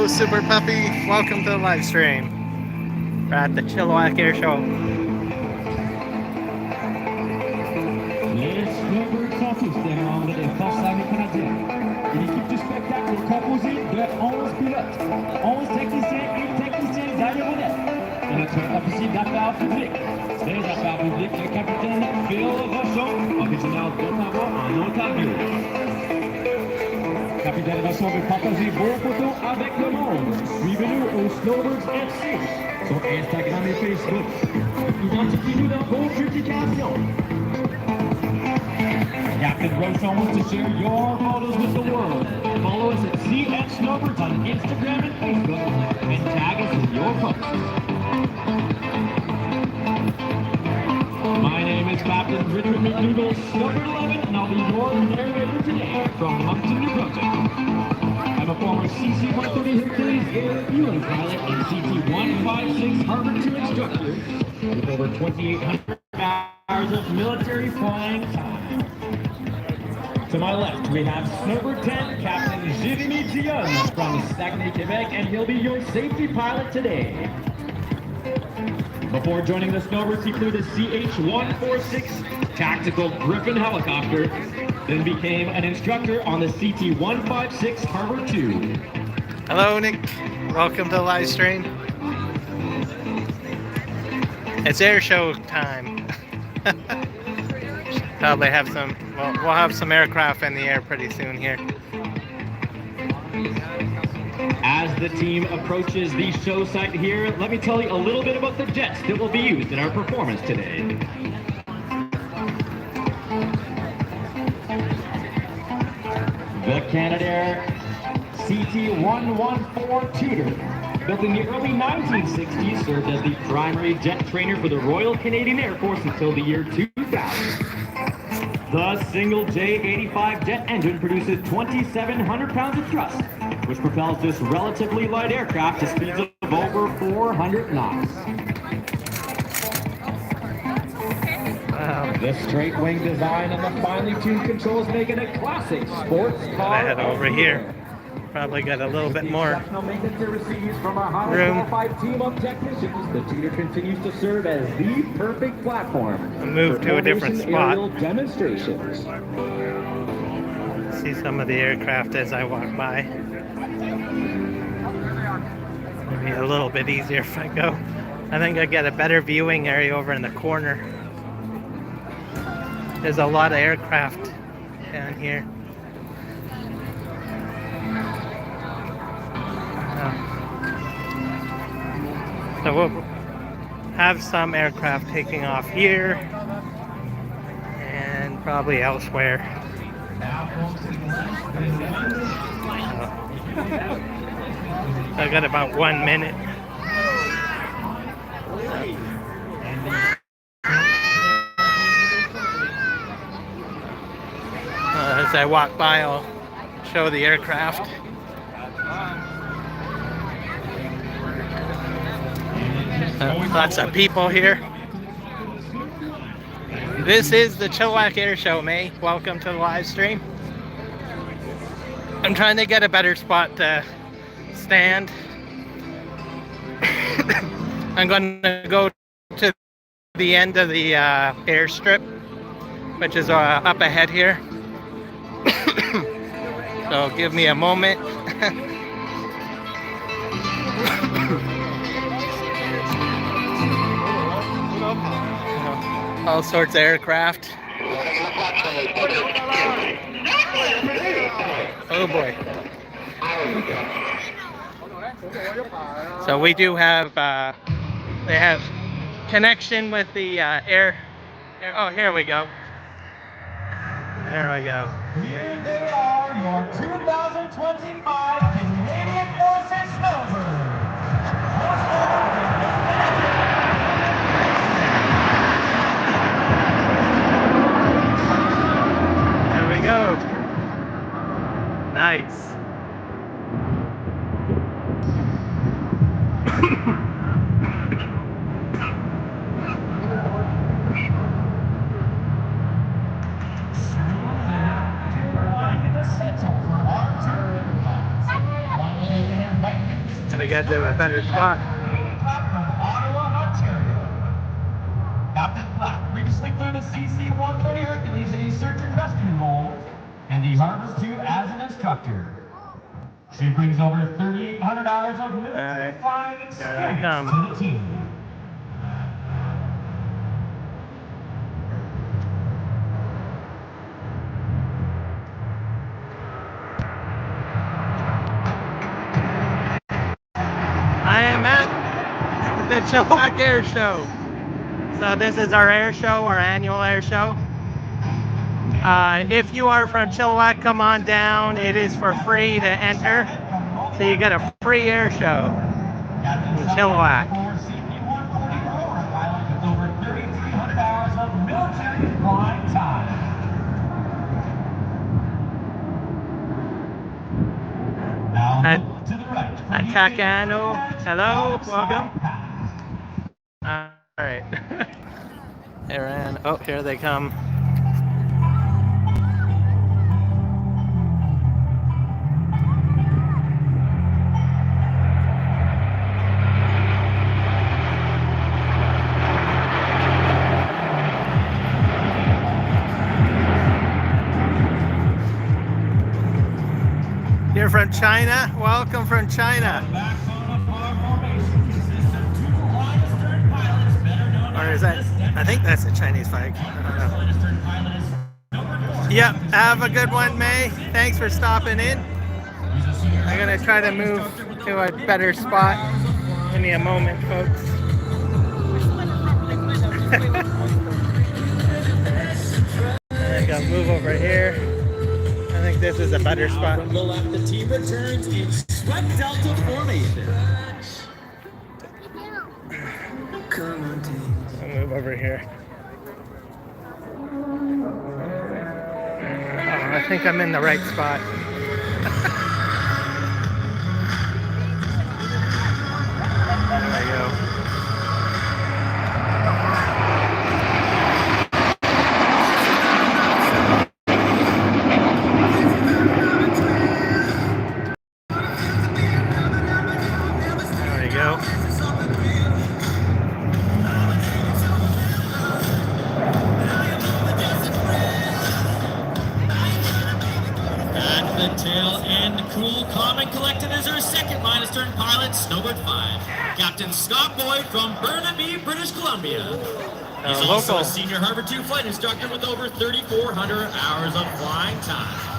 Super Puppy, welcome to the live stream. We're at the Chilliwack Airshow. Les snowbirds sont tous des membres des Forces armées canadiennes. Une équipe du spectacle est composée de 11 pilotes, 11 techniciens et techniciennes aéronefs. Et notre officier d'affaires publiques, des affaires publiques, le capitaine Phil Rochon, originaire d'Ottawa en Ontario. Capitaine Rochon veut partager vos photos avec le monde. Suivez-nous au Snowbirds FC sur Instagram et Facebook. Identifiez-nous dans vos publications. Captain Rochon wants to share your photos with the world. Follow us at CF Snowbirds on Instagram and Facebook and tag us with your posts. My name is Captain Richard McDougall, Snowbird 11, and I'll be your narrator today from Moncton, New Brunswick. I'm a former CC-130 Hercules air fueling pilot and CT-156 Harbor 2 instructor with over 2,800 hours of military flying time. To my left, we have Snowbird 10, Captain Jérémy Dionne from Saguenay, Quebec, and he'll be your safety pilot today. Before joining the Snowbirds, he flew the CH-146 tactical Griffin helicopter, then became an instructor on the CT-156 Harbor 2. Hello, Nick. Welcome to the live stream. It's air show time. Probably have some, well, we'll have some aircraft in the air pretty soon here. As the team approaches the show site here, let me tell you a little bit about the jets that will be used in our performance today. The Canadair CT-114 Tudor, built in the early 1960s, served as the primary jet trainer for the Royal Canadian Air Force until the year 2000. The single J85 jet engine produces 2,700 pounds of thrust, which propels this relatively light aircraft to speeds of over 400 knots. Wow. The straight wing design and the finely tuned controls make it a classic sports car. Head over here. Probably got a little bit more from our highly room. qualified team of technicians. The Tudor continues to serve as the perfect platform. Move to a different spot. Demonstrations. See some of the aircraft as I walk by. Maybe a little bit easier if I go. I think I get a better viewing area over in the corner. There's a lot of aircraft down here. So we'll have some aircraft taking off here and probably elsewhere. I got about 1 minute. As I walk by, I'll show the aircraft. Lots of people here. This is the Chilliwack Airshow, May. Welcome to the live stream. I'm trying to get a better spot to stand. I'm going to go to the end of the airstrip, which is up ahead here. So give me a moment. All sorts of aircraft. Oh boy. So we do have, they have connection with the oh, here we go. There we go. Here they are, your 2025 Canadian Forces Snowbird. There we go. Nice. Gotta get to a better spot. From Ottawa, Ontario. Captain Black previously flew the CC-130 Hercules in a search and rescue role, and the Harbors 2 as an instructor. She brings over 3,800 hours of military flying experience to the team. I am at the Chilliwack Airshow. So this is our air show, our annual air show. If you are from Chilliwack, come on down. It is for free to enter. So you get a free air show in Chilliwack. With over 3,300 hours of military flying time. Now look to the right. Takano, hello, welcome. All right. Aaron, oh, here they come. You're from China? Welcome from China. Or is that, I think that's a Chinese flag. I don't know. Yep, have a good one, May. Thanks for stopping in. I'm gonna try to move to a better spot. Give me a moment, folks. I gotta move over here. I think this is a better spot. From the left, the team returns in swept delta formation. I'll move over here. Oh, I think I'm in the right spot. There we go. Cool, calm, and collected is our second line astern pilot, Snowbird 5, Captain Scott Boyd from Burnaby, British Columbia. He's also a senior Harbor 2 flight instructor with over 3,400 hours of flying time.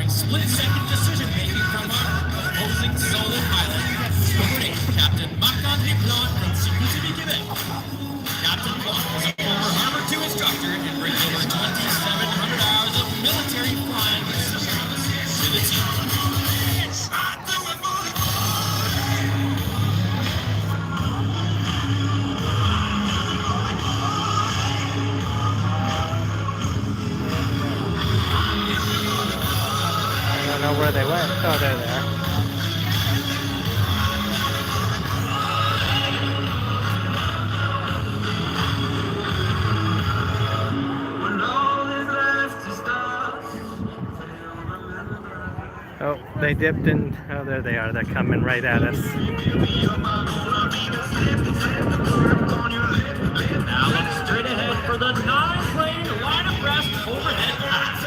Split-second decision-making from our opposing solo pilot, Captain Marc-André Blanc from Chicoutimi, Quebec. Captain Blanc is a former Harbor 2 instructor and brings over 2,700 hours of military flying experience to the team. I don't know where they went. Oh, there they are. Oh, they dipped in. Oh, there they are. They're coming right at us. Now look straight ahead for the 9-lane line abreast overhead pass.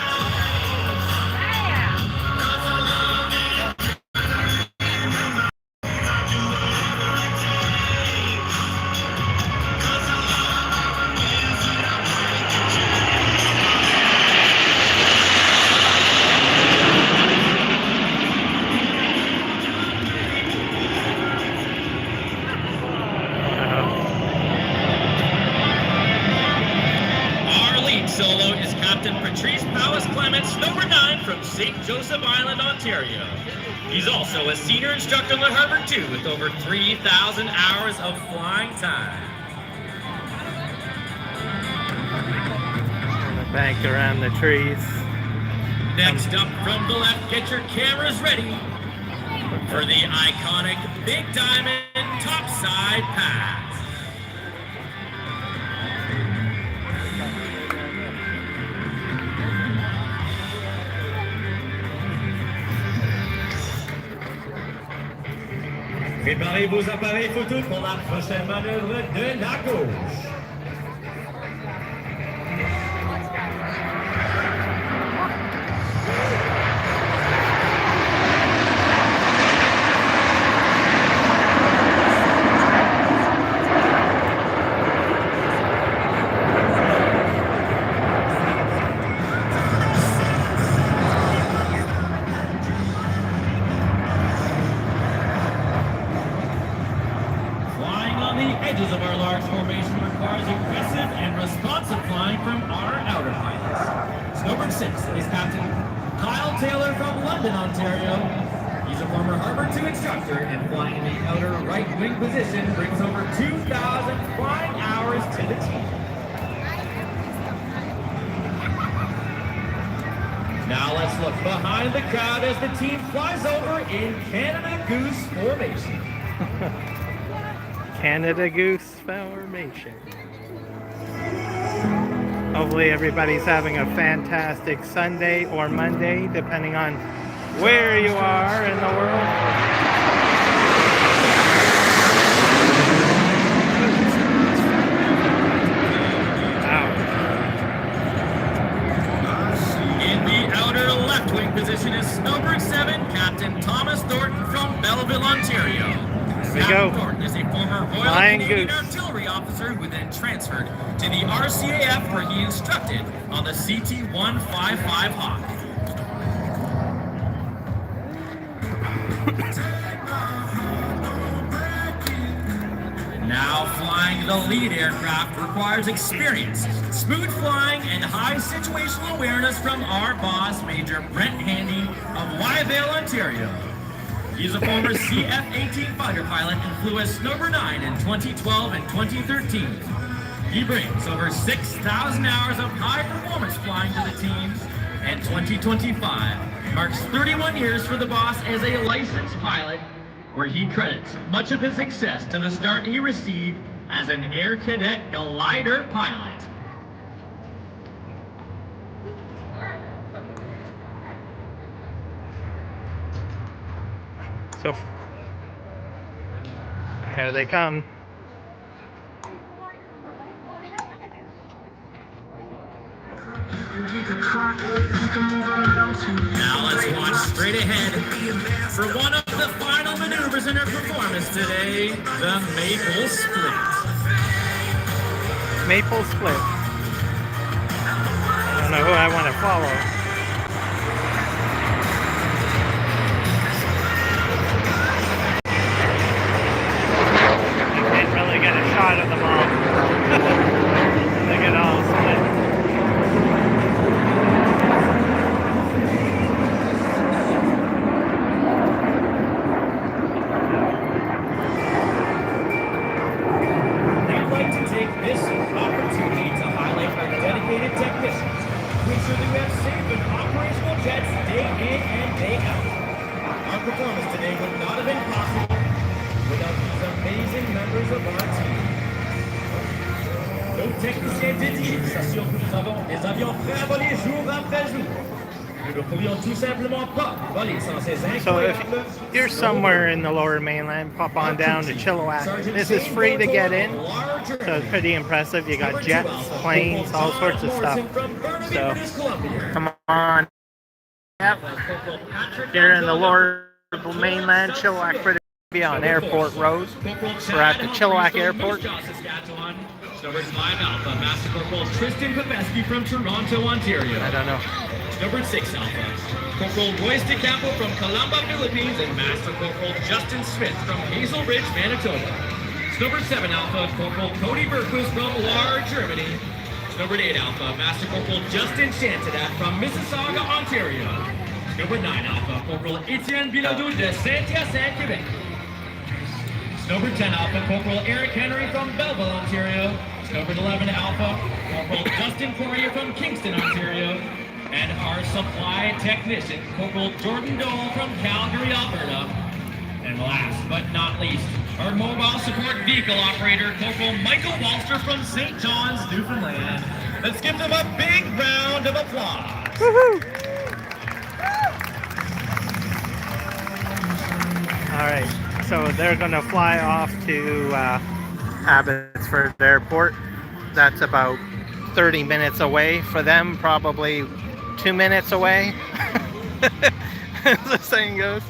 Solo is Captain Patrice Powis Clements, number 9 from St. Joseph Island, Ontario. He's also a senior instructor at Harvard 2 with over 3,000 hours of flying time. The bank around the trees. Next up from the left, get your cameras ready for the iconic Big Diamond topside pass. Préparez vos appareils photo pour la prochaine manœuvre de la gauche. Edges of our large formation requires aggressive and responsive flying from our outer pilots. Snowbird 6 is Captain Kyle Taylor from London, Ontario. He's a former Harvard 2 instructor and flying in the outer right wing position brings over 2,000 flying hours to the team. Now let's look behind the crowd as the team flies over in Canada Goose formation. Canada Goose formation. Hopefully everybody's having a fantastic Sunday or Monday, depending on where you are in the world. Wow. In the outer left wing position is Snowbird 7, Captain Thomas Thornton from Belleville, Ontario. There we go. Thornton is a former Royal Flying Canadian Goose. Artillery officer who then transferred to the RCAF where he instructed on the CT-155 Hawk. Now flying the lead aircraft requires experience, smooth flying, and high situational awareness from our boss, Major Brent Handy of Wyvale, Ontario. He's a former CF-18 fighter pilot and flew as Snowbird 9 in 2012 and 2013. He brings over 6,000 hours of high-performance flying to the team, and 2025 marks 31 years for the boss as a licensed pilot, where he credits much of his success to the start he received as an Air Cadet glider pilot. So, here they come. Now let's watch straight ahead for one of the final maneuvers in our performance today, the Maple Split. Maple Split. I don't know who I want to follow. Get a shot of them all. They get all split. I'd like to take this opportunity to highlight our dedicated technicians to ensure that we have safe and operational jets day in and day out. Our performance today would not have been possible without these amazing members of our team. Nos techniciens dédiés s'assurent que nous avons des avions prêts à voler jour après jour. Nous So if you're somewhere in the lower mainland, pop on down to Chilliwack. This is free to get in, so it's pretty impressive. You got jets, planes, all sorts of stuff. So come on. Yep. Here in the lower mainland, Chilliwack, British Columbia on Airport Road. We're at the Chilliwack Airport. Number 5 Alpha, Master Corporal Tristan Paveski from Toronto, Ontario. I don't know. Number 6 Alpha, Corporal Royce DeCampo from Calamba, Philippines, and Master Corporal Justin Smith from Hazel Ridge, Manitoba. Number 7 Alpha, Corporal Cody Berkus from Lahr, Germany. Number 8 Alpha, Master Corporal Justin Chantadat from Mississauga, Ontario. Number 9 Alpha, Corporal Etienne Bilodeau de Saint-Hyacinthe, Quebec. Number 10 Alpha, Corporal Eric Henry from Belleville, Ontario. Number 11 Alpha, Corporal Justin Poirier from Kingston, Ontario. And our supply technician, Corporal Jordan Dole from Calgary, Alberta. And last but not least, our mobile support vehicle operator, Corporal Michael Walster from St. John's, Newfoundland. Let's give them a big round of applause. Woohoo! All right, so they're going to fly off to Abbotsford Airport. That's about 30 minutes away for them, probably 2 minutes away, as the saying goes.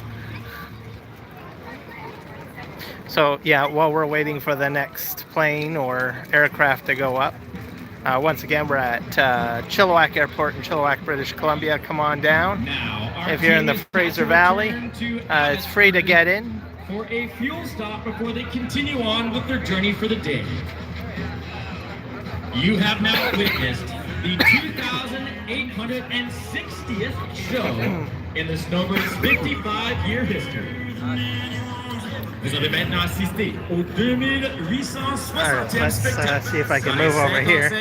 So yeah, while we're waiting for the next plane or aircraft to go up, once again, we're at Chilliwack Airport in Chilliwack, British Columbia. Come on down. If you're in the Fraser Valley, it's free to get in. For a fuel stop before they continue on with their journey for the day. You have now witnessed the 2,860th show in the Snowbird's 55-year history. Vous avez maintenant assisté au 2860e spectacle. Let's see if I can move over here.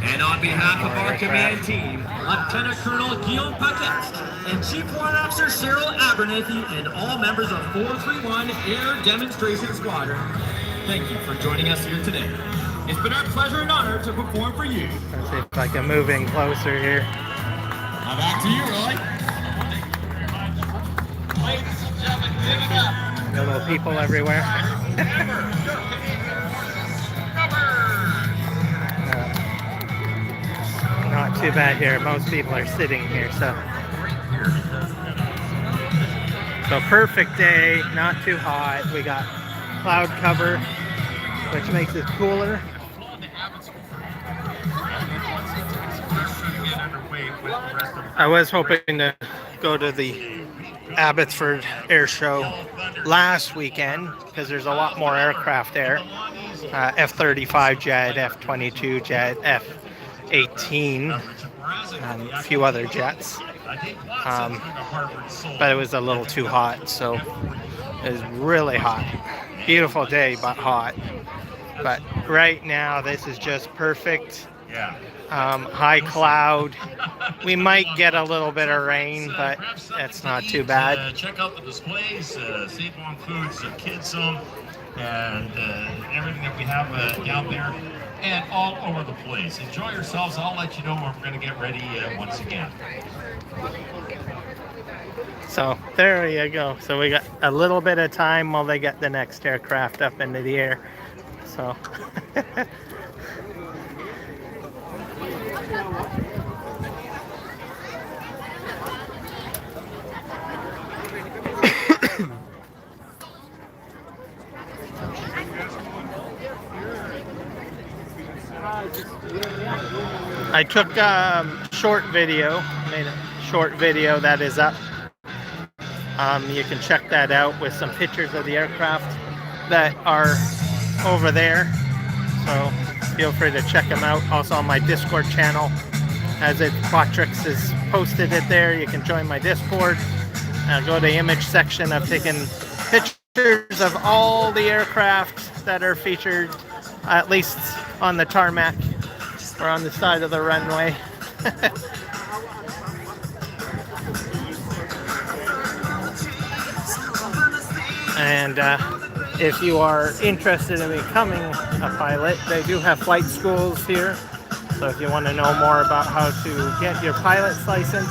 And on behalf of our command team, Lieutenant Colonel Guillaume Paquette and Chief Warrant Officer Cheryl Abernathy and all members of 431 Air Demonstration Squadron, thank you for joining us here today. It's been our pleasure and honor to perform for you. Let's see if I can move in closer here. Now back to you, Roy. Ladies and gentlemen, give it up. Little people everywhere. Not too bad here. Most people are sitting here, so perfect day, not too hot. We got cloud cover, which makes it cooler. I was hoping to go to the Abbotsford Airshow last weekend because there's a lot more aircraft there. F-35 jet, F-22 jet, F-18, and a few other jets. But it was a little too hot, so it was really hot. Beautiful day, but hot. But right now, this is just perfect. High cloud. We might get a little bit of rain, but it's not too bad. Check out the displays, see if one includes kids zone and everything that we have down there and all over the place. Enjoy yourselves. I'll let you know when we're going to get ready once again. So there you go. So we got a little bit of time while they get the next aircraft up into the air. So I took a short video, made a short video that is up. You can check that out with some pictures of the aircraft that are over there. So feel free to check them out. Also on my Discord channel, as it Quatrix has posted it there. You can join my Discord. Go to the image section. I've taken pictures of all the aircraft that are featured, at least on the tarmac or on the side of the runway. And if you are interested in becoming a pilot, they do have flight schools here. So So if you want to know more about how to get your pilot's license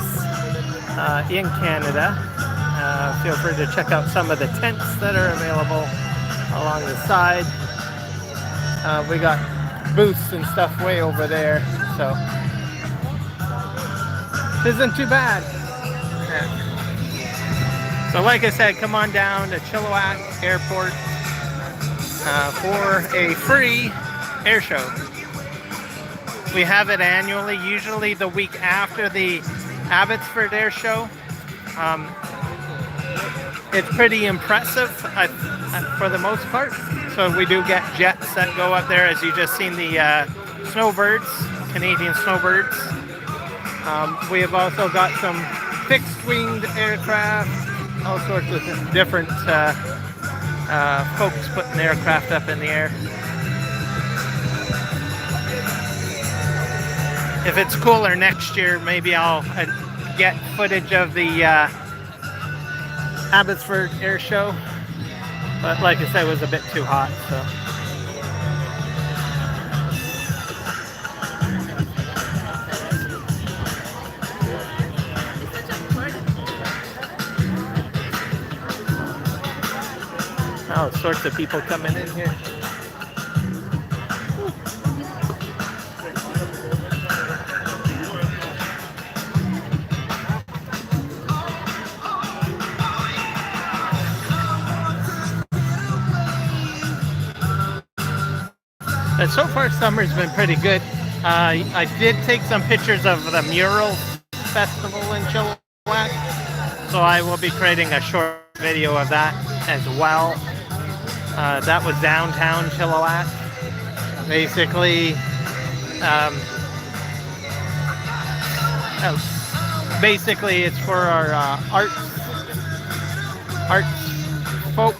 in Canada, feel free to check out some of the tents that are available along the side. We got booths and stuff way over there, so it isn't too bad. Yeah. So like I said, come on down to Chilliwack Airport for a free air show. We have it annually, usually the week after the Abbotsford Air Show. It's pretty impressive for the most part. So we do get jets that go up there, as you just seen the snowbirds, Canadian snowbirds. We have also got some fixed-winged aircraft, all sorts of different folks putting aircraft up in the air. If it's cooler next year, maybe I'll get footage of the Abbotsford Air Show. But like I said, it was a bit too hot, so. All sorts of people coming in here. And so far, summer's been pretty good. I did take some pictures of the mural festival in Chilliwack, so I will be creating a short video of that as well. That was downtown Chilliwack. Basically, it's for our arts folks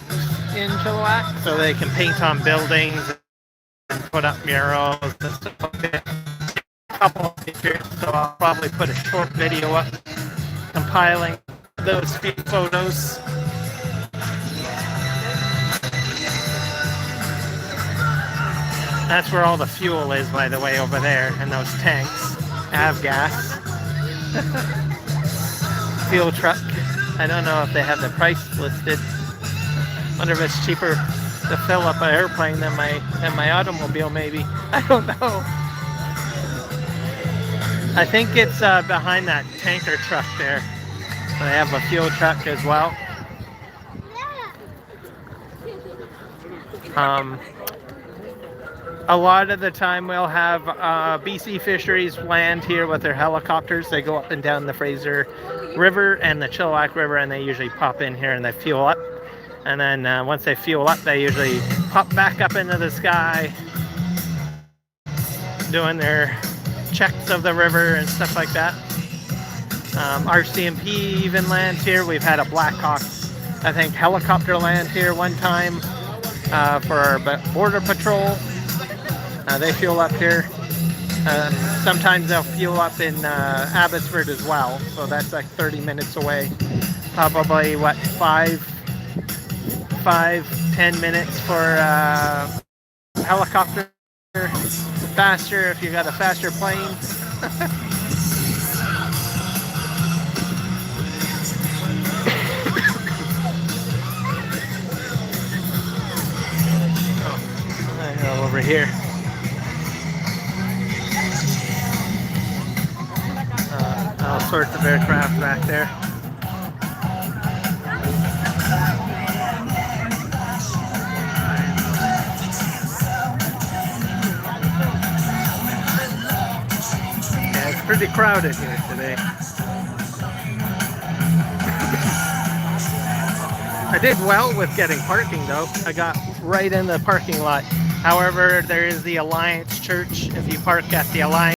in Chilliwack, so they can paint on buildings and put up murals and stuff like that. A couple of pictures, so I'll probably put a short video up compiling those few photos. That's where all the fuel is, by the way, over there, and those tanks. Avgas. Fuel truck. I don't know if they have the price listed. Wonder if it's cheaper to fill up an airplane than my automobile, maybe. I don't know. I think it's behind that tanker truck there. They have a fuel truck as well. A lot of the time we'll have BC Fisheries land here with their helicopters. They go up and down the Fraser River and the Chilliwack River, and they usually pop in here and they fuel up. And then once they fuel up, they usually pop back up into the sky, doing their checks of the river and stuff like that. RCMP even lands here. We've had a Black Hawk, I think, helicopter land here one time for our border patrol. They fuel up here. Sometimes they'll fuel up in Abbotsford as well, so that's like 30 minutes away. Probably, what, 5-10 minutes for helicopter. Faster if you got a faster plane. Over here. All sorts of aircraft back there. Yeah, it's pretty crowded here today. I did well with getting parking though. I got right in the parking lot. However, there is the Alliance Church. If you park at the Alliance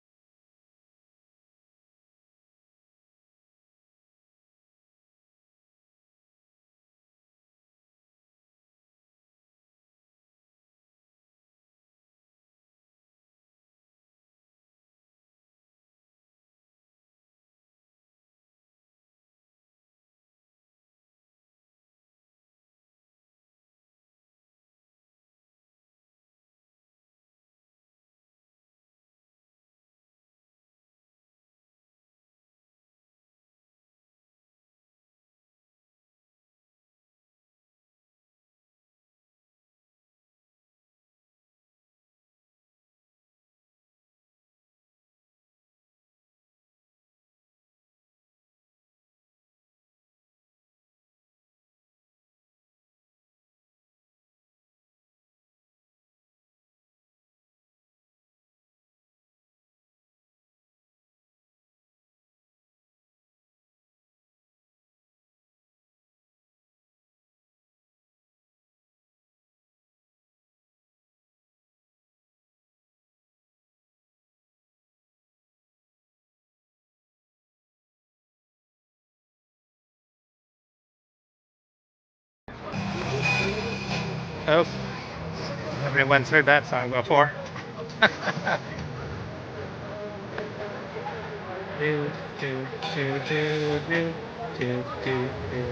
Oh, everyone's heard that song before. Do, do, do, do, do, do, do, do.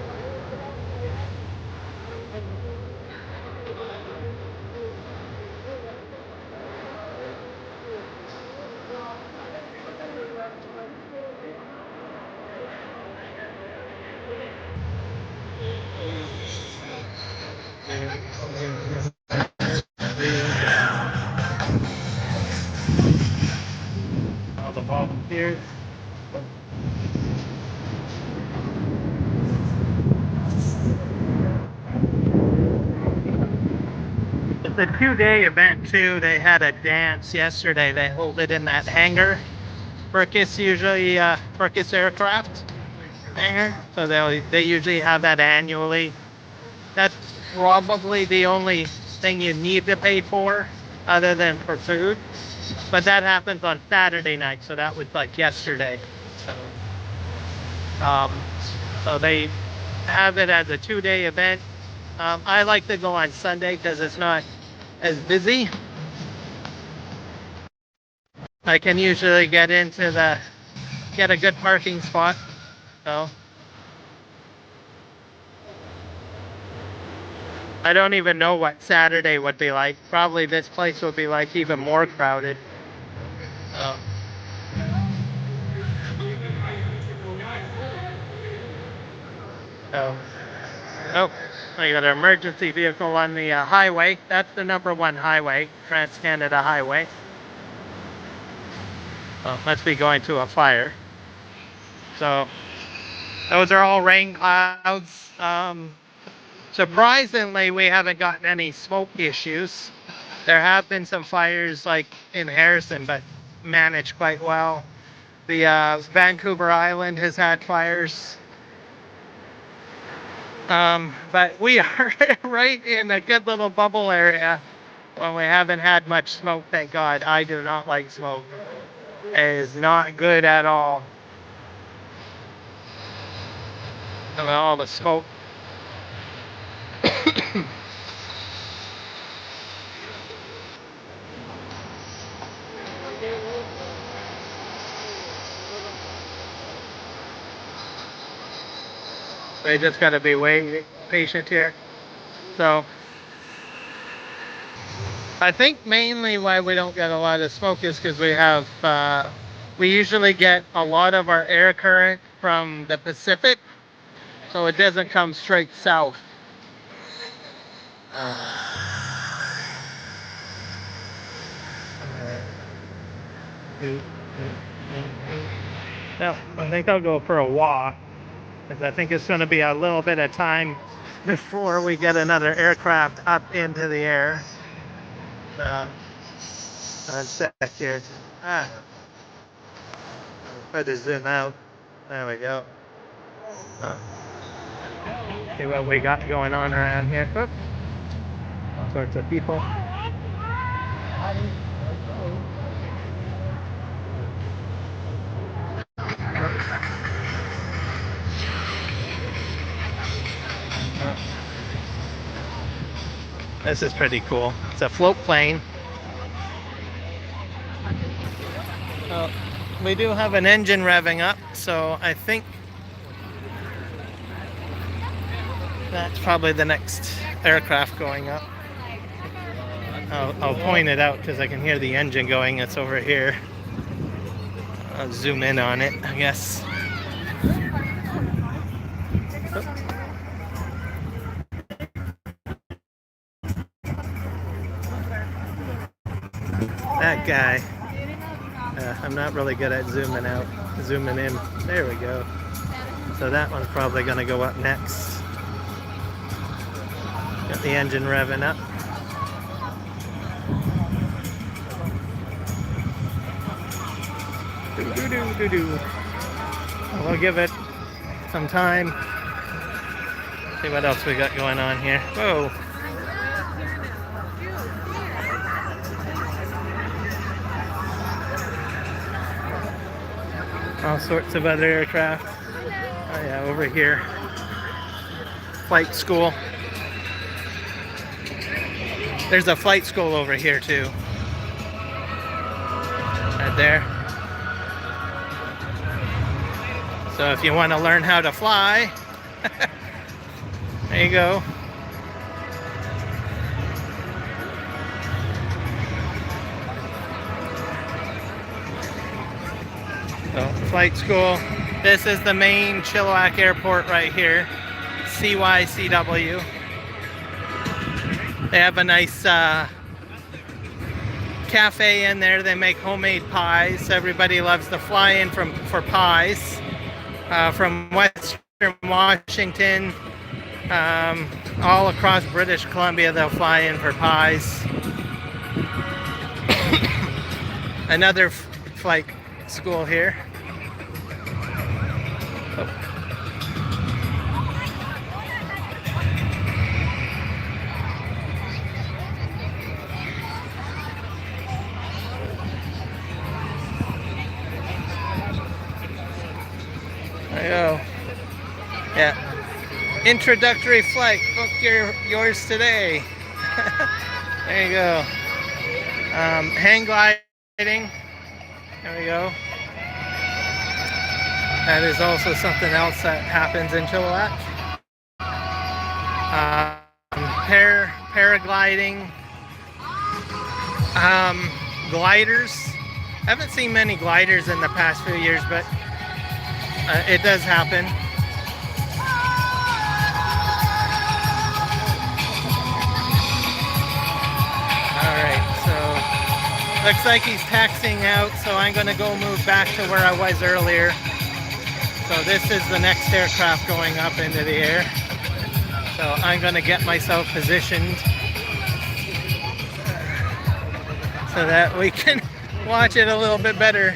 All the volunteers. It's a 2-day event too. They had a dance yesterday. They hold it in that hangar. Burkiss usually, Burkiss aircraft hangar. So they usually have that annually. That's probably the only thing you need to pay for, other than for food. But that happens on Saturday night, so that was like yesterday. Um, so they have it as a 2-day event. I like to go on Sunday because it's not as busy. I can usually get a good parking spot. So I don't even know what Saturday would be like. Probably this place would be like even more crowded. So, so oh, I got an emergency vehicle on the highway. That's the #1 highway, Trans-Canada Highway. Oh, must be going to a fire. So those are all rain clouds. Surprisingly, we haven't gotten any smoke issues. There have been some fires like in Harrison, but managed quite well. The Vancouver Island has had fires. But we are right in a good little bubble area when we haven't had much smoke, thank God. I do not like smoke. It is not good at all. And all the smoke. They just gotta be waiting patient here. So I think mainly why we don't get a lot of smoke is because we usually get a lot of our air current from the Pacific, so it doesn't come straight south. Now, I think I'll go for a walk, because I think it's going to be a little bit of time before we get another aircraft up into the air. One sec here. Try to zoom out. There we go. Uh, See what we got going on around here. Oops. All sorts of people. This is pretty cool. It's a float plane. We do have an engine revving up, so I think that's probably the next aircraft going up. I'll point it out because I can hear the engine going. It's over here. I'll zoom in on it, I guess. That guy. I'm not really good at zooming out, zooming in. There we go. So that one's probably going to go up next. Got the engine revving up. We'll give it some time. See what else we got going on here. Whoa. All sorts of other aircraft. Oh yeah, over here. Flight school. There's a flight school over here too. Right there. So if you want to learn how to fly, there you go. So, flight school. This is the main Chilliwack Airport right here. CYCW. They have a nice cafe in there. They make homemade pies. Everybody loves to fly in for pies. From Western Washington, all across British Columbia, they'll fly in for pies. Another flight school here. There you go. Yeah. Introductory flight. Book yours today. There you go. Hang gliding. There we go. That is also something else that happens in Chilliwack. Paragliding. Gliders. I haven't seen many gliders in the past few years, but it does happen. Alright, so looks like he's taxiing out, so I'm going to go move back to where I was earlier. So this is the next aircraft going up into the air. So I'm going to get myself positioned so that we can watch it a little bit better.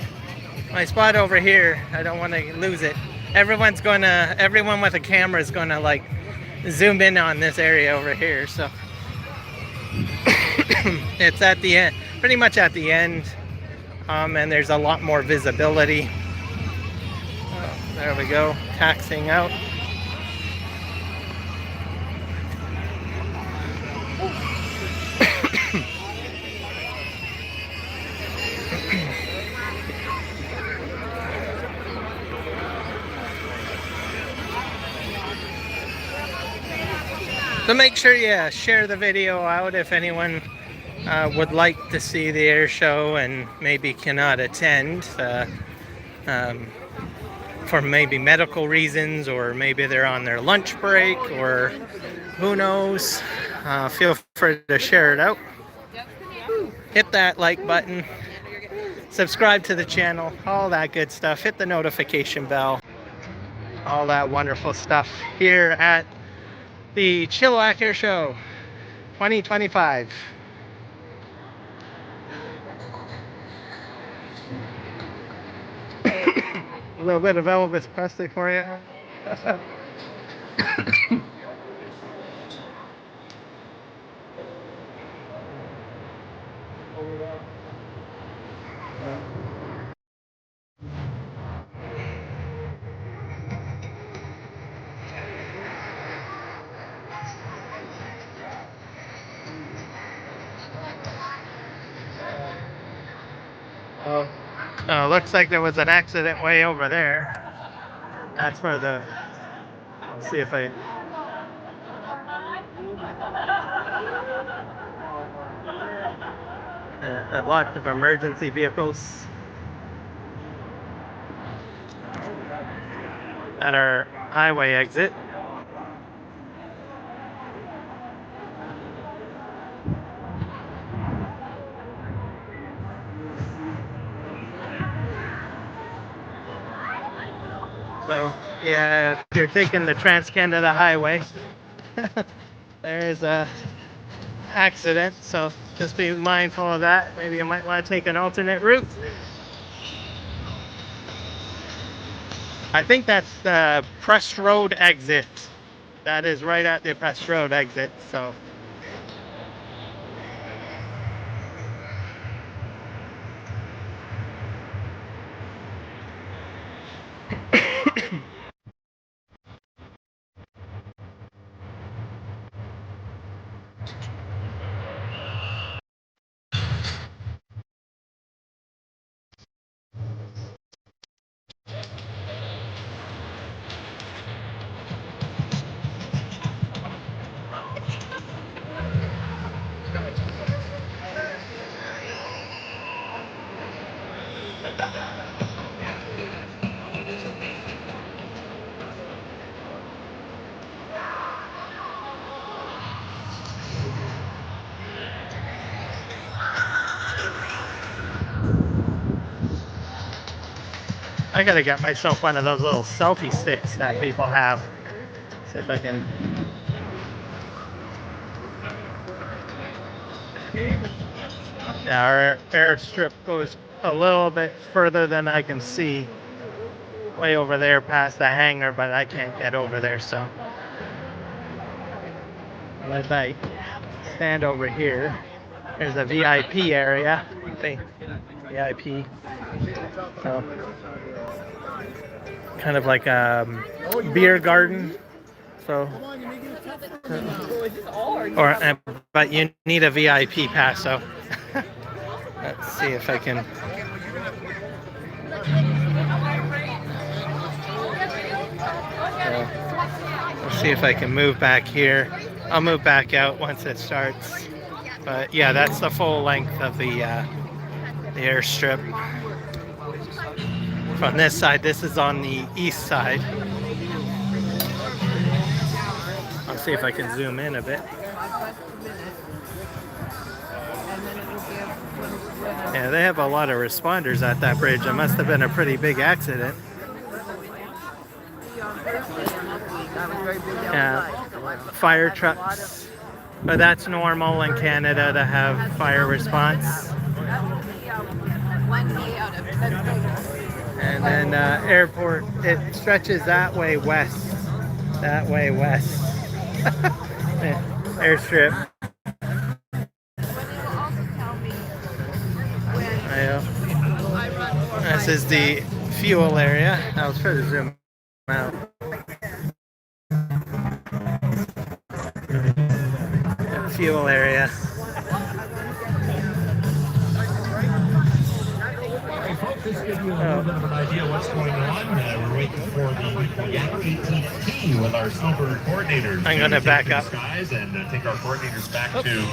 My spot over here, I don't want to lose it. Everyone with a camera is going to like zoom in on this area over here. So it's at the end, pretty much at the end, and there's a lot more visibility. There we go, taxiing out. So make sure you share the video out if anyone would like to see the air show and maybe cannot attend for maybe medical reasons, or maybe they're on their lunch break, or who knows. Feel free to share it out. Hit that like button. Subscribe to the channel. All that good stuff. Hit the notification bell. All that wonderful stuff here at the Chilliwack Airshow 2025. A little bit of Elvis Presley for you. Oh, looks like there was an accident way over there. That's where the... Let's see if I... lots of emergency vehicles at our highway exit. So, yeah, if you're taking the Trans-Canada Highway, there's a accident, so just be mindful of that. Maybe you might want to take an alternate route. I think that's the Press Road exit. That is right at the Press Road exit, so. I gotta get myself one of those little selfie sticks that people have. See if I can. Yeah, our airstrip goes a little bit further than I can see. Way over there past the hangar, but I can't get over there, so. Unless I stand over here. There's a VIP area. See? VIP. So, kind of like a beer garden. So, but you need a VIP pass. So, let's see if I can. Let's see if I can move back here. I'll move back out once it starts. But yeah, that's the full length of the airstrip. From this side, this is on the east side. I'll see if I can zoom in a bit. Yeah, they have a lot of responders at that bridge. It must have been a pretty big accident. Yeah, fire trucks. But that's normal in Canada to have fire response. And then airport, it stretches that way west. That way west. Airstrip. This is the fuel area. I'll try to zoom out. Fuel area. Just give you a little bit of an idea what's going on. We're waiting for the Yak ATT with our snowbird coordinators. I'm going to back up. Skies and take our coordinators back to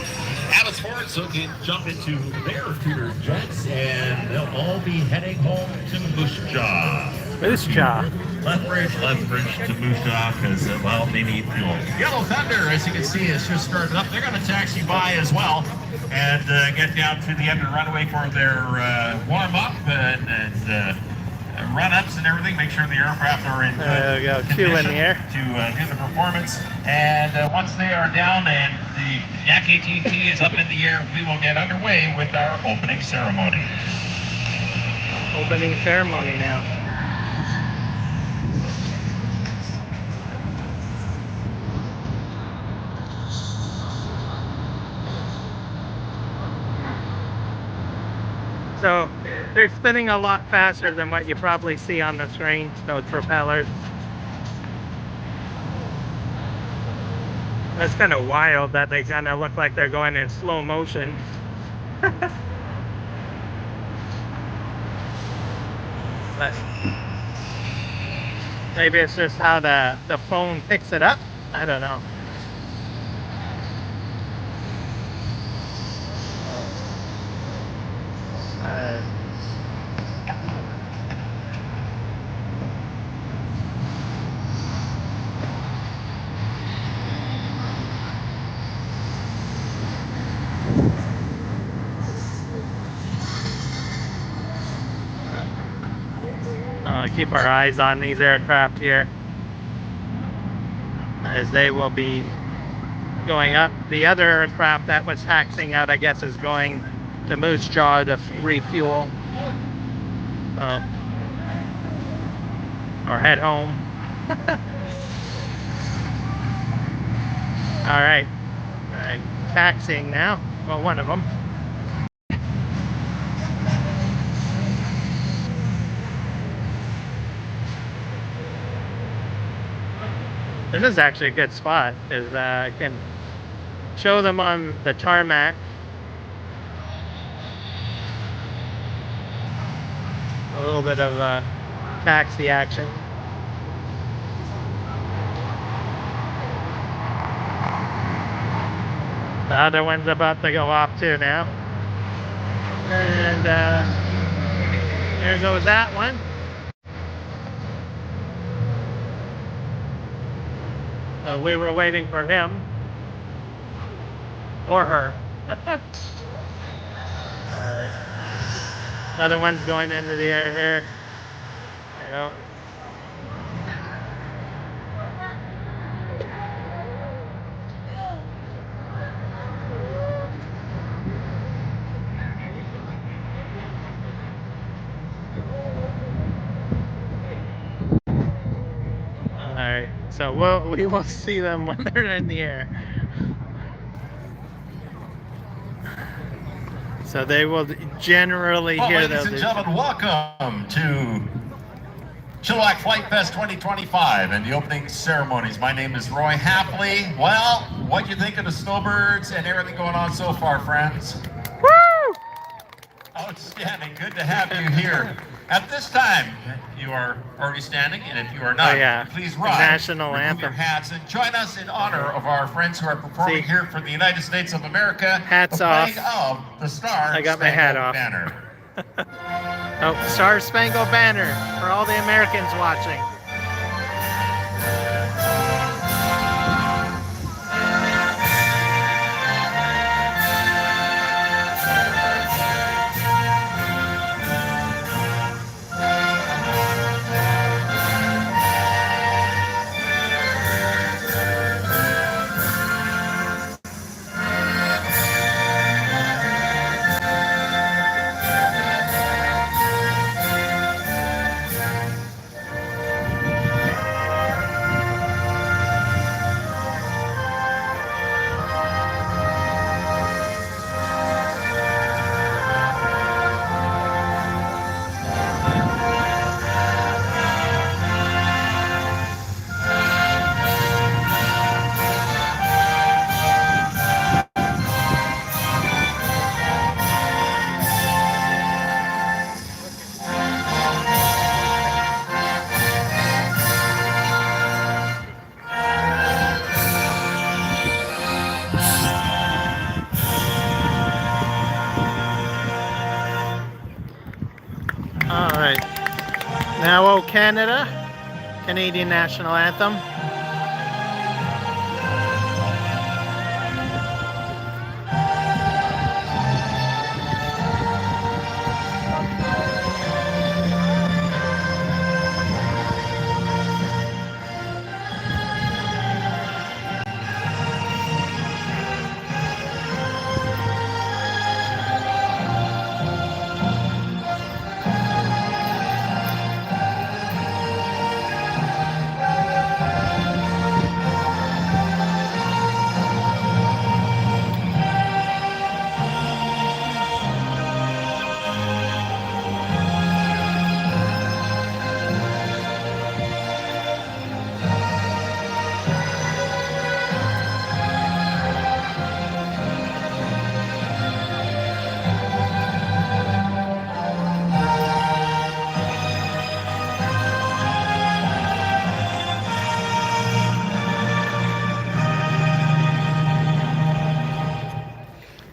Abbotsford so they can jump into their feeder jets and they'll all be heading home to Moose Jaw. Moose Jaw. Lethbridge to Moose Jaw because, well, they need fuel. Yellow Thunder, as you can see, has just started up. They're going to taxi by as well and get down to the end of the runway for their warm-up and run-ups and everything. Make sure the aircraft are in good condition in the air to do the performance. And once they are down and the Yak ATT is up in the air, we will get underway with our opening ceremony. Opening ceremony now. So they're spinning a lot faster than what you probably see on the screen, those propellers. That's kind of wild that they kind of look like they're going in slow motion. But maybe it's just how the phone picks it up. I don't know. Keep our eyes on these aircraft here as they will be going up. The other aircraft that was taxiing out, I guess, is going to Moose Jaw to refuel or head home. All right, taxiing now. Well, one of them. This is actually a good spot, is I can show them on the tarmac. A little bit of taxi action. The other one's about to go off too now. And there goes that one. So we were waiting for him. Or her. Another one's going into the air here. Yep. Alright, so we will see them when they're in the air. So they will generally Well, hear ladies and those. gentlemen, welcome to Chilliwack Flight Fest 2025 and the opening ceremonies. My name is Roy Hapley. Well, what do you think of the snowbirds and everything going on so far, friends? Woo! Outstanding. Good to have you here. At this time, you are already standing, and if you are not, Oh, yeah. please The rise, national remove anthem. your hats, and join us in honor of our friends who are performing See? here for the United States of America. Hats the flag off. of the Star I got my hat Spangled off. Banner. Oh, Star Spangled Banner for all the Americans watching. All right. Now, O Canada, Canadian National Anthem.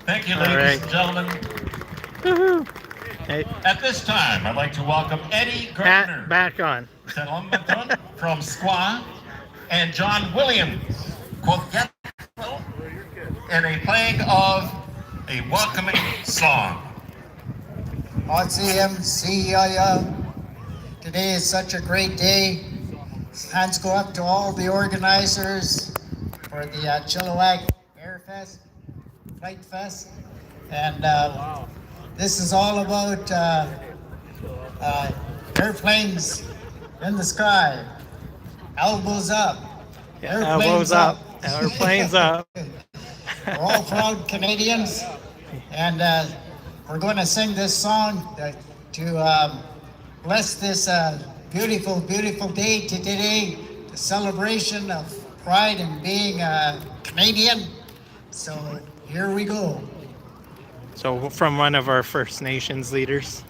Thank you, All ladies right. and gentlemen. Woohoo! Hey, At this time, I'd like to welcome Eddie Gardner, hat back on. from Squaw, and John Williams, in a playing of a welcoming song. Today is such a great day. Hands go up to all the organizers for the Chilliwack Flight Fest. And this is all about airplanes in the sky. Elbows up. Elbows up. Airplanes up. We're all proud Canadians. And we're going to sing this song to bless this beautiful, beautiful day today, the celebration of pride in being Canadian. So here we go. So from one of our First Nations leaders.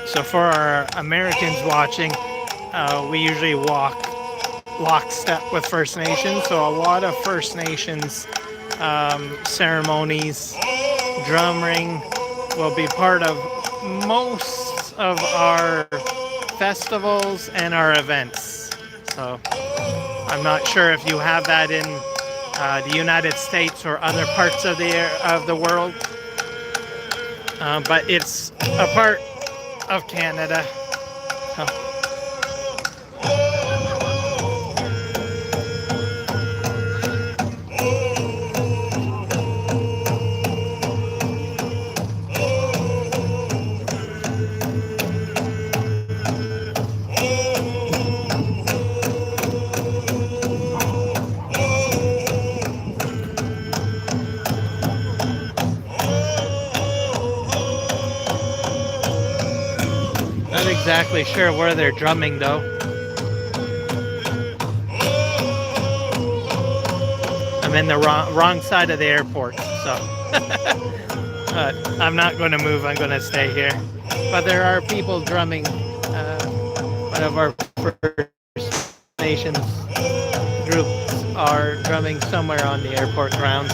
So for our Americans watching, we usually walk lockstep with First Nations. So a lot of First Nations ceremonies, drum ring will be part of most of our festivals and our events. So I'm not sure if you have that in the United States or other parts of the world, but it's a part of Canada. So, not exactly sure where they're drumming though. I'm in the wrong side of the airport, so I'm not going to move. I'm going to stay here. But there are people drumming. One of our First Nations groups are drumming somewhere on the airport grounds.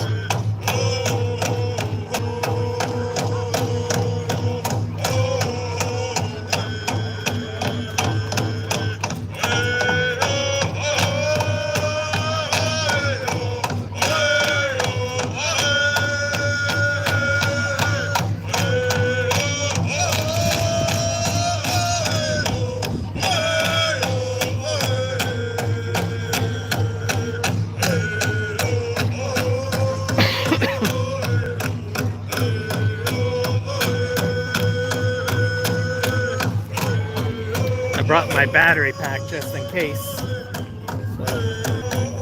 I brought my battery pack just in case.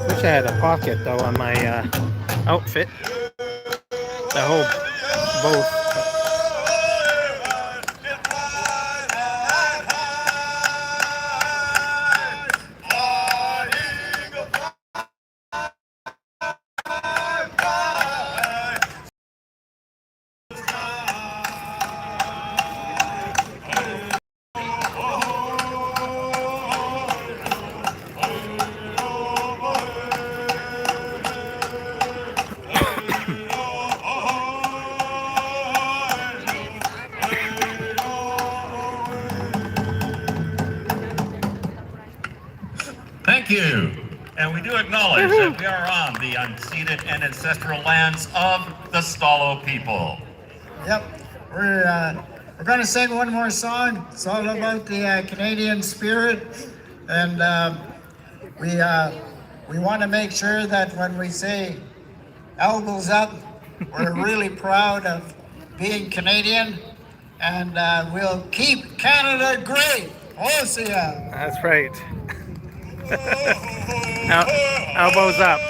Wish I had a pocket though on my outfit. The whole both. Thank you. And we do acknowledge that we are on the unceded and ancestral lands of the Stalo people. Yep, we're going to sing one more song. It's all about the Canadian spirit, and we want to make sure that when we say elbows up, we're really proud of being Canadian, and we'll keep Canada great. Oh, see ya. That's right. Elbows up.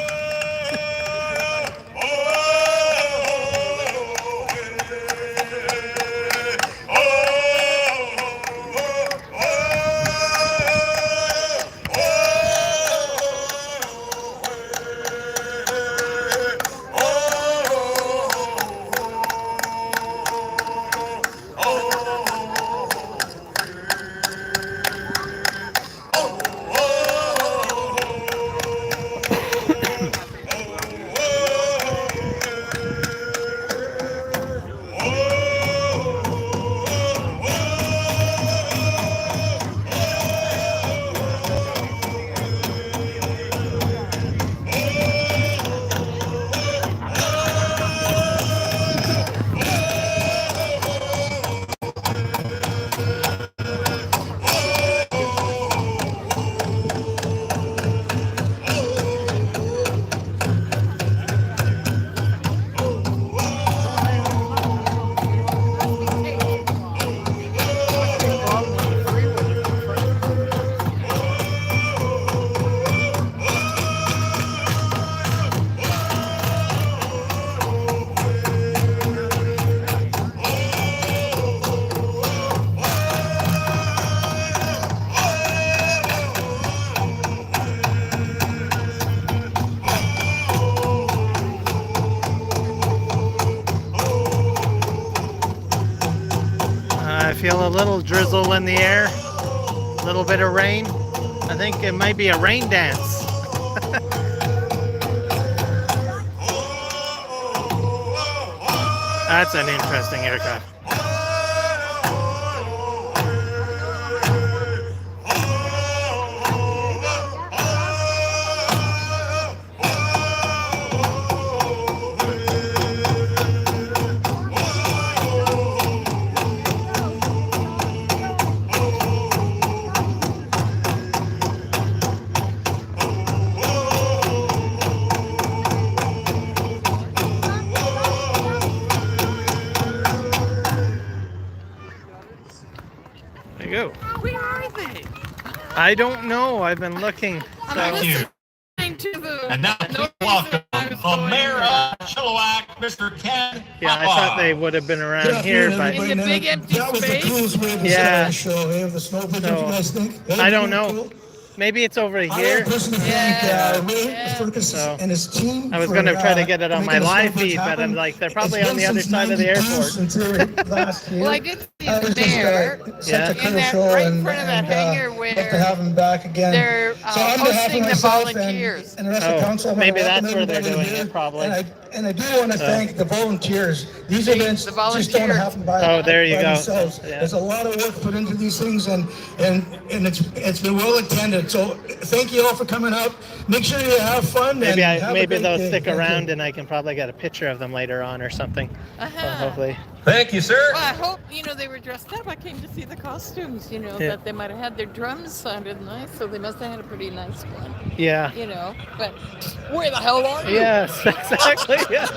I feel a little drizzle in the air, a little bit of rain. I think it might be a rain dance. That's an interesting aircraft. Where are they? I don't know. I've been looking. Thank you. To the And now please welcome the mayor of Chilliwack, Mr. Ken. Yeah, I thought they would have been around here, but In the big empty That was the space. coolest way to Yeah. start a show, eh? The snow pit, don't you guys think? I don't know. Maybe it's over I here. want to personally thank Ray Fergus So, and his team. I was for, going to try to get it on my making the live snow pits feed, but happen. I'm like, they're probably It's on the been other since side of the 92 airport. since they were last year. Well, I did see It the was just, mayor such a in cool that show, right in and, front of that hangar love to where have him back again. they're So on behalf of hosting the myself volunteers. and the rest of the Oh, council, I wanna maybe welcome that's where they're everybody doing here. it, probably. And I do want to thank the volunteers. These See, events the just don't volunteers. happen by Oh, there you by go. themselves. Yeah. There's a lot of work put into these things, and it's been well attended. So thank you all for coming up. Make sure you have fun. Maybe and have a maybe great they'll day. stick Thank you. around and I can probably get a picture of them later on or something. So hopefully. Thank you, sir. Well, I hope, they were dressed up. I came to see the costumes, Yeah. that they might have had their drums sounded nice, so they must have had a pretty nice one, Yeah. But where the hell are you? Yes, exactly. Yeah.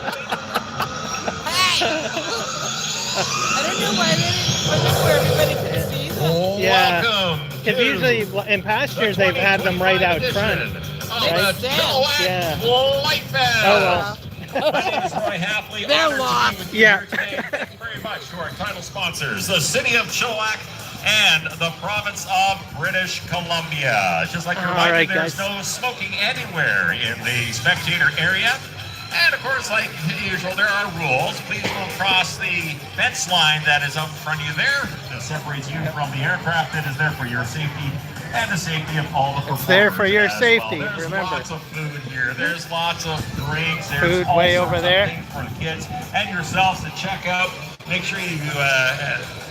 I don't know why they didn't put them where everybody could see them. Yeah. Welcome. Because usually in past years they've had them right out front. Of Right? the Chilliwack Yeah. Light Fest. Oh well. My name is Roy Hapley. They're Honored to be lost. with you Yeah. here today. Thank you very much to our title sponsors, the City of Chilliwack and the Province of British Columbia. Just like a All reminder, right, there's guys. no smoking anywhere in the spectator area. And of course, like usual, there are rules. Please don't cross the fence line that is out in front of you there. That separates you from the aircraft. That is there for your safety and the safety of all the performers. It's there for your as sefty, well. There's remember. lots of food here. There's lots of drinks. There's Food all way sorts over of there. things for the kids and yourselves to check out. Make sure you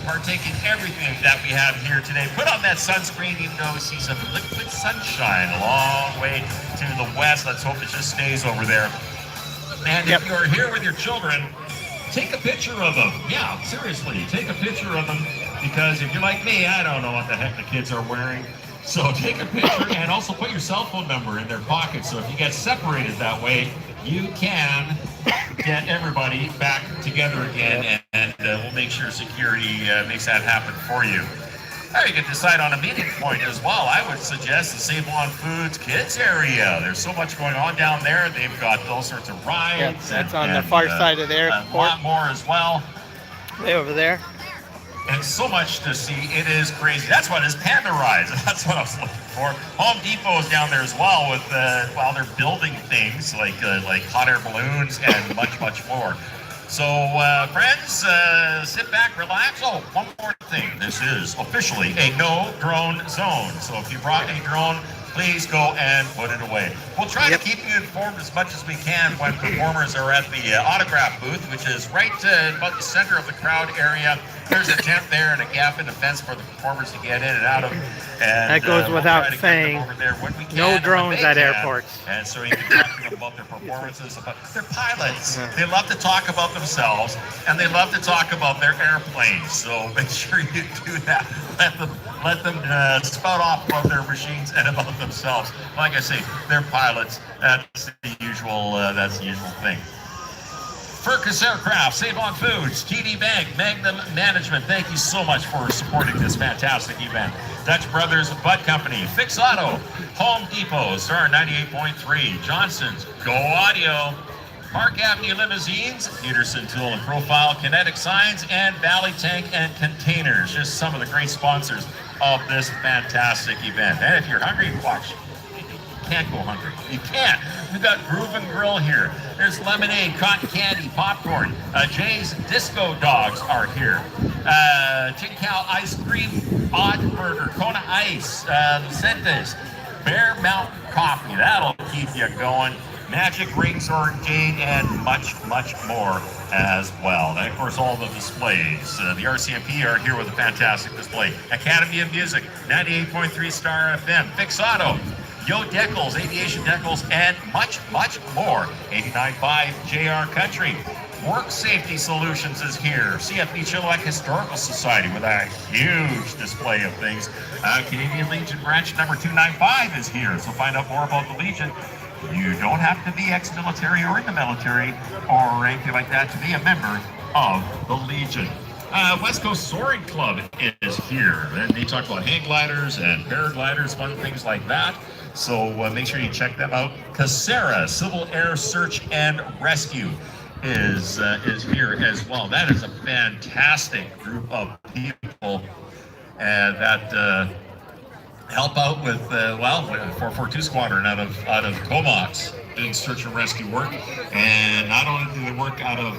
partake in everything that we have here today. Put on that sunscreen, even though we see some liquid sunshine a long way to the west. Let's hope it just stays over there. And if you're here with your children, take a picture of them. Yeah, seriously, take a picture of them, because if you're like me, I don't know what the heck the kids are wearing. So take a picture and also put your cell phone number in their pocket. So if you get separated that way, you can get everybody back together again, and we'll make sure security makes that happen for you. Or you can decide on a meeting point as well. I would suggest the Save On Foods kids area. There's so much going on down there. They've got all sorts of rides. Yeah, that's on and, the far side of the a airport. lot more as well. Way over there. And so much to see. It is crazy. That's what is Panda Rides. That's what I was looking for. Home Depot is down there as well with while they're building things like hot air balloons and much more. So friends, sit back, relax. Oh, one more thing. This is officially a no drone zone. So if you brought a drone, please go and put it away. We'll try to keep you informed as much as we can when performers are at the autograph booth, which is right about the center of the crowd area. There's a tent there and a gap in the fence for the performers to get in and out of. And That goes we'll without try to get saying. them over there when we can, No and when drones they at can. airports. And so you can talk to them about their performances. They're pilots. They love to talk about themselves, and they love to talk about their airplanes. So make sure you do that. Let them spout off about their machines and about themselves. Like I say, they're pilots. That's the usual thing. Furcus Aircraft, Save On Foods, TD Bank, Magnum Management, thank you so much for supporting this fantastic event. Dutch Brothers Bud Company, Fix Auto, Home Depot, Star 98.3, Johnson's, Go Audio, Park Avenue Limousines, Peterson Tool and Profile, Kinetic Signs, and Valley Tank and Containers. Just some of the great sponsors of this fantastic event. And if you're hungry, watch. Can't go hungry. You can't. We've got Groove and Grill here. There's lemonade, cotton candy, popcorn. Jay's Disco Dogs are here. Chicken Cow Ice Cream, Odd Burger, Kona Ice, Vicentes, Bear Mountain Coffee. That'll keep you going. Magic Rings or Jade, and much more as well. And of course, all the displays. The RCMP are here with a fantastic display. Academy of Music, 98.3 Star FM, Fix Auto, Yo Decals, Aviation Decals, and much more. 89.5 JR Country. Work Safety Solutions is here. CFB Chilliwack Historical Society with a huge display of things. Canadian Legion Branch number 295 is here. So find out more about the Legion. You don't have to be ex-military or in the military or anything like that to be a member of the Legion. West Coast Soaring Club is here. And they talk about hang gliders and paragliders, fun things like that. So make sure you check them out. Casera Civil Air Search and Rescue is here as well. That is a fantastic group of people that help out with 442 Squadron out of Comox doing search and rescue work. And not only do they work out of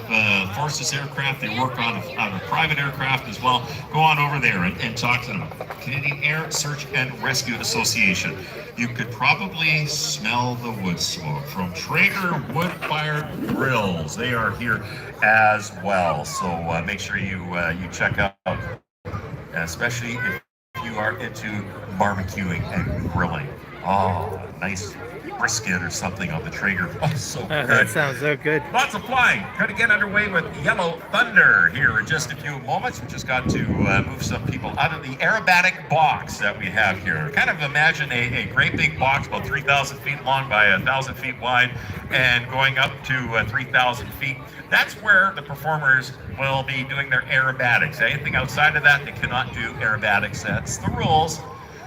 Forces aircraft, they work out of private aircraft as well. Go on over there and talk to them. Canadian Air Search and Rescue Association. You could probably smell the wood smoke from Traeger wood-fired grills. They are here as well. So make sure you check out, especially if you are into barbecuing and grilling. Oh, nice brisket or something on the Traeger. Oh, so good. That sounds so good. Lots of flying. Going to get underway with Yellow Thunder here in just a few moments. We just got to move some people out of the aerobatic box that we have here. Kind of imagine a great big box about 3,000 feet long by 1,000 feet wide and going up to 3,000 feet. That's where the performers will be doing their aerobatics. Anything outside of that, they cannot do aerobatics. That's the rules.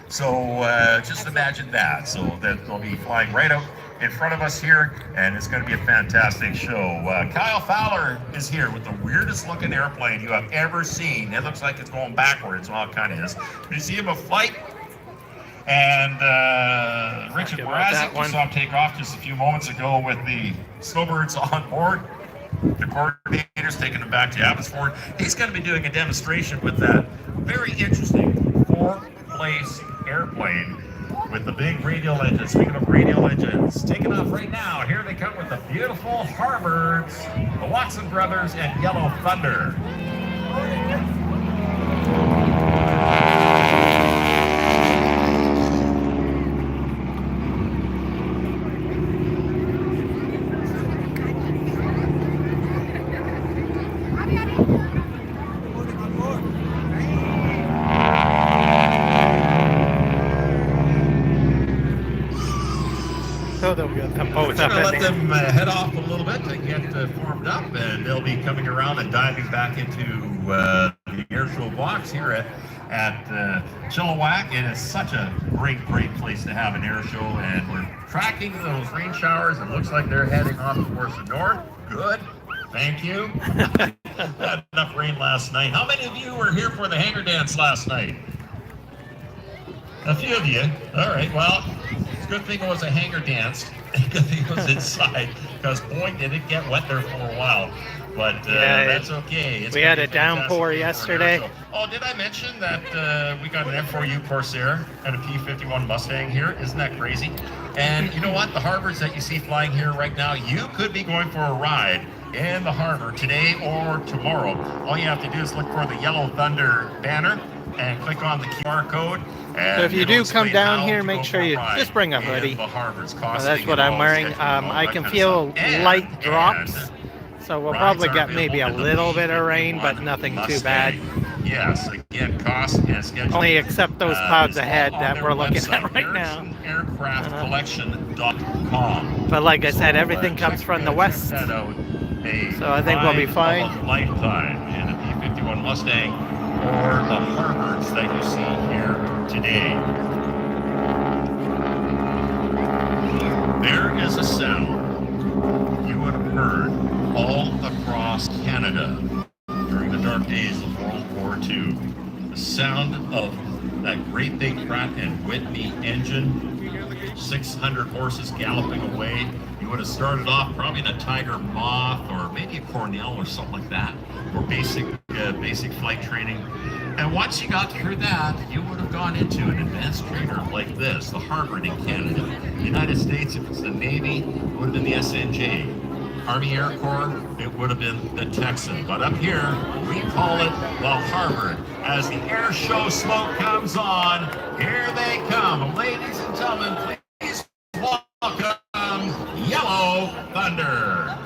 So just imagine that. So that they'll be flying right out in front of us here, and it's going to be a fantastic show. Kyle Fowler is here with the weirdest looking airplane you have ever seen. It looks like it's going backwards. Well, it kind of is. Museum of Flight. And Richard Mrazek, we saw him take off just a few moments ago with the snowbirds on board. The coordinators taking him back to Abbotsford. He's going to be doing a demonstration with that very interesting four-place airplane with the big radial engines. Speaking of radial engines, taking off right now. Here they come with the beautiful Harvards, the Watson brothers, and Yellow Thunder. So they'll get them both We're up going to in let there. them head off a little bit to get formed up, and they'll be coming around and diving back into the airshow box here at Chilliwack. It is such a great place to have an air show, and we're tracking those rain showers. It looks like they're heading off towards the north. Good. Thank you. Had enough rain last night. How many of you were here for the hangar dance last night? A few of you. All right. Well, it's a good thing it was a hangar dance. Good thing it was inside, because boy, did it get wet there for a while. But that's okay. We had a downpour yesterday. Oh, did I mention that we got an M4U Corsair and a P-51 Mustang here? Isn't that crazy? And you know what? The Harvards that you see flying here right now, you could be going for a ride in the Harvard today or tomorrow. All you have to do is look for the Yellow Thunder banner and click on the QR code. So if you do come down here, make sure you just bring a hoodie. That's what I'm wearing. I can feel light drops, so we'll probably get maybe a little bit of rain, but nothing too bad. Yes, again, cost and schedule. Only except those clouds ahead that we're looking at right now. Aircraftcollection.com. But like I said, everything comes from the west, so I think we'll be fine. Lifetime in a P-51 Mustang or the Harvards that you see here today. There is a sound you would have heard all across Canada during the dark days of World War II. The sound of that great big Pratt & Whitney engine, 600 horses galloping away. You would have started off probably in a Tiger Moth or maybe a Cornell or something like that, or basic flight training. And once you got through that, you would have gone into an advanced trainer like this, the Harvard in Canada. The United States, if it's the Navy, it would have been the SNJ. Army Air Corps, it would have been the Texan. But up here, we call it the Harvard. As the air show smoke comes on, here they come. Ladies and gentlemen, please welcome Yellow Thunder.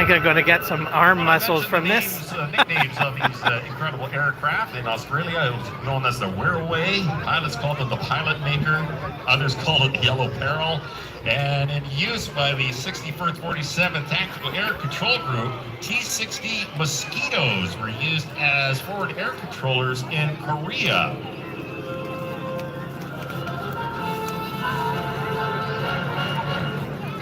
think I'm going to get some arm muscles from this. Nicknames of these incredible aircraft. In Australia, it was known as the Wirraway. Pilots called it the Pilot Maker. Others called it the Yellow Peril. And in use by the 61st 47th Tactical Air Control Group, T-60 Mosquitoes were used as forward air controllers in Korea.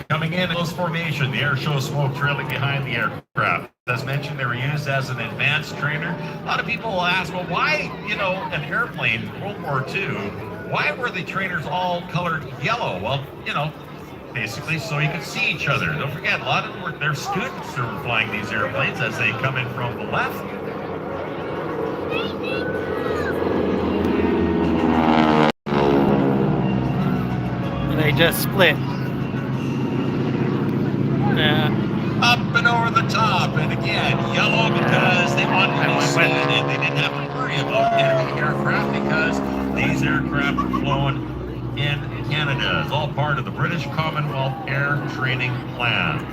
Coming in close formation, the air show smoke trailing behind the aircraft. As mentioned, they were used as an advanced trainer. A lot of people will ask, well, why, an airplane, World War II, why were the trainers all colored yellow? Well, basically so you could see each other. Don't forget, a lot of them were their students who were flying these airplanes as they come in from the left. They just split. Up and over the top, and again, yellow because they wanted to be seen and they didn't have to worry about enemy aircraft because these aircraft were flown in Canada. It's all part of the British Commonwealth Air Training Plan.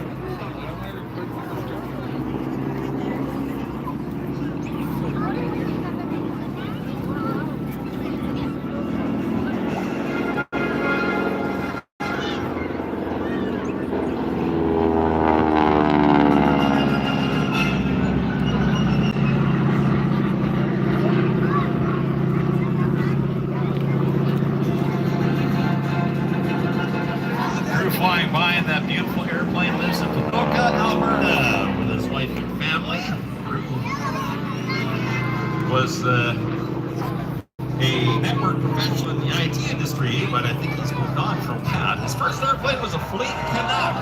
Flying by in that beautiful airplane lives in Chilliwack, Alberta, with his wife and family. Was a network professional in the IT industry, but I think he's moved on from that. His first airplane was a Fleet Canuck.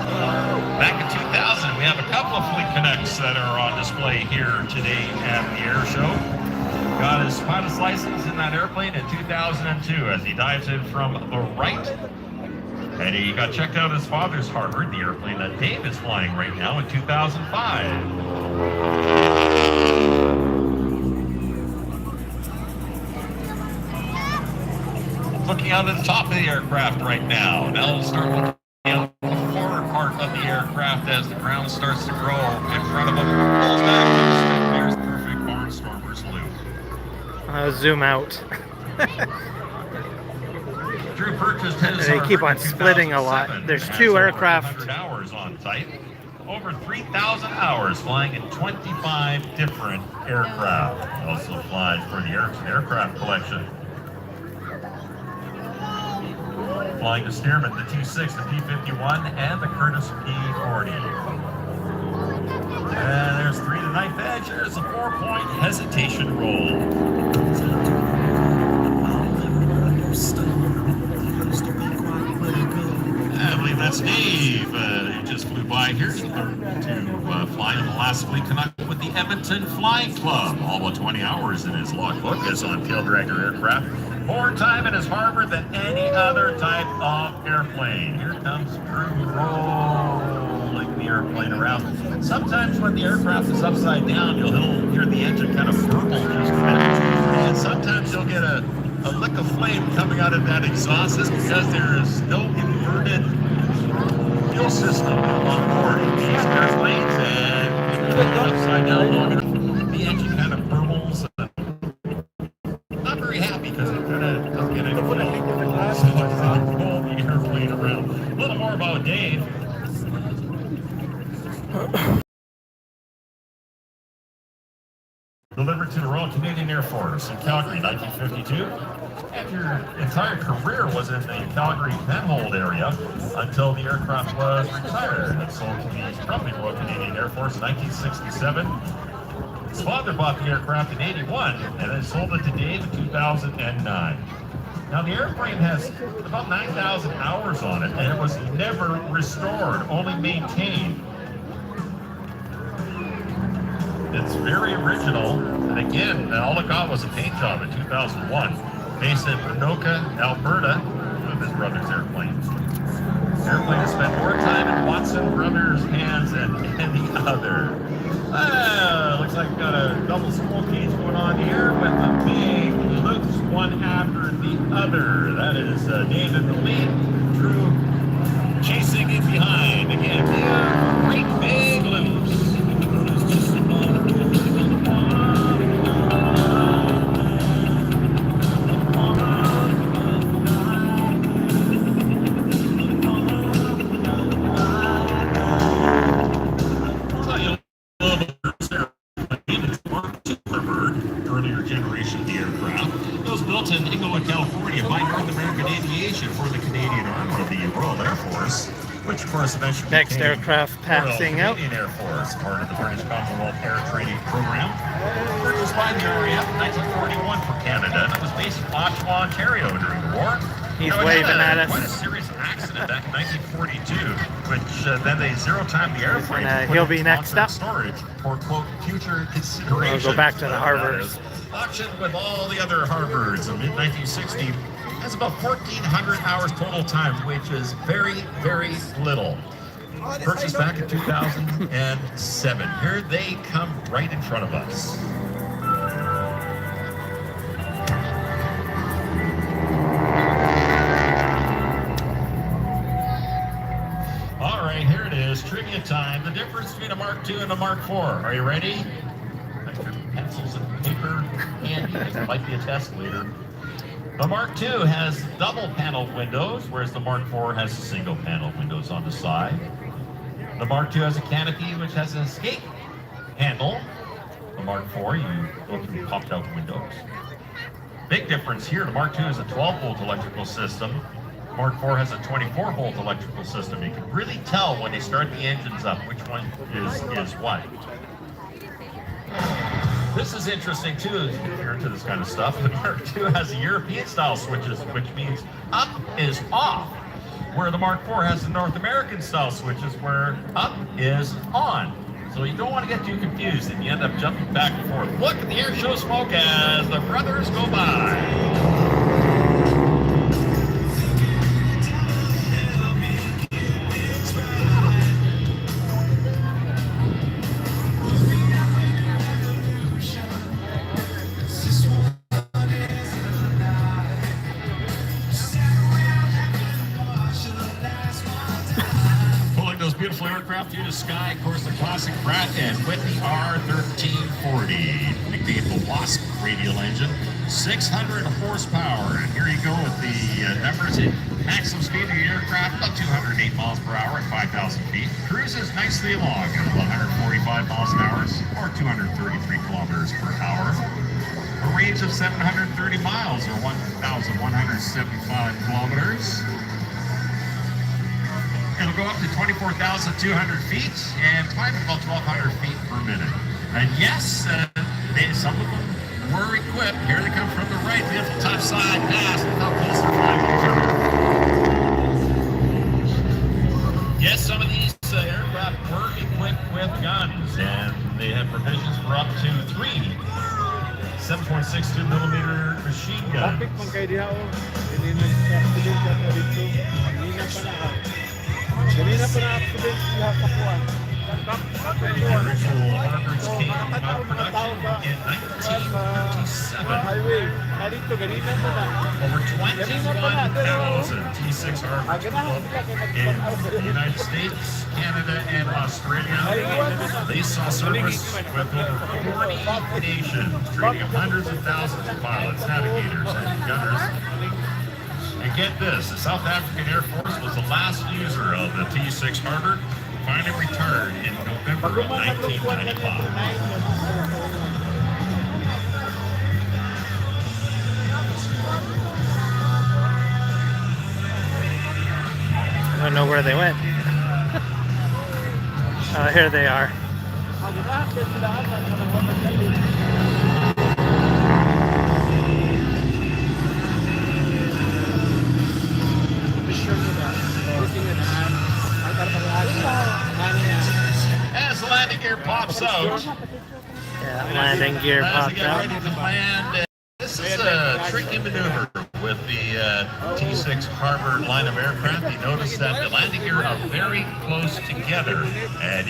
Back in 2000, we have a couple of Fleet Canucks that are on display here today at the air show. Got his pilot's license in that airplane in 2002 as he dives in from the right. And he got checked out at his father's Harvard, the airplane that Dave is flying right now in 2005. Looking out at the top of the aircraft right now. Now we'll start looking at the forward part of the aircraft as the ground starts to grow in front of him. Pulls back to the stick. There's the perfect barnstormer salute. Zoom out. Drew purchased his They keep on splitting a lot. There's two aircraft. 100 hours on site. Over 3,000 hours flying in 25 different aircraft. He also flies for the aircraft collection. Flying the Stearman, the T6, the P-51, and the Curtiss P-40. And there's 3 to knife edge. There's a 4-point hesitation roll. I believe that's Dave, who just flew by here to fly on the last Fleet Canuck with the Edmonton Flying Club. All but 20 hours in his logbook as on tail dragger aircraft. More time in his harbor than any other type of airplane. Here comes Drew rolling the airplane around. Sometimes when the aircraft is upside down, you'll hear the engine kind of burble just a bit. And sometimes you'll get a lick of flame coming out of that exhaust. This is because there is no inverted fuel system on board these airplanes, and upside down long enough, the engine kind of burbles. Not very happy because it kind of doesn't get any flame. So it's roll the airplane around. A little more about Dave. Delivered to the Royal Canadian Air Force in Calgary, 1952. And your entire career was in the Calgary Penhold area until the aircraft was retired and sold to the probably Royal Canadian Air Force in 1967. His father bought the aircraft in 81 and then sold it to Dave in 2009. Now the airplane has about 9,000 hours on it and it was never restored, only maintained. It's very original, and again, all it got was a paint job in 2001. Based in Anoka, Alberta, one of his brother's airplanes. The airplane has spent more time in Watson Brothers' hands than any other. Looks like we've got a double spool cage going on here with a big loops, one after the other. That is Dave in the lead, Drew chasing in behind. Again, great big loops. Royal Air Force, which of course eventually Next became aircraft passing Royal out. Canadian Air Force, part of the British Commonwealth Air Training Program. Purchased by the RAF in 1941 for Canada, and it was based in Oshawa, Ontario during the war. He's It had waving at us. quite a serious accident back in 1942, which then they zero-timed the airplane. And, to put he'll it be in next long-term up. Storage for, quote, future consideration. We'll go back to the Harvard. Auctioned with all the other Harvards in mid-1960. Has about 1,400 hours total time, which is very, very little. Purchased back in 2007. Here they come right in front of us. All right, here it is, trivia time. The difference between a Mark II and a Mark IV. Are you ready? Got your pencils and paper handy, because it might be a test later. The Mark II has double paneled windows, whereas the Mark IV has single paneled windows on the side. The Mark II has a canopy which has an escape handle. The Mark IV, you go through popped out windows. Big difference here, the Mark II is a 12-volt electrical system. Mark IV has a 24-volt electrical system. You can really tell when they start the engines up which one is what. This is interesting too, if you're into this kind of stuff. The Mark II has European style switches, which means up is off, where the Mark IV has the North American style switches, where up is on. So you don't want to get too confused and you end up jumping back and forth. Look at the air show smoke as the brothers go by. Beautiful aircraft through the sky, of course, the classic Pratt and Whitney R1340, nicknamed the Wasp radial engine, 600 horsepower. And here you go with the numbers. Maximum speed of the aircraft, about 208 miles per hour at 5,000 feet. Cruises nicely along at 145 miles an hour or 233 kilometers per hour. A range of 730 miles or 1,175 kilometers. It'll go up to 24,200 feet and climb about 1,200 feet per minute. And yes, some of them were equipped. Here they come from the right, beautiful top side pass. Look how close they're flying to each other. Yes, some of these aircraft were equipped with guns, and they have provisions for up to 3 7.62 millimeter machine guns. The original Harvards came out of production in 1957. Over 21,000 T6 Harvards in the United States, Canada, and Australia. They saw service with over 40 nations, training hundreds of thousands of pilots, navigators, and gunners. And get this, the South African Air Force was the last user of the T6 Harvard, finally returned in November of 1995. I don't know where they went. Here they are. As the landing gear pops out, Yeah, landing gear popped out. ready to land. This is a tricky maneuver with the T6 Harvard line of aircraft. You notice that the landing gear are very close together, and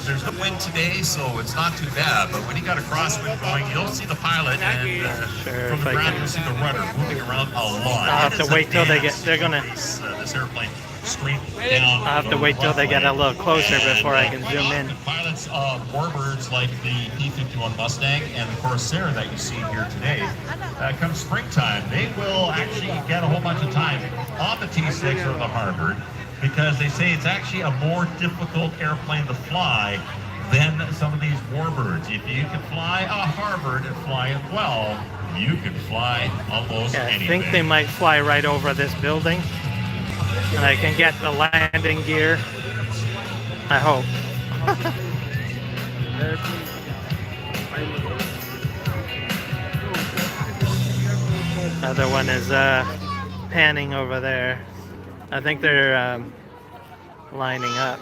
there's no wind today, so it's not too bad. But when you got a crosswind going, you'll see the pilot, and from the ground you'll see the rudder moving around a lot. I'll have to wait till they get. They're gonna. This airplane straight down. I'll have to wait till they get a little closer before I can zoom in. Pilots of warbirds like the P-51 Mustang and the Corsair that you see here today, come springtime, they will actually get a whole bunch of time on the T6 or the Harvard, because they say it's actually a more difficult airplane to fly than some of these warbirds. If you can fly a Harvard and fly it well, you can fly almost Yeah, I anything. think they might fly right over this building. And I can get the landing gear. I hope. Other one is panning over there. I think they're lining up.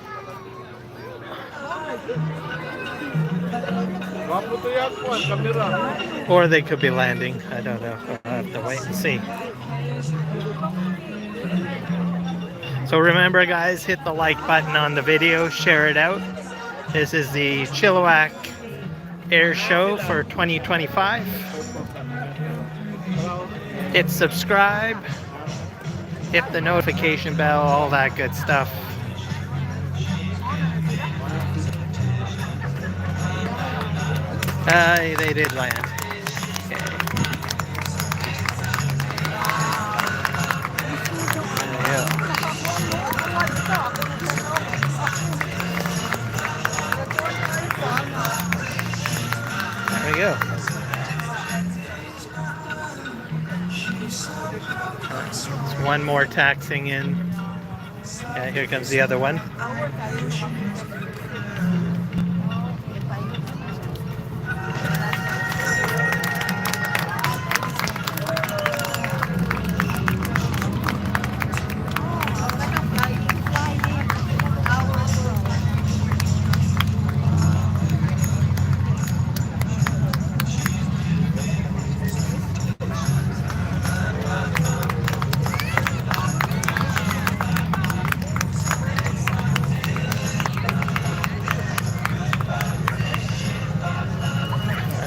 Or they could be landing. I don't know. I'll have to wait and see. So remember, guys, hit the like button on the video, share it out. This is the Chilliwack Airshow for 2025. Hit subscribe, hit the notification bell, all that good stuff. They did land. Okay. There we go. There's one more taxing in. Yeah, here comes the other one.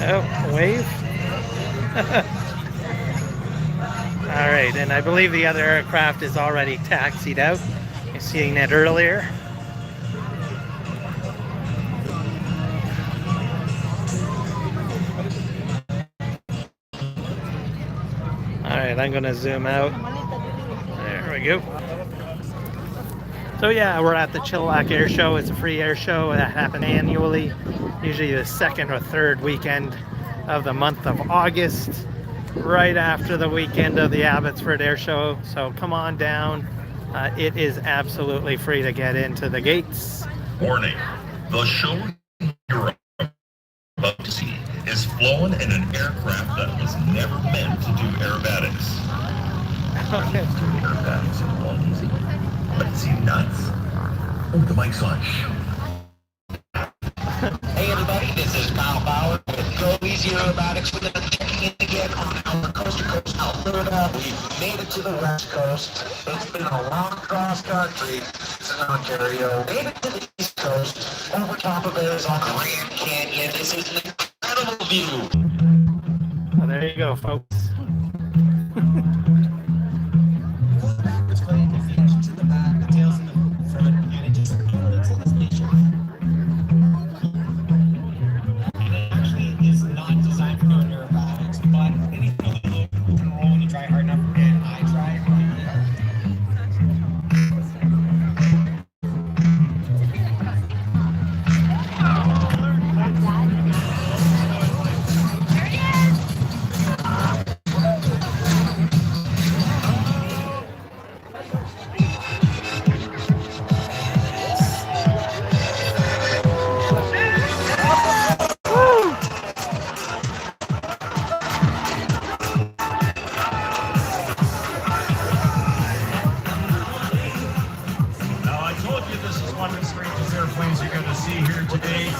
Oh, wave. All right, and I believe the other aircraft is already taxied out. You're seeing that earlier. All right, I'm gonna zoom out. There we go. So yeah, we're at the Chilliwack Airshow. It's a free air show that happens annually, usually the second or third weekend of the month of August, right after the weekend of the Abbotsford Airshow. So come on down. It is absolutely free to get into the gates. Warning, the show you're about to see is flown in an aircraft that was never meant to do aerobatics. Okay. Aerobatics are all easy. But it seemed nuts. Oh, the mic's on. Hey everybody, this is Kyle Bauer with Go Easy Aerobatics. We're going to be checking in again on our Coast to Coast Alberta. We've made it to the West Coast. It's been a long cross country. It's in Ontario. Made it to the East Coast, over top of Arizona, Grand Canyon. This is an incredible view. Well, there you go, folks.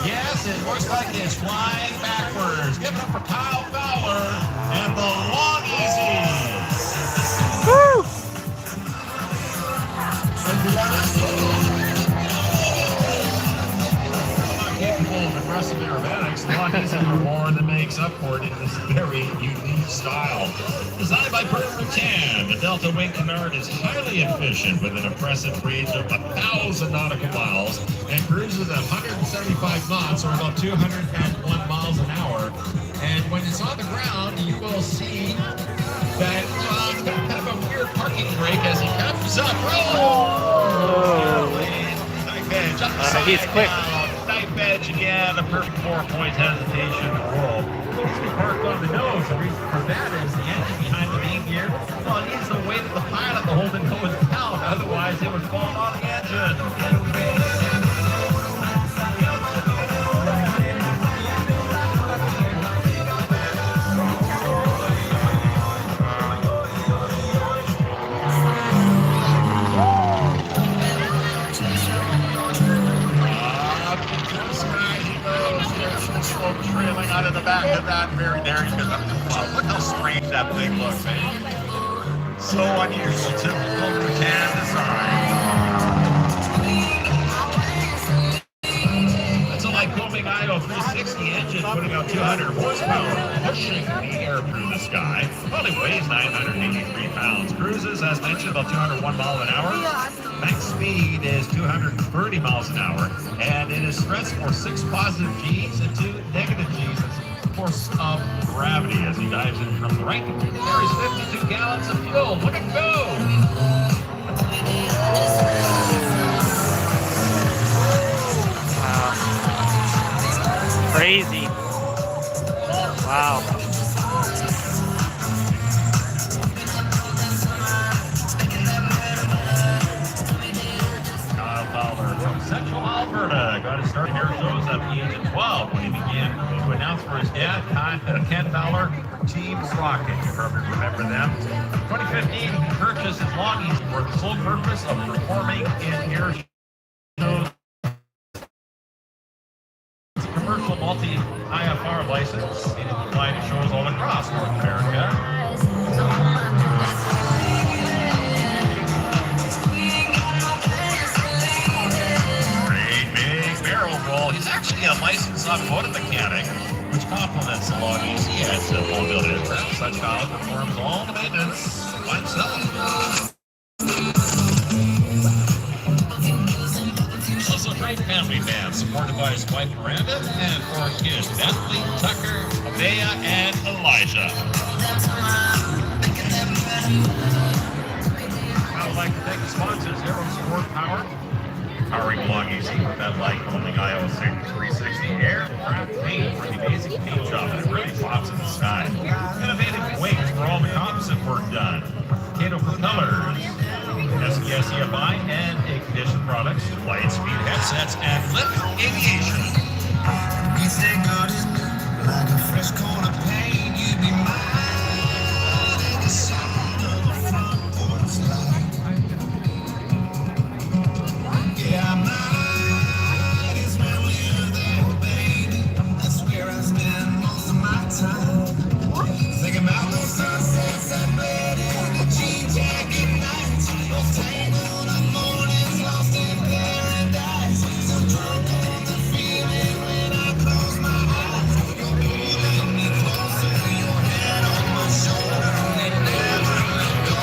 Yes, it looks like it's flying backwards. Give it up for Kyle Fowler and the Long Easy. Woo! Capable of aggressive aerobatics, the Long Easy for more than makes up for it in this very unique style. Designed by Perfect Tan, the Delta Wing Canard is highly efficient with an impressive range of 1,000 nautical miles and cruises at 175 knots or about 201 miles an hour. And when it's on the ground, you will see that it's got kind of a weird parking brake as he comes up. Oh! Knife edge up the side he's quick. now. Knife edge again, a perfect 4-point hesitation roll. He's parked on the nose. The reason for that is the engine behind the main gear. Well, it needs the weight of the pilot to hold the nose down. Otherwise, it would fall on the engine. Smoke trailing out of the back of that. There he goes. Wow, look how strange that thing looks, man. So unusual, typical Bhutan design. It's a Lycoming IO 360 engine putting out 200 horsepower, pushing the air through the sky. Only weighs 983 pounds. Cruises, as mentioned, about 201 miles an hour. Max speed is 230 miles an hour, and it is stressed for 6 positive G's and 2 negative G's. That's force of gravity as he dives in from the right. Carries 52 gallons of fuel. Look at go! Wow. Crazy. Wow. From Central Alberta, got his start in Arizona at the age of 12 when he began to announce for his dad, Ken Fowler, Team Rocket. You probably remember them. 2015, he purchased his Longies for the sole purpose of performing in air shows. Commercial multi-IFR license. He did fly to shows all across North America. He's actually a licensed automotive mechanic, which complements the Longies he has mobile aircraft. Such Fowler performs all the maintenance by himself. Also a great family man, supported by his wife Miranda and 4 kids, Bentley, Tucker, Bea, and Elijah. I would like to thank the sponsors, Aero Sport Power, powering Longies with that Lycoming IO 360 aircraft paint for the amazing paint job that really pops in the sky. Innovative wings for all the composite work done. Cato propellers, SPS EFI and Ignition products, light speed headsets, and Lift Aviation. You stay good as new, like a fresh coat of paint, you'd be mine in the sound of the front porch light. Yeah, I'm might as well live there, baby. That's where I spend most of my time. Thinking about those sunsets I made in the jean jacket nights. Those tangled up mornings lost in paradise. So drunk on the feeling when I close my eyes. You're pulling me closer, your head on my shoulder. And never let go,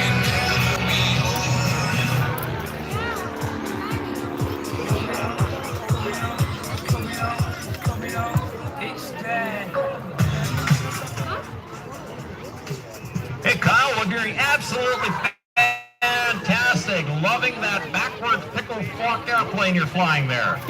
and never be over. Hey Kyle, we're doing absolutely fantastic. Loving that backwards pickle fork airplane you're flying there.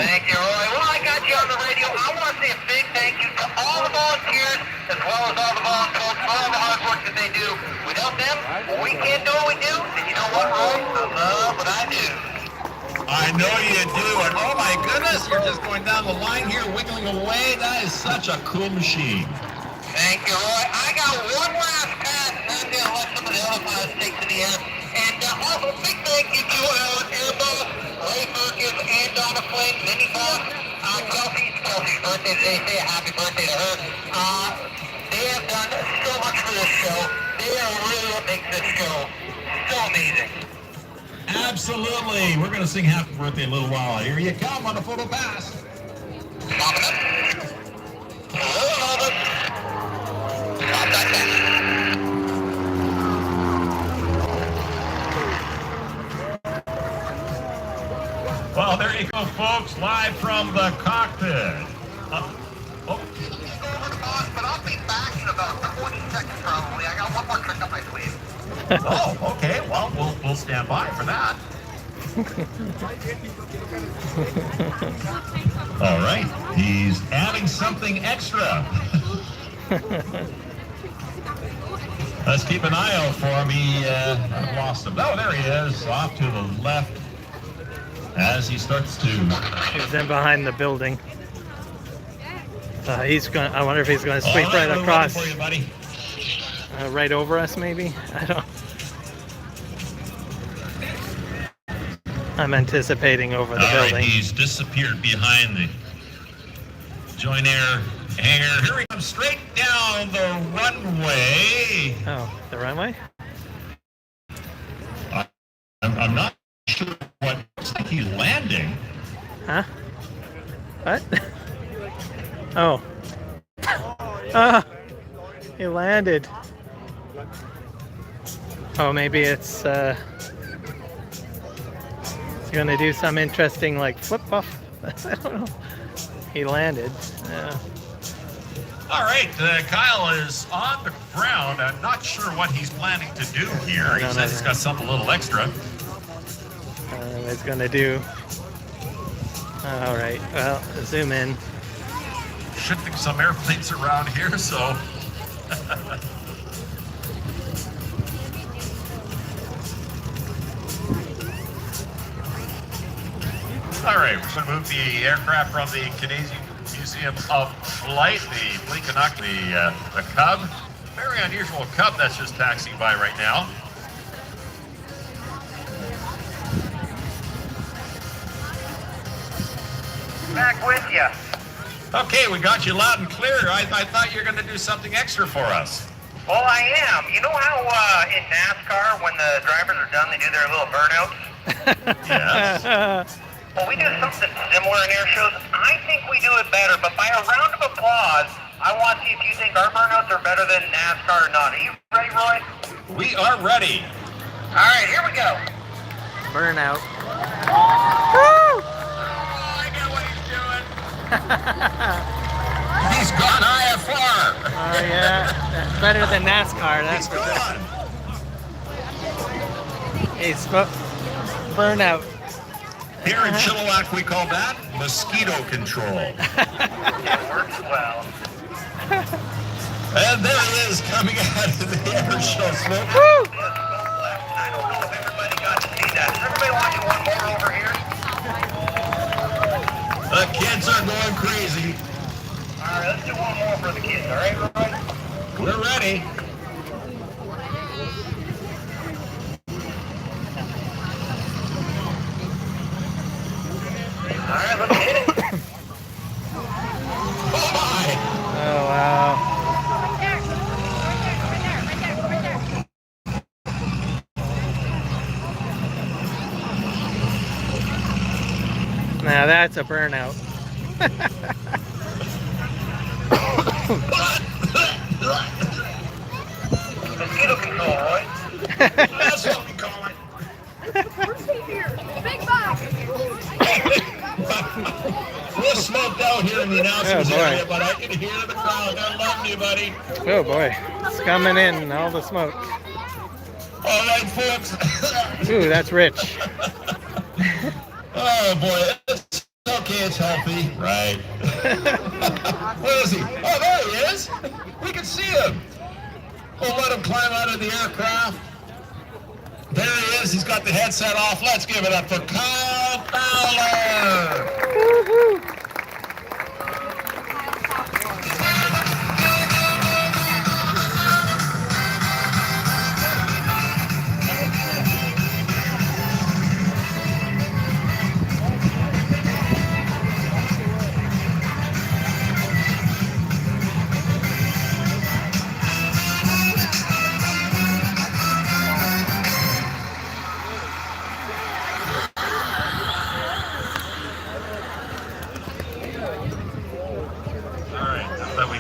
Thank you, Roy. Well, I got you on the radio. I want to say a big thank you to all the volunteers, as well as all the volunteers, for all the hard work that they do. Without them, we can't do what we do. And you know what, Roy? I love what I do. I know you do, and oh my goodness, you're just going down the line here, wiggling away. That is such a cool machine. Thank you, Roy. I got one last pass, and I'm going to let some of the other pilots take to the air. And also, big thank you to Airboss, Ray Perkins, and Donna Flynn, Minnie Boss, Kelsey's birthday today. Say a happy birthday to her. They have done so much for this show. They are really what makes this show so amazing. Absolutely. We're going to sing happy birthday in a little while. Here you come on the photo pass. Stop it. Hello, Albert. Stop that pass. Well, there you go, folks, live from the cockpit. But I'll be back in about 20 seconds probably. I got one more trick up my sleeve. Oh, okay. Well, we'll stand by for that. All right. He's adding something extra. Let's keep an eye out for him. I've lost him. Oh, there he is, off to the left as he starts to. He's in behind the building. He's going. I wonder if he's going to sweep All right, right we're across, waiting for you, buddy. right over us, maybe. I don't. I'm anticipating over the All right, building. he's disappeared behind the Joint Air hangar. Here he comes straight down the runway. Oh, the runway? I'm not sure what. Looks like he's landing. Huh? What? Oh. Ah, he landed. Oh, maybe it's gonna do some interesting like flip off. I don't know. He landed. Yeah. All right, Kyle is on the ground. I'm not sure what he's planning to do here. He says he's got something a little extra. It's gonna do. All right. Well, zoom in. Shifting some airplanes around here, so. All right, we're going to move the aircraft from the Canadian Museum of Flight, the Fleet Canuck, the Cub. Very unusual Cub that's just taxiing by right now. Back with you. Okay, we got you loud and clear. I thought you were going to do something extra for us. Well, I am. You know how in NASCAR, when the drivers are done, they do their little burnouts? Yes. Well, we do something similar in air shows. I think we do it better, but by a round of applause, I want to see if you think our burnouts are better than NASCAR or not. Are you ready, Roy? We are ready. All right, here we go. Burnout. Oh, I know what he's doing. He's gone IFR. Oh yeah, that's better than NASCAR. That's He's for sure. gone. He's burnout. Here in Chilliwack, we call that mosquito control. It works well. And there he is coming out of the air show. Woo! I don't know if everybody got to see that. Does everybody want to do one more over here? The kids are going crazy. All right, let's do one more for the kids. All right, Roy? We're ready. All right, let's hit it. Oh my! Oh wow. Now that's a burnout. Mosquito control, Roy. That's what we call it. Big box. We're smoked out here in the announcers Oh, boy. area, but I can hear the crowd. They're loving you, buddy. Oh boy, it's coming in, all the smoke. All right, folks. Ooh, that's rich. Oh boy, it's okay, it's healthy. Right. Where is he? Oh, there he is. We can see him. We'll let him climb out of the aircraft. There he is. He's got the headset off. Let's give it up for Kyle Fowler. Woohoo!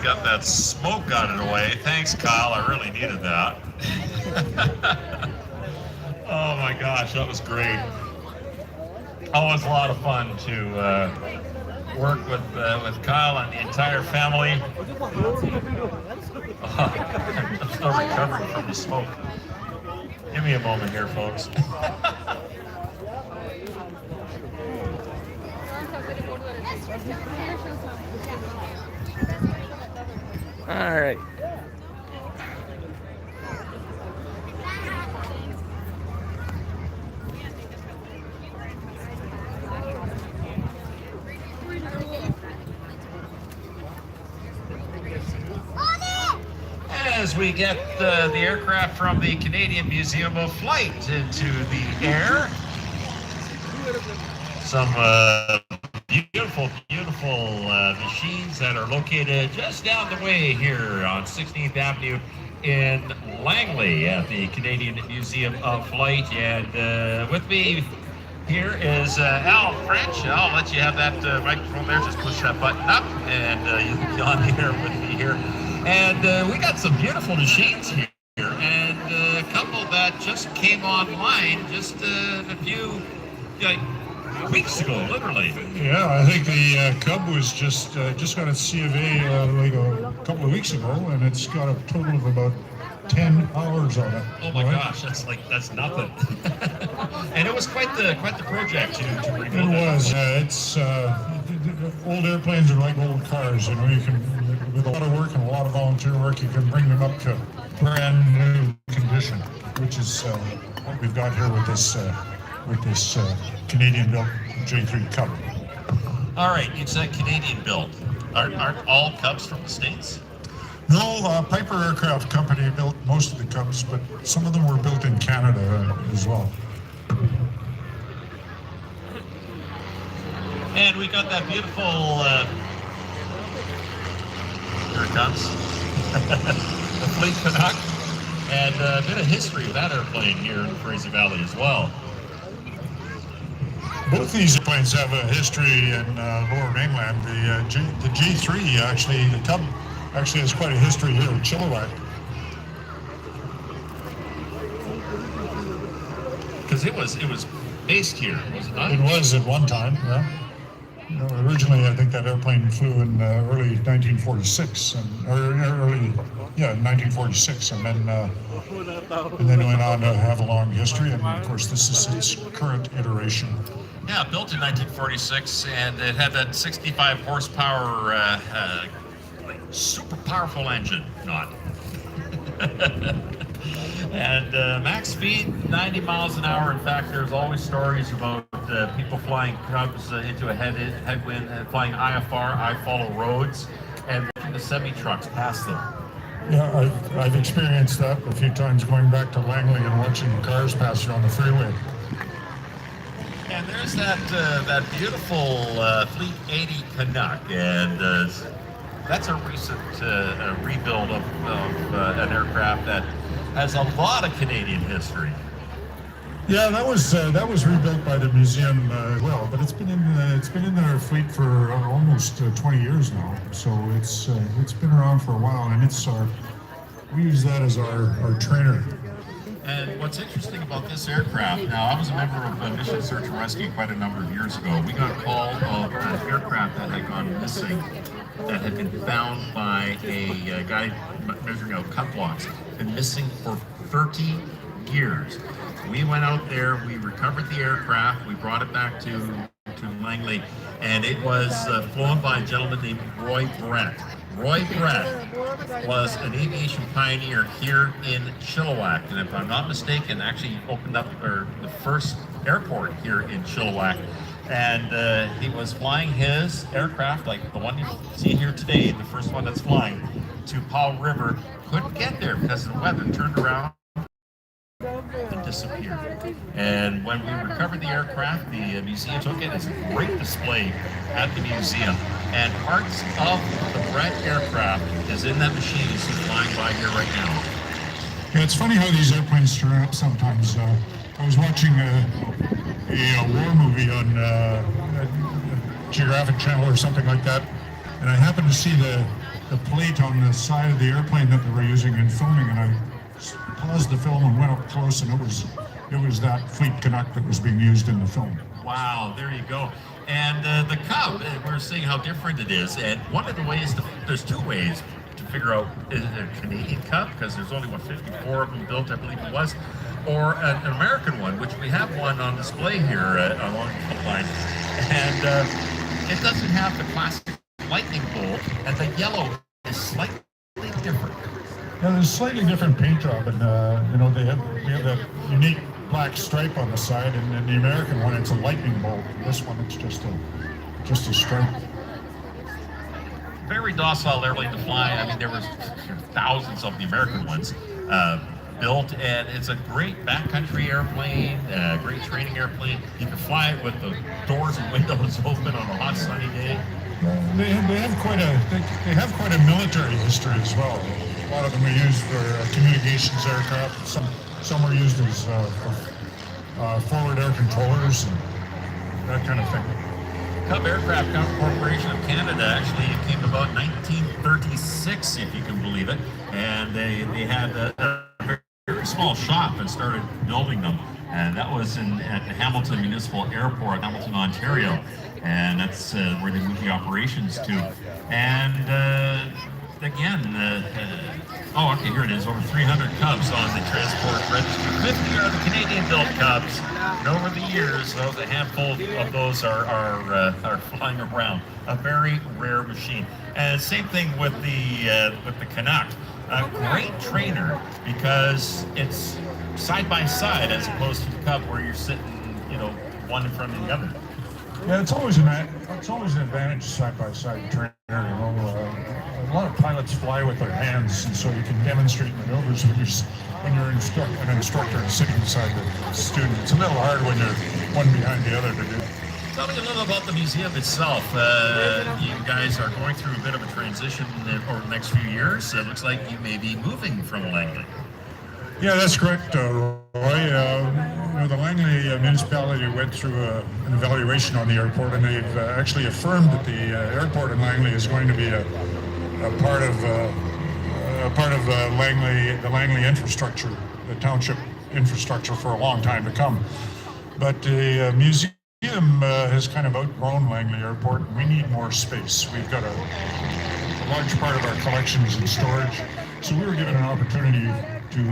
Got that smoke out of the way. Thanks, Kyle. I really needed that. Oh my gosh, that was great. Always a lot of fun to work with Kyle and the entire family. I'm still recovering from the smoke. Give me a moment here, folks. All right. as we get the aircraft from the Canadian Museum of Flight into the air. Some beautiful machines that are located just down the way here on 16th Avenue in Langley at the Canadian Museum of Flight. And with me here is Al French. I'll let you have that microphone there. Just push that button up and you'll be on here with me here. And we got some beautiful machines here and a couple that just came online just a few weeks ago, literally. Yeah, I think the Cub was just got its C of A like a couple of weeks ago, and it's got a total of about 10 hours on it. Oh my gosh, that's nothing. And it was quite the project to rebuild. It was. It's old airplanes are like old cars. You know, you can, with a lot of work and a lot of volunteer work, you can bring them up to brand new condition, which is what we've got here with this Canadian-built J3 Cub. All right, you said Canadian-built. Aren't all Cubs from the States? No, Piper Aircraft Company built most of the Cubs, but some of them were built in Canada as well. And we got that beautiful, here it comes, the Fleet Canuck, and a bit of history of that airplane here in Fraser Valley as well. Both these airplanes have a history in Lower Mainland. The J3 actually, the Cub actually has quite a history here with Chilliwack. Because it was based here, was it not? It was at one time, yeah. You know, originally, I think that airplane flew in early 1946, or 1946, and then went on to have a long history. And of course, this is its current iteration. Yeah, built in 1946, and it had that 65 horsepower, super powerful engine, not. And max speed, 90 miles an hour. In fact, there's always stories about people flying Cubs into a headwind, flying IFR, I follow roads, and the semi-trucks past them. Yeah, I've experienced that a few times going back to Langley and watching the cars pass you on the freeway. And there's that beautiful Fleet 80 Canuck, and that's a recent rebuild of an aircraft that has a lot of Canadian history. Yeah, that was rebuilt by the museum as well, but it's been in their fleet for almost 20 years now. So it's been around for a while, and we use that as our trainer. And what's interesting about this aircraft, now I was a member of Mission Search and Rescue quite a number of years ago. We got a call of an aircraft that had gone missing, that had been found by a guy measuring out cut blocks, been missing for 30 years. We went out there, we recovered the aircraft, we brought it back to Langley, and it was flown by a gentleman named Roy Brett. Roy Brett was an aviation pioneer here in Chilliwack, and if I'm not mistaken, actually opened up the first airport here in Chilliwack. And he was flying his aircraft, like the one you see here today, the first one that's flying, to Powell River. Couldn't get there because of the weather. Turned around and disappeared. And when we recovered the aircraft, the museum took it. It's a great display at the museum. And parts of the Brett aircraft is in that machine you see flying by here right now. Yeah, it's funny how these airplanes turn up sometimes. I was watching a war movie on Geographic Channel or something like that, and I happened to see the plate on the side of the airplane that they were using in filming, and I paused the film and went up close, and it was that Fleet Canuck that was being used in the film. Wow, there you go. And the Cub, we're seeing how different it is, and one of the ways, there's two ways to figure out, is it a Canadian Cub, because there's only, 54 of them built, I believe it was, or an American one, which we have one on display here along the line, and it doesn't have the classic lightning bolt, and the yellow is slightly different. Yeah, there's a slightly different paint job, and we have that unique black stripe on the side, and in the American one, it's a lightning bolt. This one, it's just a stripe. very docile airplane to fly. I mean, there was thousands of the American ones built, and it's a great backcountry airplane, great training airplane. You can fly it with the doors and windows open on a hot sunny day. They have quite a military history as well. A lot of them are used for communications aircraft. Some are used as forward air controllers and that kind of thing. Cub Aircraft Corporation of Canada, actually, it came about 1936, if you can believe it, and they had a very small shop and started building them, and that was at the Hamilton Municipal Airport, Hamilton, Ontario, and that's where they moved the operations to. And again, oh, okay, here it is, over 300 Cubs on the transport registry. 50 are the Canadian-built Cubs, and over the years, a handful of those are flying around. A very rare machine. And same thing with the Canuck. A great trainer because it's side by side as opposed to the Cub where you're sitting, one in front of the other. Yeah, it's always an advantage side by side training. A lot of pilots fly with their hands, and so you can demonstrate maneuvers when you're an instructor sitting beside the student. It's a little hard when you're one behind the other to do. Tell me a little about the museum itself. You guys are going through a bit of a transition over the next few years. It looks like you may be moving from Langley. Yeah, that's correct, Roy. The Langley municipality went through an evaluation on the airport, and they've actually affirmed that the airport in Langley is going to be a part of Langley, the Langley infrastructure, the township infrastructure for a long time to come. But the museum has kind of outgrown Langley Airport, and we need more space. We've got a large part of our collection is in storage, so we were given an opportunity to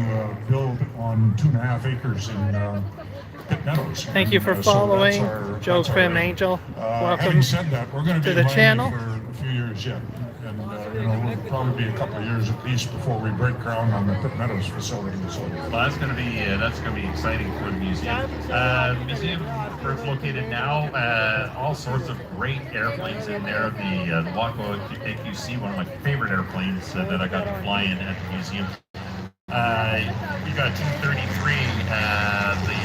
build on 2.5 acres in Pitt Meadows. Thank you for following Joe Crim Angel. Welcome having said that, we're going to to be the mining channel. for a few years yet, and it'll probably be a couple of years at least before we break ground on the Pitt Meadows facility. So, well, that's going to be exciting for the museum. Museum where it's located now, all sorts of great airplanes in there. The Waco AQC, one of my favorite airplanes that I got to fly in at the museum. We got a 233, the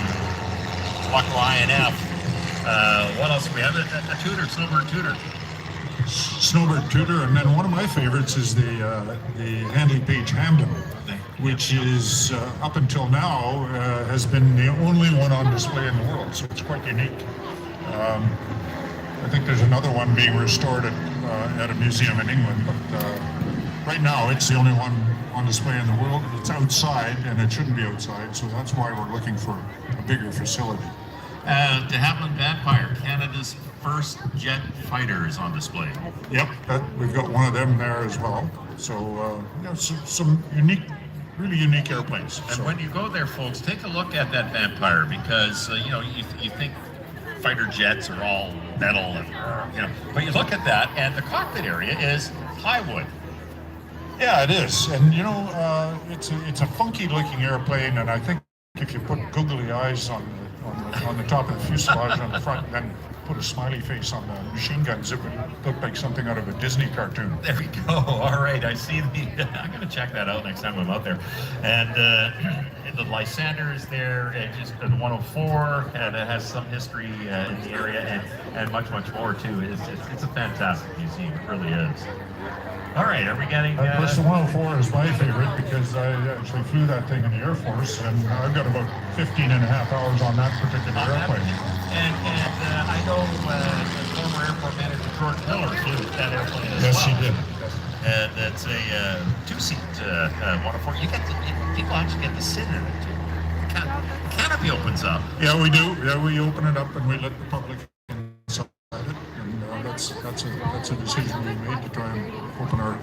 Waco INF. What else do we have? A Tudor, Snowbird Tudor. Snowbird Tudor, and then one of my favorites is the Handley Page Hamden, which is up until now has been the only one on display in the world, so it's quite unique. I think there's another one being restored at a museum in England, but right now it's the only one on display in the world. It's outside, and it shouldn't be outside, so that's why we're looking for a bigger facility. De Havilland Vampire, Canada's first jet fighter, is on display. Yep, we've got one of them there as well. So, some really unique airplanes. And when you go there, folks, take a look at that Vampire, because you think fighter jets are all metal, and but you look at that, and the cockpit area is plywood. Yeah, it is, and it's a funky looking airplane, and I think if you put googly eyes on the top of the fuselage on the front, then put a smiley face on the machine guns, it would look like something out of a Disney cartoon. There we go. All right, I see I'm going to check that out next time I'm out there. And the Lysander is there, and just the 104, and it has some history in the area, and much, much more too. It's a fantastic museum. It really is. All right, are we getting... Of course, the 104 is my favorite because I actually flew that thing in the Air Force, and I've got about 15 and a half hours on that particular airplane. And I know the former airport manager, George Miller, flew that airplane as well. Yes, he did. And it's a two-seat 104. People actually get to sit in it, too. The canopy opens up. Yeah, we do. Yeah, we open it up and we let the public inside it. That's a decision we made to try and open our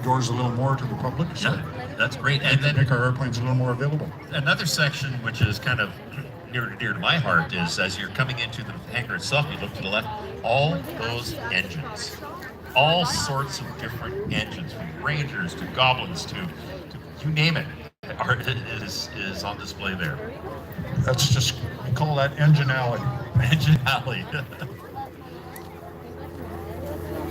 doors a little more to the public. So yeah, that's great. And then make our airplanes a little more available. Another section which is kind of near to my heart is as you're coming into the hangar itself, you look to the left, all those engines. All sorts of different engines, from Rangers to Goblins to you name it, is on display there. That's just, we call that Engine Alley. Engine Alley.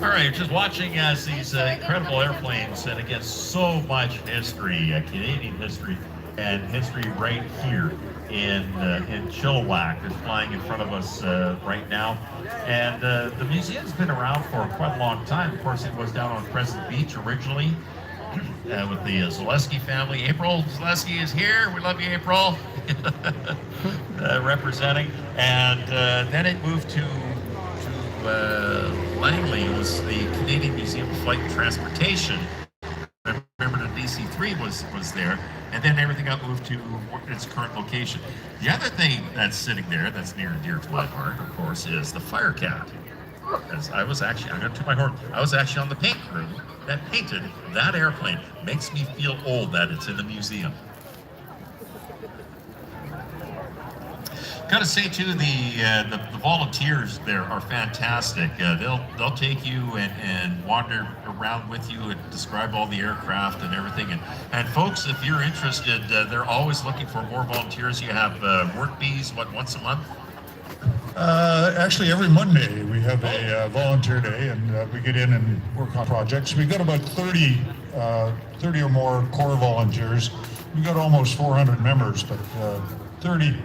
All right, just watching as these incredible airplanes, and again, so much history, Canadian history, and history right here in Chilliwack is flying in front of us right now. And the museum's been around for quite a long time. Of course, it was down on Crescent Beach originally with the Zaleski family. April Zaleski is here. We love you, April, representing. And then it moved to Langley. It was the Canadian Museum of Flight and Transportation. Remember the DC-3 was there, and then everything got moved to its current location. The other thing that's sitting there that's near and dear to my heart, of course, is the Firecat. As I was actually, I'm going to toot my horn, I was actually on the paint crew that painted that airplane. Makes me feel old that it's in the museum. Got to say too, the volunteers there are fantastic. They'll take you and wander around with you and describe all the aircraft and everything. And folks, if you're interested, they're always looking for more volunteers. You have work bees, once a month? Actually, every Monday we have a volunteer day, and we get in and work on projects. We've got about 30 or more core volunteers. We've got almost 400 members, but 30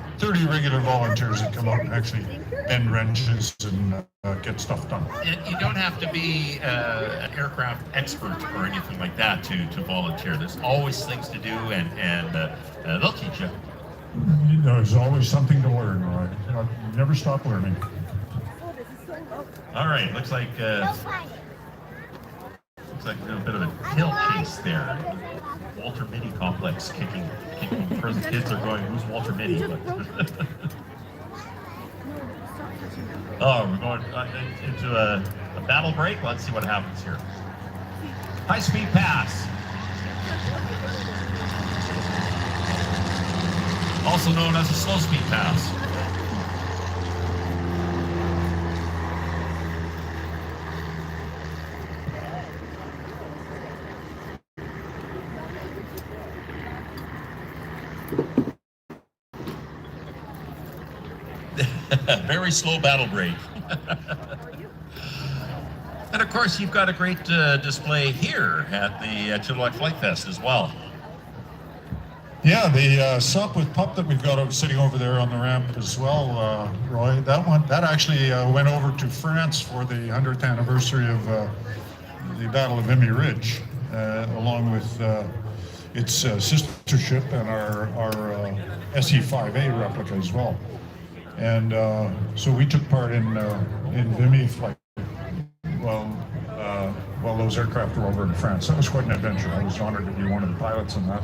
regular volunteers that come out and actually bend wrenches and get stuff done. You don't have to be an aircraft expert or anything like that to volunteer. There's always things to do, and they'll teach you. There's always something to learn, right? You never stop learning. All right, looks like a bit of a hill chase there. Walter Mitty complex kicking. The kids are going, who's Walter Mitty? Oh, we're going into a battle break. Let's see what happens here. High-speed pass. Also known as a slow-speed pass. Very slow battle break. And of course, you've got a great display here at the Chilliwack Flight Fest as well. Yeah, the sup with pup that we've got sitting over there on the ramp as well, Roy. That actually went over to France for the 100th anniversary of the Battle of Vimy Ridge, along with its sister ship and our SE-5A replica as well. And so we took part in Vimy flight while those aircraft were over in France. That was quite an adventure. I was honored to be one of the pilots in that.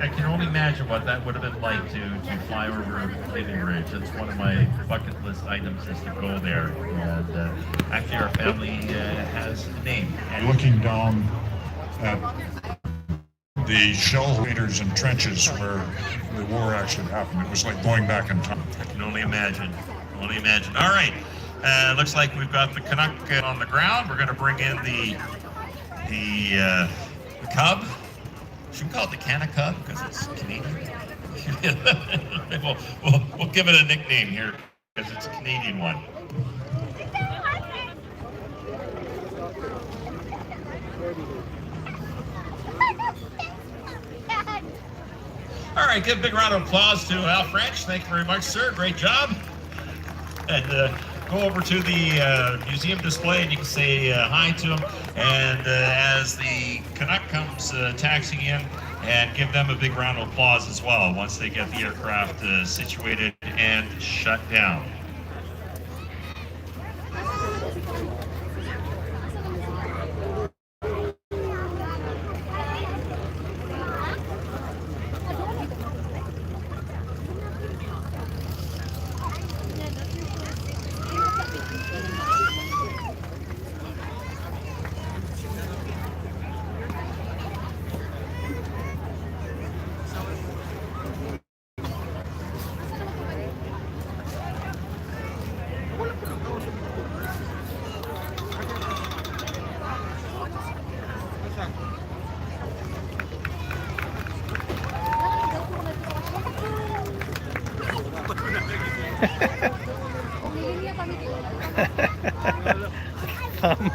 I can only imagine what that would have been like to fly over Vimy Ridge. It's one of my bucket list items is to go there. And actually, our family has a name. Looking down at the shell craters and trenches where the war actually happened, it was like going back in time. I can only imagine. Only imagine. All right. Looks like we've got the Canuck on the ground. We're going to bring in the Cub. Should we call it the Canna Cub because it's Canadian? we'll give it a nickname here because it's a Canadian one. All right, give a big round of applause to Al French. Thank you very much, sir. Great job. And go over to the museum display and you can say hi to them. And as the Canuck comes taxiing in, and give them a big round of applause as well once they get the aircraft situated and shut down. Thumb.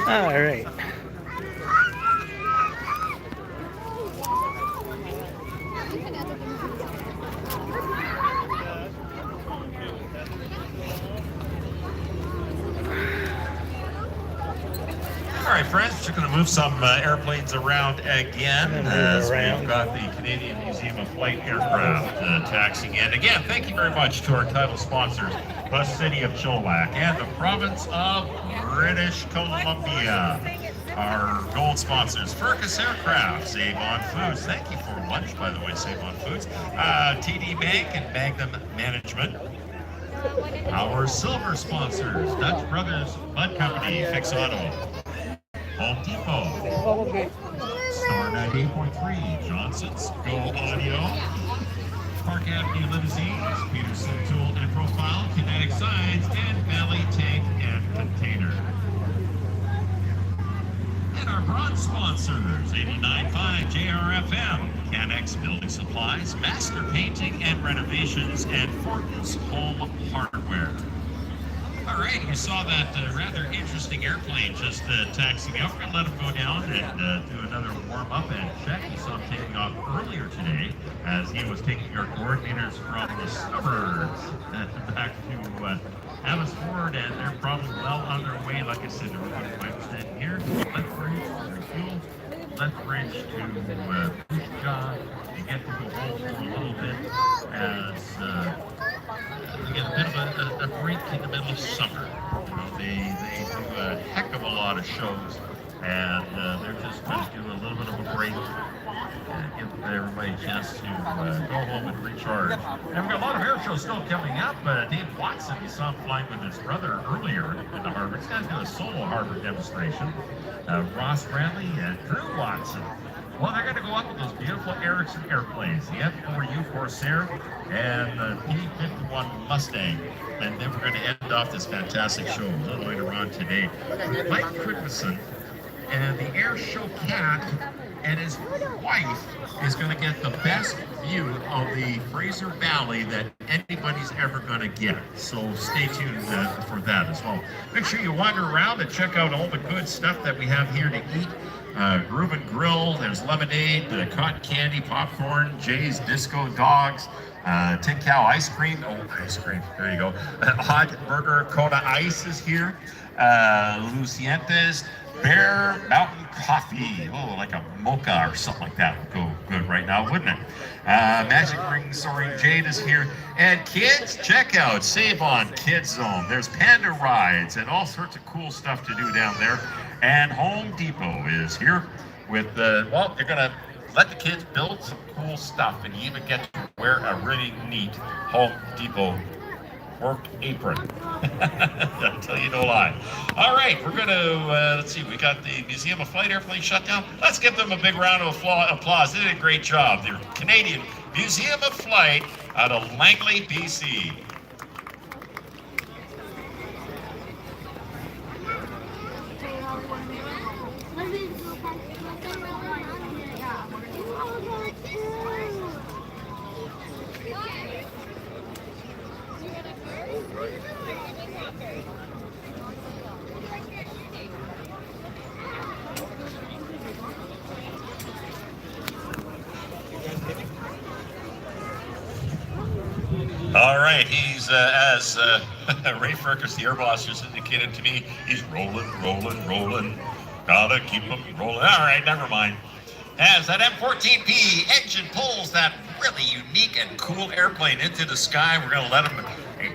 All right. All right, friends, just going to move some airplanes around again as we've got the Canadian Museum of Flight Aircraft taxiing in. Again, thank you very much to our title sponsors, the City of Chilliwack and the Province of British Columbia. Our gold sponsors, Furcus Aircraft, Save on Foods. Thank you for lunch, by the way, Save on Foods. TD Bank and Magnum Management. Our silver sponsors, Dutch Brothers Mud Company, Fix Auto. Home Depot, Star 98.3, Johnson's, Go Audio, Park Avenue Limousines, Peterson Tool and Profile, Kinetic Signs, and Valley Tank and Container. And our bronze sponsors, 89.5 JRFM, Canex Building Supplies, Master Painting and Renovations, and Fortin's Home Hardware. All right, you saw that rather interesting airplane just taxiing out. We're going to let him go down and do another warm-up and check. You saw him taking off earlier today as he was taking our coordinators from the suburbs back to Abbotsford, and they're probably well on their way. Like I said, they're about 5% here. Left bridge to refuel, left bridge to Boost Jaw, and get to go home for a little bit as we get a bit of a break in the middle of summer. You know, they do a heck of a lot of shows, and they're just going to do a little bit of a break and give everybody a chance to go home and recharge. And we've got a lot of air shows still coming up. Dave Watson, you saw him flying with his brother earlier in the harbor. He's going to do a solo harbor demonstration. Ross Bradley and Drew Watson. Well, they're going to go up with those beautiful Erickson airplanes, the F4U Corsair and the P-51 Mustang. And then we're going to end off this fantastic show a little later on today. Mike Christensen and the Air Show Cat and his wife is going to get the best view of the Fraser Valley that anybody's ever going to get. So stay tuned for that as well. Make sure you wander around and check out all the good stuff that we have here to eat. Groove and Grill, there's lemonade, cotton candy, popcorn, Jay's Disco Dogs, Tin Cow ice cream. Oh, ice cream, there you go. Hot Burger Coda Ice is here. Lucientes, Bear Mountain Coffee. Oh, like a mocha or something like that would go good right now, wouldn't it? Magic Ring Soaring Jade is here. And kids, check out Save On Kids Zone. There's Panda Rides and all sorts of cool stuff to do down there. And Home Depot is here with, well, you're going to let the kids build some cool stuff, and you even get to wear a really neat Home Depot work apron. I'll tell you no lie. All right, we're going to, let's see, we got the Museum of Flight Airplane shut down. Let's give them a big round of applause. They did a great job. The Canadian Museum of Flight out of Langley, BC. All right, he's, as Ray Fergus, the air boss, just indicated to me, he's rolling. Gotta keep him rolling. All right, never mind. As that M14P engine pulls that really unique and cool airplane into the sky, we're going to let him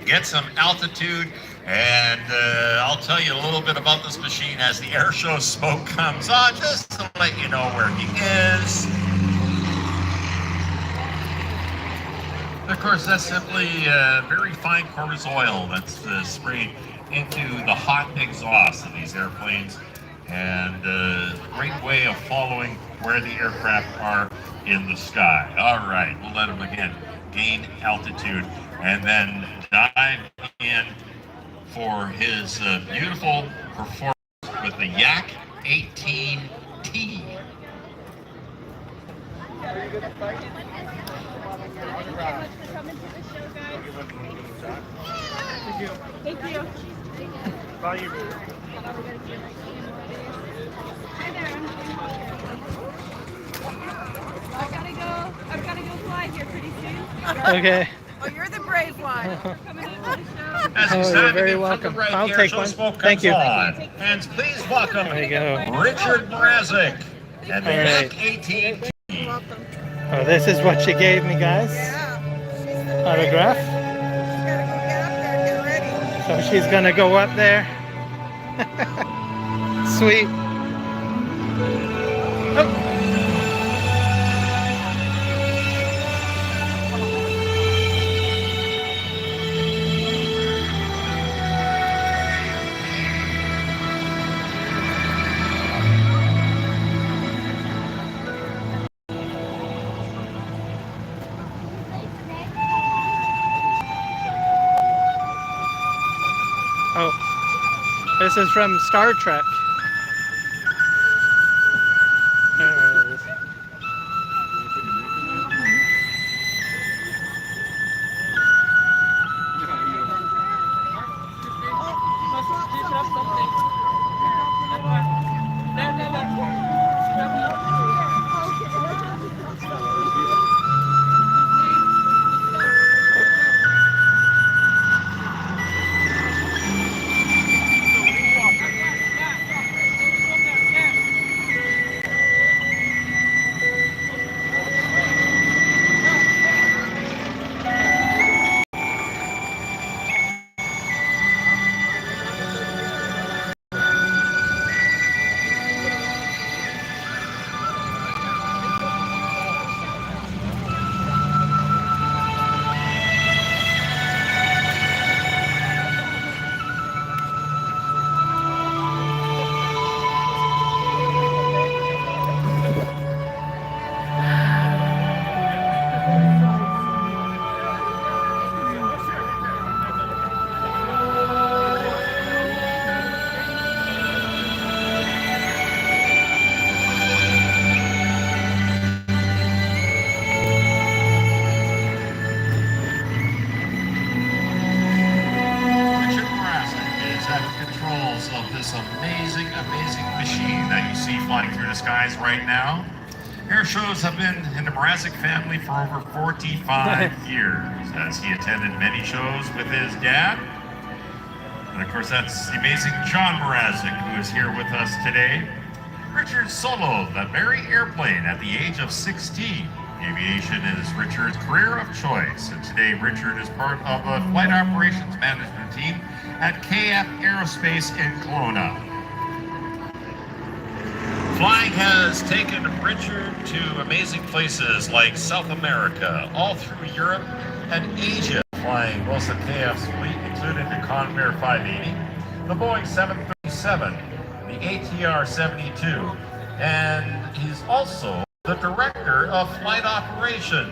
get some altitude. And I'll tell you a little bit about this machine as the air show smoke comes on, just to let you know where he is. Of course, that's simply very fine Corvus oil that's sprayed into the hot exhaust of these airplanes, and a great way of following where the aircraft are in the sky. All right, we'll let them again gain altitude and then dive in for his beautiful performance with the Yak 18T. Thank you. I've gotta go fly here pretty soon. Okay. Oh, you're the brave one. As Oh, we you're stand very from welcome. the red I'll air take show one. smoke Thank comes you. on. And please welcome There you go. Richard Mrazek and the All right. Yak 18T. Oh, this is what she gave me, guys. Autograph. So she's gonna go up there. Sweet. Oh. Oh, this is from Star Trek. There it is. Richard Mrazek is at the controls of this amazing, amazing machine that you see flying through the skies right now. Air shows have been in the Mrazek family for over 45 years, as he attended many shows with his dad. And of course, that's the amazing John Mrazek, who is here with us today. Richard soloed the very airplane at the age of 16. Aviation is Richard's career of choice, and today Richard is part of the flight operations management team at KF Aerospace in Kelowna. Flying has taken Richard to amazing places like South America, all through Europe and Asia, flying most of KF's fleet, including the Convair 580, the Boeing 737, the ATR 72, and he's also the Director of Flight Operations.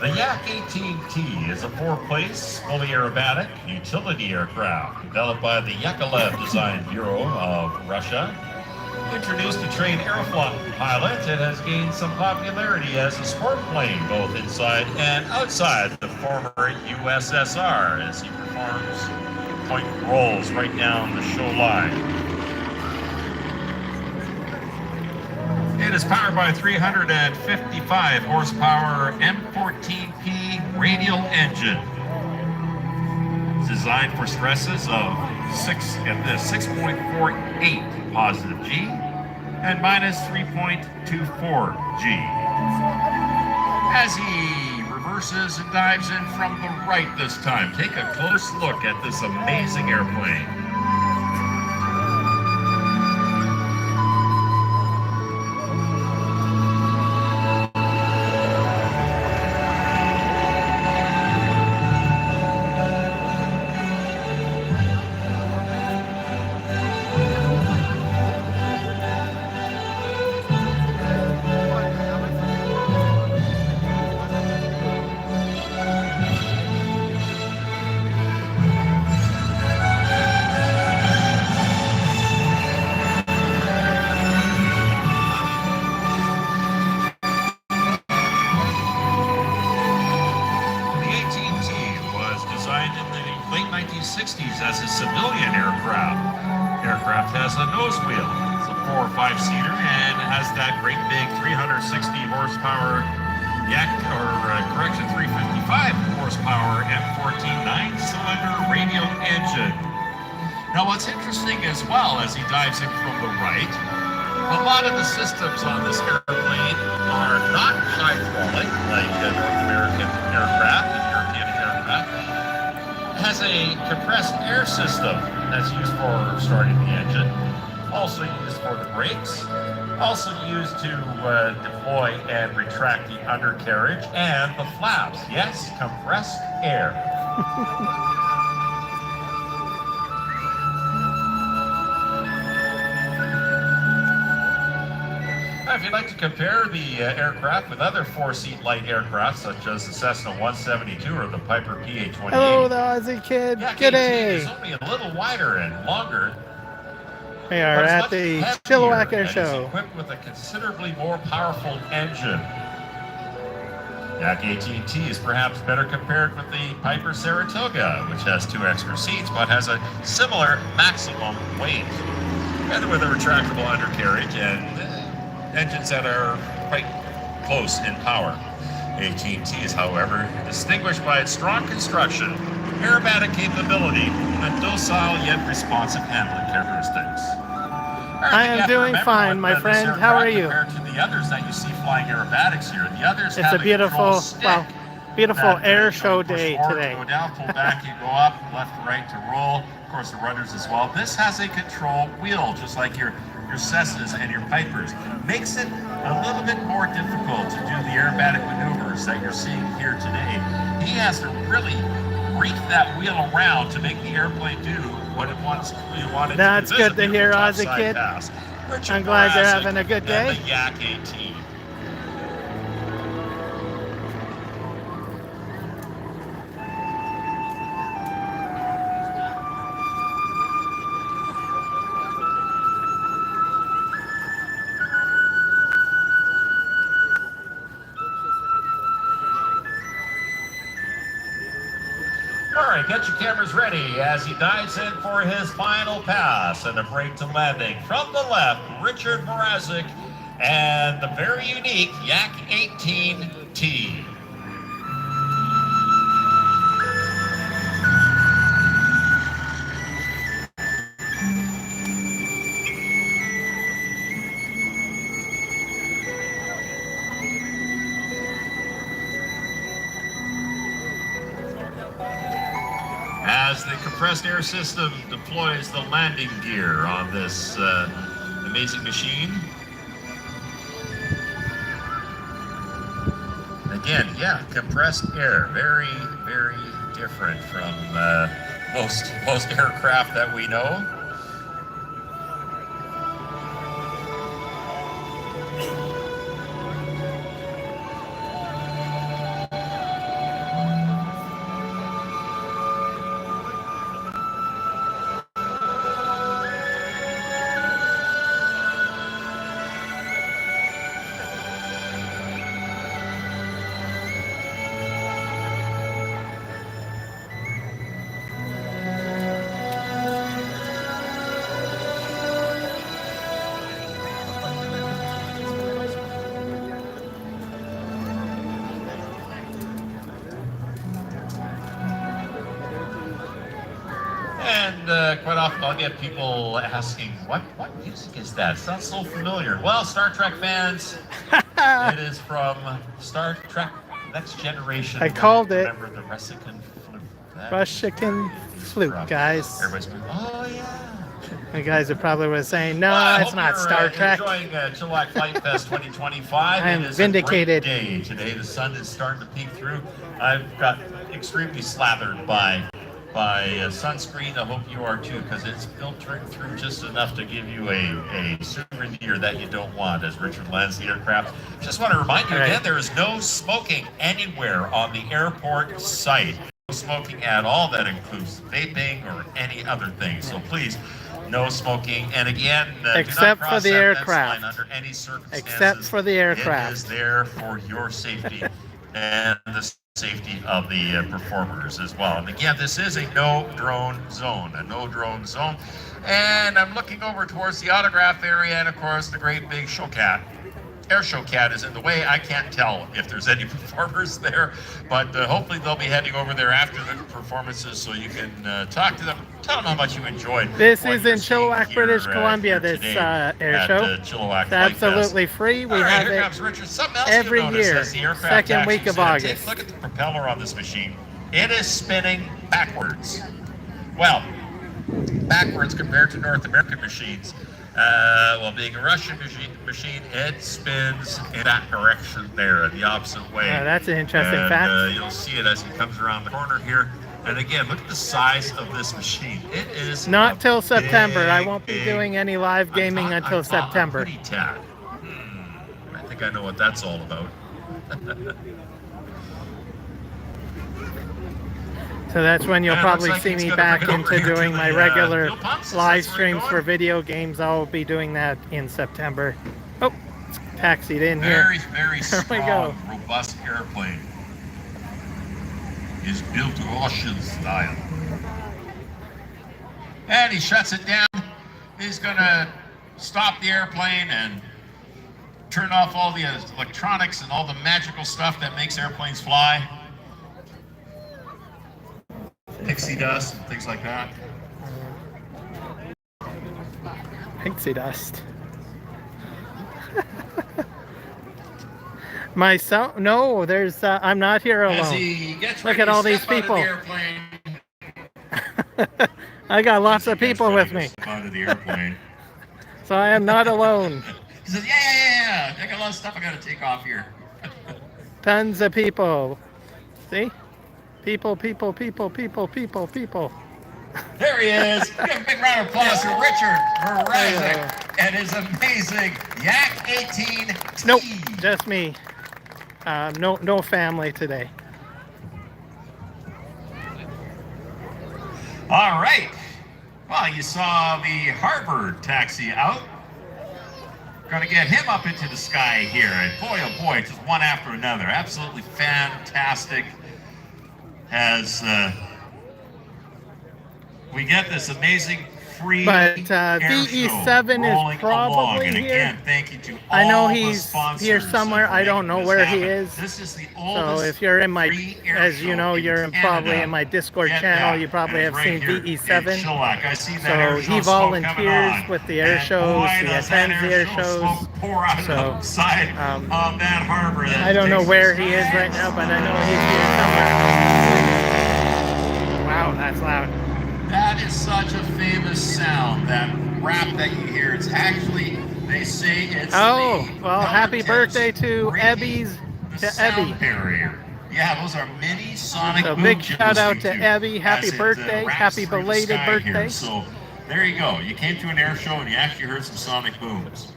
The Yak 18T is a four-place, fully aerobatic utility aircraft developed by the Yakolev Design Bureau of Russia. Introduced to trained aeroflot pilots, it has gained some popularity as a sport plane, both inside and outside the former USSR, as he performs point rolls right down the show line. It is powered by a 355 horsepower M14P radial engine. It's designed for stresses of 6.48 positive G and minus 3.24 G. As he reverses and dives in from the right this time, take a close look at this amazing airplane. 60s as a civilian aircraft. Aircraft has a nose wheel. It's a 4 or 5 seater and has that great big 360 horsepower yak, or correction, 355 horsepower M14 9-cylinder radial engine. Now what's interesting as well, as he dives in from the right, a lot of the systems on this airplane are not hydraulic like North American aircraft and European aircraft. It has a compressed air system that's used for starting the engine, also used for the brakes, also used to deploy and retract the undercarriage and the flaps. Yes, compressed air. If you'd like to compare the aircraft with other 4-seat light aircraft, such as the Cessna 172 or the Piper PA-28, Hello, the Aussie kid. Yak Good 18 day. is only a little wider and longer. We are But it's at much the heavier Chilliwack and is Airshow. equipped with a considerably more powerful engine. Yak 18T is perhaps better compared with the Piper Saratoga, which has 2 extra seats but has a similar maximum weight, and with a retractable undercarriage and engines that are quite close in power. 18T is, however, distinguished by its strong construction, aerobatic capability, and docile yet responsive handling characteristics. I am doing fine, my friend. How are you? Compared to the others that you see flying aerobatics here, the others It's have a beautiful, control stick well, beautiful that, air you show push day forward today. To go down, pull back, you go up, left, right to roll. Of course, the rudders as well. This has a control wheel, just like your Cessnas and your Pipers. Makes it a little bit more difficult to do the aerobatic maneuvers that you're seeing here today. He has to really reach that wheel around to make the airplane do what it wants. That's good to hear, Aussie kid. I'm glad they're having a good day. The Yak 18. All right, get your cameras ready as he dives in for his final pass and a break to landing. From the left, Richard Mrazek and the very unique Yak 18T. As the compressed air system deploys the landing gear on this amazing machine. Again, yeah, compressed air, very, very different from most aircraft that we know. And quite often I'll get people asking, what music is that? It sounds so familiar. Well, Star Trek fans, it is from Star Trek Next Generation. I called it. Remember the Russian flute? Russian flute, guys. Everybody's going, oh yeah. The guys are probably were saying, no, Well, it's not Star Trek. Enjoying Chilliwack Flight Fest 2025. I am It is vindicated. A great day today. The sun is starting to peek through. I've got extremely slathered by sunscreen. I hope you are too, because it's filtering through just enough to give you a souvenir that you don't want as Richard lands the aircraft. Just want to remind you again, there is no smoking anywhere on the airport site. No smoking at all. That includes vaping or any other thing. So please, no smoking. And again, Except do not for the cross that fence aircraft. line under any circumstances. Except for the aircraft. It is there for your safety. And the safety of the performers as well. And again, this is a no drone zone, And I'm looking over towards the autograph area, and of course the great big air show cat is in the way. I can't tell if there's any performers there, but hopefully they'll be heading over there after the performances so you can talk to them, tell them how much you enjoyed. This is in Chilliwack, British Columbia, this air show. Chilliwack It's absolutely free. We have here it comes Richard. Something else every you'll notice year, as the aircraft second week taxis of in. August. Take a look at the propeller on this machine. It is spinning backwards. Well, backwards compared to North American machines. Well, being a Russian machine, it spins in that direction there, the opposite way. That's an interesting fact. You'll see it as it comes around the corner here. And again, look at the size of this machine. It is not till September. Big, I won't be doing any live gaming until September. I think I know what that's all about. So that's when you'll probably like see it's me gonna back bring it over into here doing to my the, regular fuel pumps. Is live this where you're streams going? for video games. I'll be doing that in September. Oh, it's taxied in here. Very, very There we strong, go. robust airplane. Is built Russian style. And he shuts it down. He's gonna stop the airplane and turn off all the electronics and all the magical stuff that makes airplanes fly. Pixie dust and things like that. Pixie dust. Myself? No, there's. I'm not here As alone. he gets Look ready at to all these step out of people. the airplane, I got lots of as he gets people ready with to me, step out of the airplane. so I am not alone. He says, yeah. I got a lot of stuff I gotta take off here. Tons of people. See? People. There he is. Give a big round of applause for Richard Mrazek and his amazing Yak 18T. Nope, just me. No family today. All right. Well, you saw the Harvard taxi out. Gonna get him up into the sky here. And boy, oh boy, just one after another. Absolutely fantastic. As we get this amazing free But air VE7 show rolling is probably along. And here. again, thank you to all I know the he's sponsors here somewhere. for I don't making know this where he happen. is. This is the So oldest if you're in my, free air as you show know, you're in probably Canada. in my Discord Get channel. that. You probably And have right seen here in VE7. Chilliwack. I see that So air show he smoke volunteers coming on. with the air And shows. boy, He does that attends the air show shows. smoke pour out So, outside on that harbor. That I don't know takes where us he is right now, but I know he's here somewhere. Wow, that's loud. That is such a famous sound, that rap that you hear. It's actually, they say it's Oh, the well, happy countertense birthday to breaking Ebby's, the to sound Ebby. barrier. Yeah, those are mini sonic So boom big chip shout out listening to Abby. Happy as it, birthday. raps Happy through the belated sky birthday. here. So there you go. You came to an air show and you actually heard some sonic booms.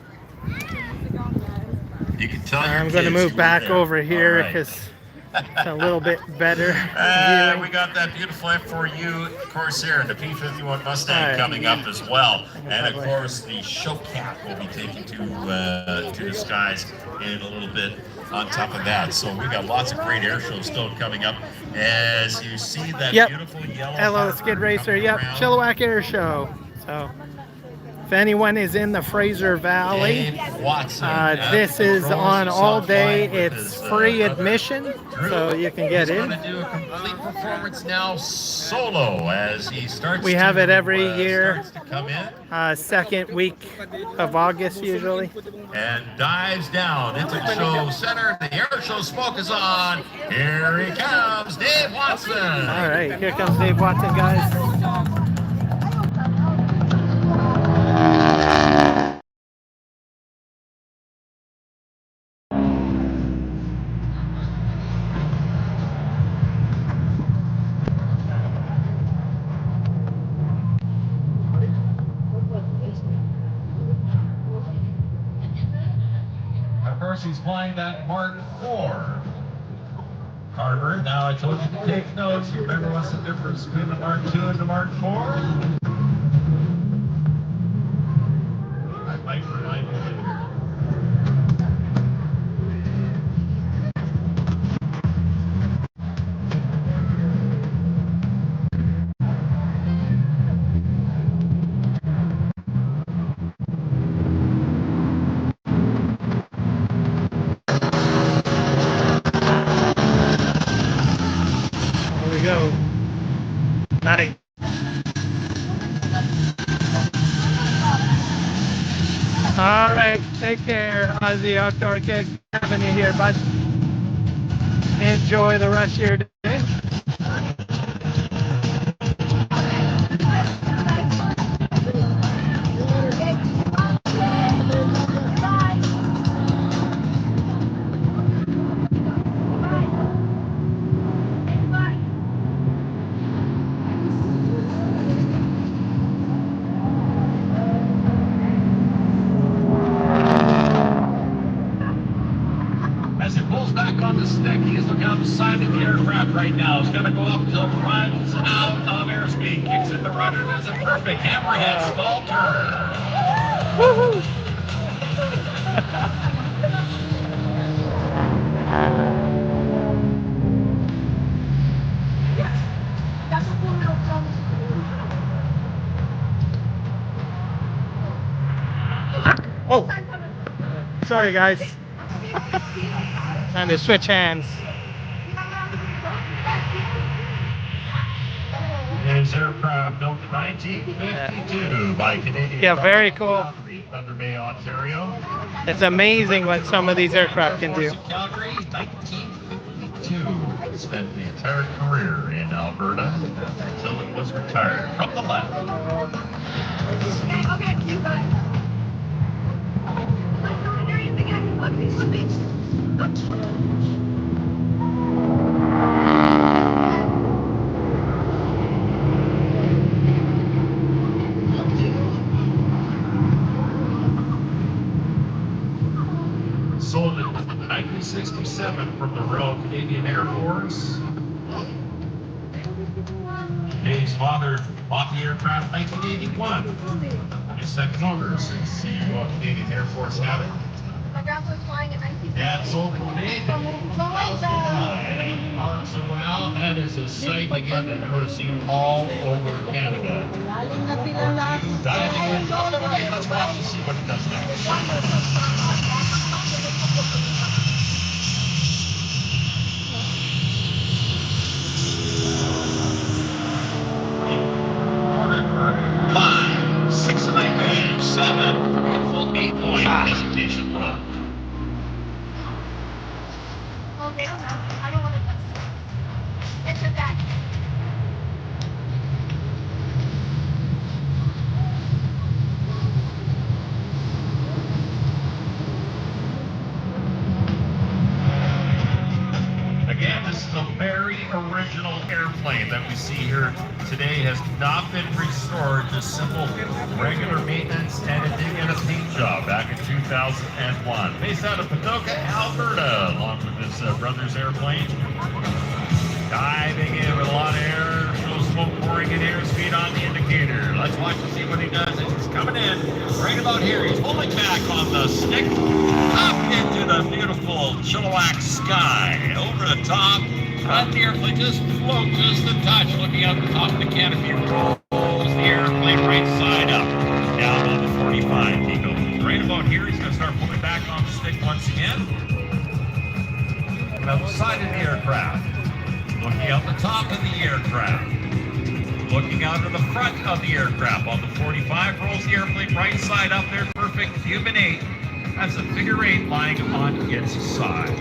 You can tell your I'm going to kids move you were back there. over here All right. because it's a little bit better. We viewing. got that beautiful F4U Corsair and the P51 Mustang All right. coming up as well. And of Lovely. course, the show cat will be taken to the skies in a little bit on top of that. So we got lots of great air shows still coming up. As you see that Yep. beautiful yellow Hello, harbor Skid Racer. coming Yep, around. Chilliwack Airshow. So, if anyone is in the Fraser Valley, Dave Watson, this is Rose on all day. South Line with It's his, free brother, admission, Drew. so you can get He's in. going to do a complete performance now solo as he starts. We have it every year. Starts to come in Second week of August usually. and dives down into the show center. The air show smoke is on. Here he comes, Dave Watson. All right, here comes Dave Watson, guys. Of course, he's flying that Mark IV. Harvard, now I told you to take notes. You remember what's the difference between the Mark II and the Mark IV? I might remind you later. go. Nice. All right, take care, Aussie Outdoor Kid. Having you here, bud. Enjoy the rest of your day. As he pulls back on the stick, he's looking out the side of the aircraft right now. He's going to go up till runs out of airspeed, kicks in the rudder, does a perfect hammerhead small turn. Woohoo! Oh, sorry guys. Time to switch hands. His aircraft built in 1952 by Canadian. Yeah, very cool. Thunder Bay, Ontario. It's amazing what some of these aircraft can do. Calgary, 1952. Spent the entire career in Alberta until it was retired from the left. Sold in 1967 from the Royal Canadian Air Force. Dave's father bought the aircraft in 1981. His second owner since the Royal Canadian Air Force had it. My grandpa was flying in 1950. Dad sold it to me. So well, that is a sight again that you're going to see all over Canada. Diving in. Let's watch and see what it does next. Five, 6 and 9, 7, full 8-point hesitation run. Okay, I don't want to touch it. It's a back. Again, this is a very original airplane that we see here today. Has not been restored, just simple regular maintenance, and it did get a paint job back in 2001. Based out of Patoka, Alberta, along with his brother's airplane. Diving in with a lot of air, no smoke pouring in, airspeed on the indicator. Let's watch and see what he does as he's coming in. Right about here, he's pulling back on the stick, up into the beautiful Chilliwack sky. Over the top, let the airplane just float just a touch, looking out the top of the canopy. Rolls the airplane right side up, down on the 45 he goes. Right about here, he's going to start pulling back on the stick once again. And out the side of the aircraft. Looking out the top of the aircraft. Looking out of the front of the aircraft on the 45. Rolls the airplane right side up there. Perfect human 8. That's a figure 8 lying on its side.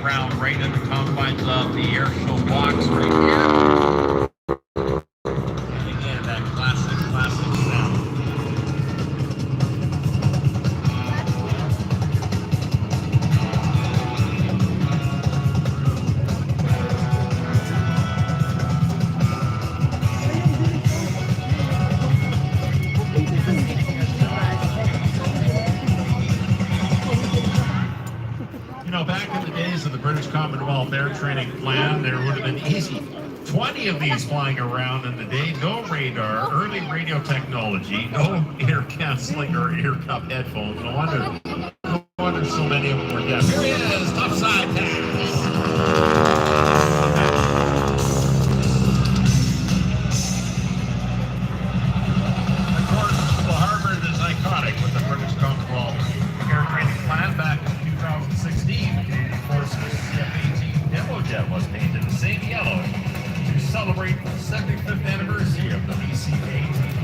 Around right in the confines of the airshow box right here. And again, that classic sound. You know, back in the days of the British Commonwealth Air Training Plan, there would have been easy 20 of these flying around in the day. No radar, early radio technology, no ear canceling or ear cup headphones. No wonder so many of them were deaf. Here he is, topside pass. Of course, the Harvard is iconic with the British Commonwealth Air Training Plan back in 2016. The Canadian Forces CF-18 demo jet was painted the same yellow to celebrate the 75th anniversary of the BC-18.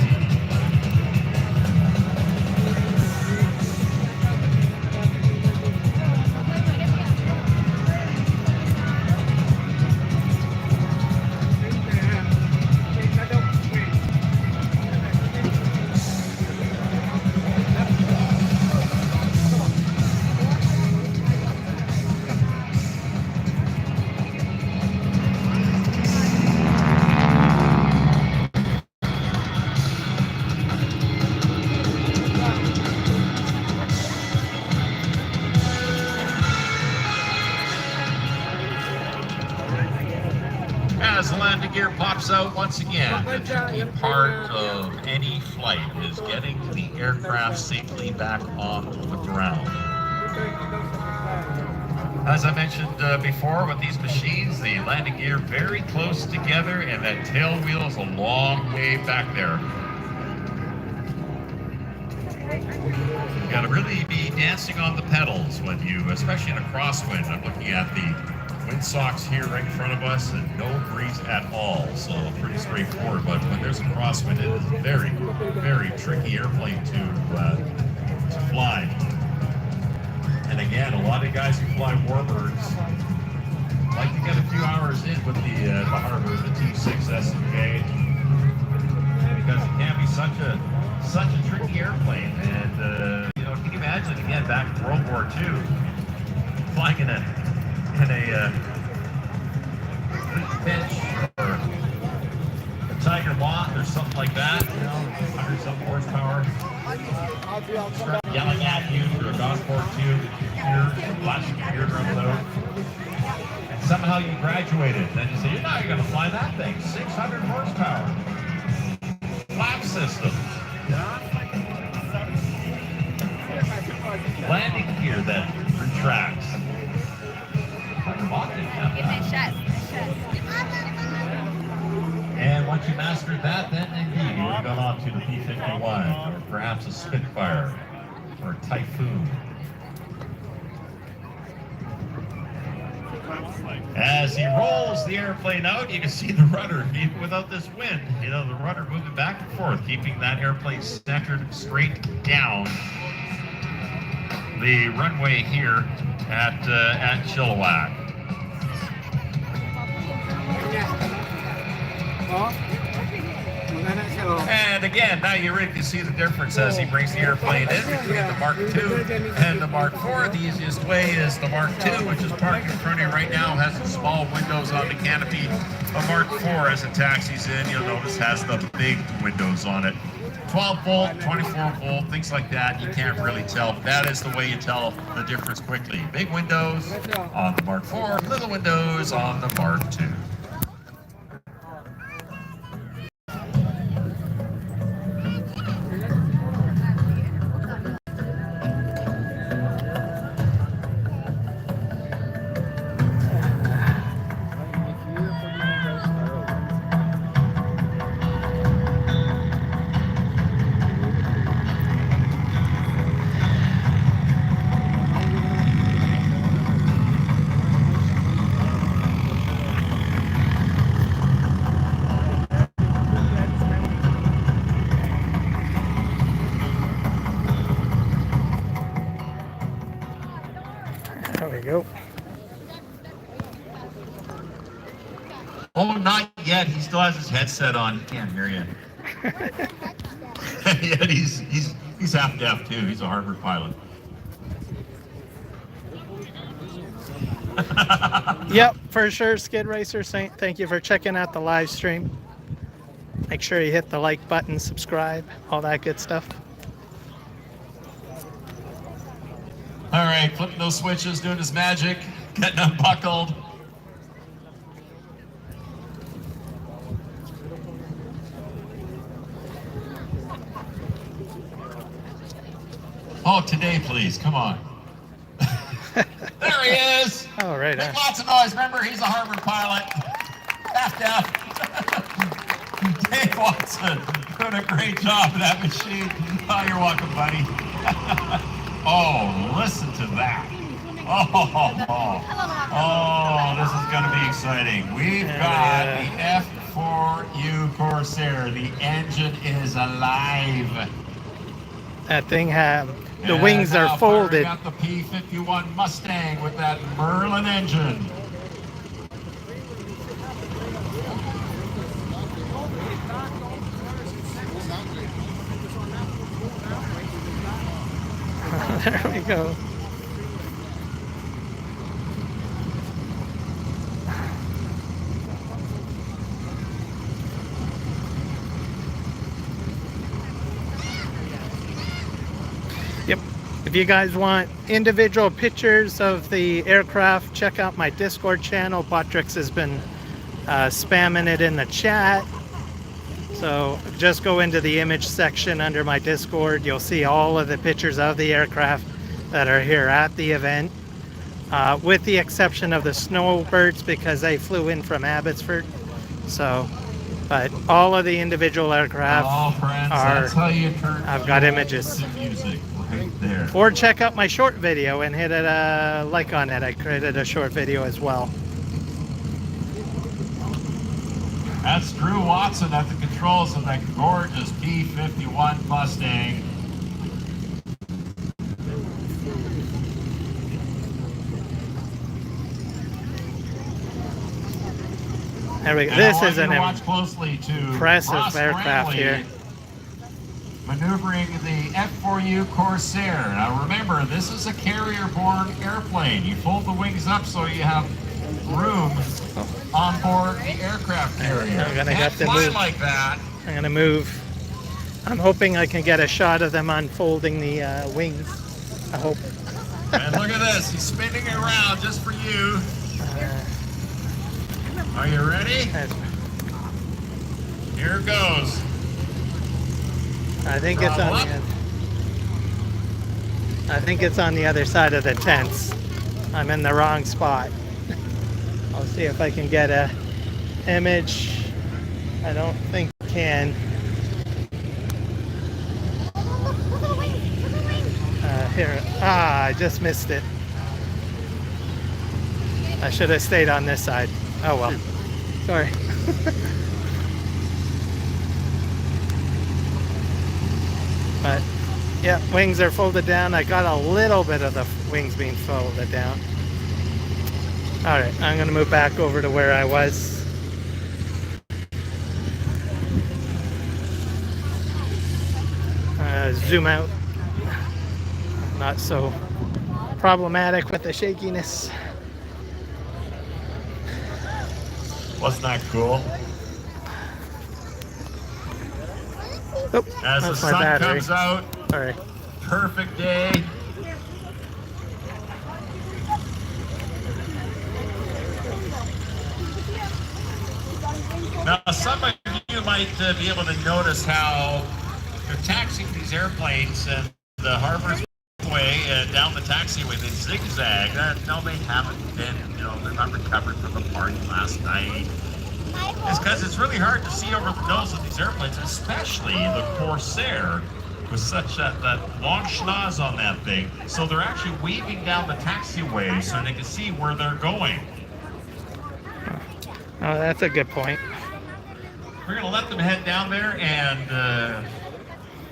As the landing gear pops out once again, the tricky part of any flight is getting the aircraft safely back on the ground. As I mentioned before, with these machines, the landing gear very close together, and that tail wheel is a long way back there. You gotta really be dancing on the pedals when you, especially in a crosswind. I'm looking at the windsocks here right in front of us, and no breeze at all, so pretty straightforward. But when there's a crosswind, it is a very, very tricky airplane to fly. And again, a lot of guys who fly warbirds like to get a few hours in with the Harvard, the T6 SMK, because it can be such a tricky airplane. And you know, can you imagine again back in World War II, flying in a Finch or a Tiger Moth or something like that, you know, 100-something horsepower, yelling at you through a Gosport tube, flashing your eardrums out, and somehow you graduated. Then you say, you're not going to fly that thing. 600 horsepower. Flap system. Landing gear that retracts. And once you mastered that, then indeed you would have gone on to the P-51, or perhaps a Spitfire, or a Typhoon. As he rolls the airplane out, you can see the rudder, even without this wind, you know, the rudder moving back and forth, keeping that airplane centered straight down the runway here at Chilliwack. And again, now you really can see the difference as he brings the airplane in between the Mark II and the Mark IV. The easiest way is the Mark II, which is parked in front of you right now, has some small windows on the canopy. A Mark IV, as it taxis in, you'll notice has the big windows on it. 12 volt, 24 volt, things like that, you can't really tell. That is the way you tell the difference quickly. Big windows on the Mark IV, little windows on the Mark II. There we go. Oh, not yet. He still has his headset on. He can't hear you. Yet he's half deaf too. He's a Harvard pilot. Yep, for sure, Skid Racer Saint. Thank you for checking out the live stream. Make sure you hit the like button, subscribe, all that good stuff. All right, flipping those switches, doing his magic, getting unbuckled. Oh, today, please. Come on. There he is. Oh, right. Make lots of noise. Remember, he's a Harvard pilot. Half. Dave Watson doing a great job of that machine. Oh, you're welcome, buddy. Oh, listen to that. Oh, this is going to be exciting. We've got the F4U Corsair. The engine is alive. That thing the wings are folded. Got the P-51 Mustang with that Merlin engine. There we go. Yep. If you guys want individual pictures of the aircraft, check out my Discord channel. Botrix has been spamming it in the chat. So just go into the image section under my Discord. You'll see all of the pictures of the aircraft that are here at the event, with the exception of the snowbirds because they flew in from Abbotsford. So, but all of the individual aircraft that's how you turn I've got images. Music right there. Or check out my short video and hit a like on it. I created a short video as well. That's Drew Watson at the controls of that gorgeous P-51 Mustang. There we go. This is an watch closely to impressive Ross aircraft Brantley here. Maneuvering the F4U Corsair. Now remember, this is a carrier-borne airplane. You fold the wings up so you have room on board the aircraft carrier. I'm gonna Can't have to fly move. like that. I'm gonna move. I'm hoping I can get a shot of them unfolding the wings. I hope. And look at this, he's spinning it around just for you. Are you ready? Here goes. I think it's on the I think it's on the other side of the tents. I'm in the wrong spot. I'll see if I can get a image. I don't think I can. Here. I just missed it. I should have stayed on this side. Oh well. Sorry. But yeah, wings are folded down. I got a little bit of the wings being folded down. All right, I'm gonna move back over to where I was. Zoom out. Not so problematic with the shakiness. Wasn't that cool? Oh, As the that's my sun battery. comes out, All right. perfect day. Now, some of you might be able to notice how they're taxiing these airplanes and the Harbor's way down the taxiway. They zigzag. No, they haven't been. You know, they're not recovered from the party last night. It's because it's really hard to see over the nose of these airplanes, especially the Corsair with such that long schnoz on that thing. So they're actually weaving down the taxiway so they can see where they're going. Oh, that's a good point. We're going to let them head down there and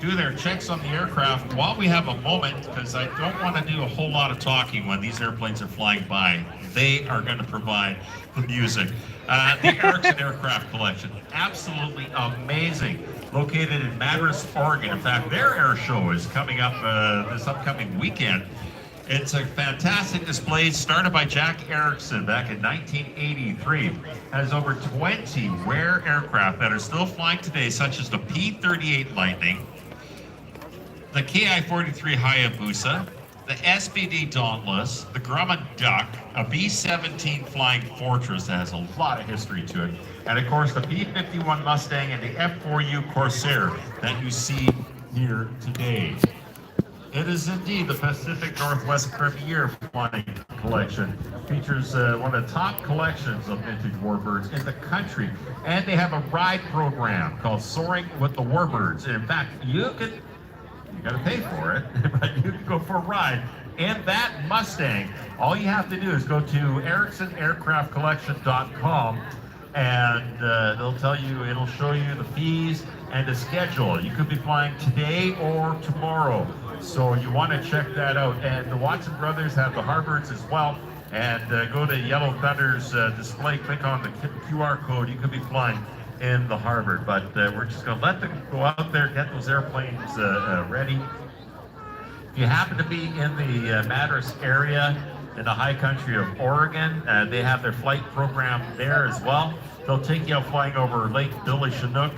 do their checks on the aircraft while we have a moment, because I don't want to do a whole lot of talking when these airplanes are flying by. They are going to provide the music. The Erickson Aircraft Collection, absolutely amazing. Located in Madras, Oregon. In fact, their air show is coming up this upcoming weekend. It's a fantastic display started by Jack Erickson back in 1983. Has over 20 rare aircraft that are still flying today, such as the P-38 Lightning, the Ki-43 Hayabusa, the SPD Dauntless, the Grumman Duck, a B-17 Flying Fortress that has a lot of history to it, and of course the P-51 Mustang and the F4U Corsair that you see here today. It is indeed the Pacific Northwest Premier Flying Collection. Features one of the top collections of vintage warbirds in the country. And they have a ride program called Soaring with the Warbirds. And in fact, you got to pay for it, but you can go for a ride in that Mustang. All you have to do is go to EricksonAircraftCollection.com, and it'll show you the fees and the schedule. You could be flying today or tomorrow, so you want to check that out. And the Watson brothers have the Harbirds as well. And go to Yellow Thunder's display, click on the QR code. You could be flying in the Harbor, but we're just going to let them go out there, get those airplanes ready. If you happen to be in the Madras area, in the high country of Oregon, they have their flight program there as well. They'll take you out flying over Lake Billy Chinook,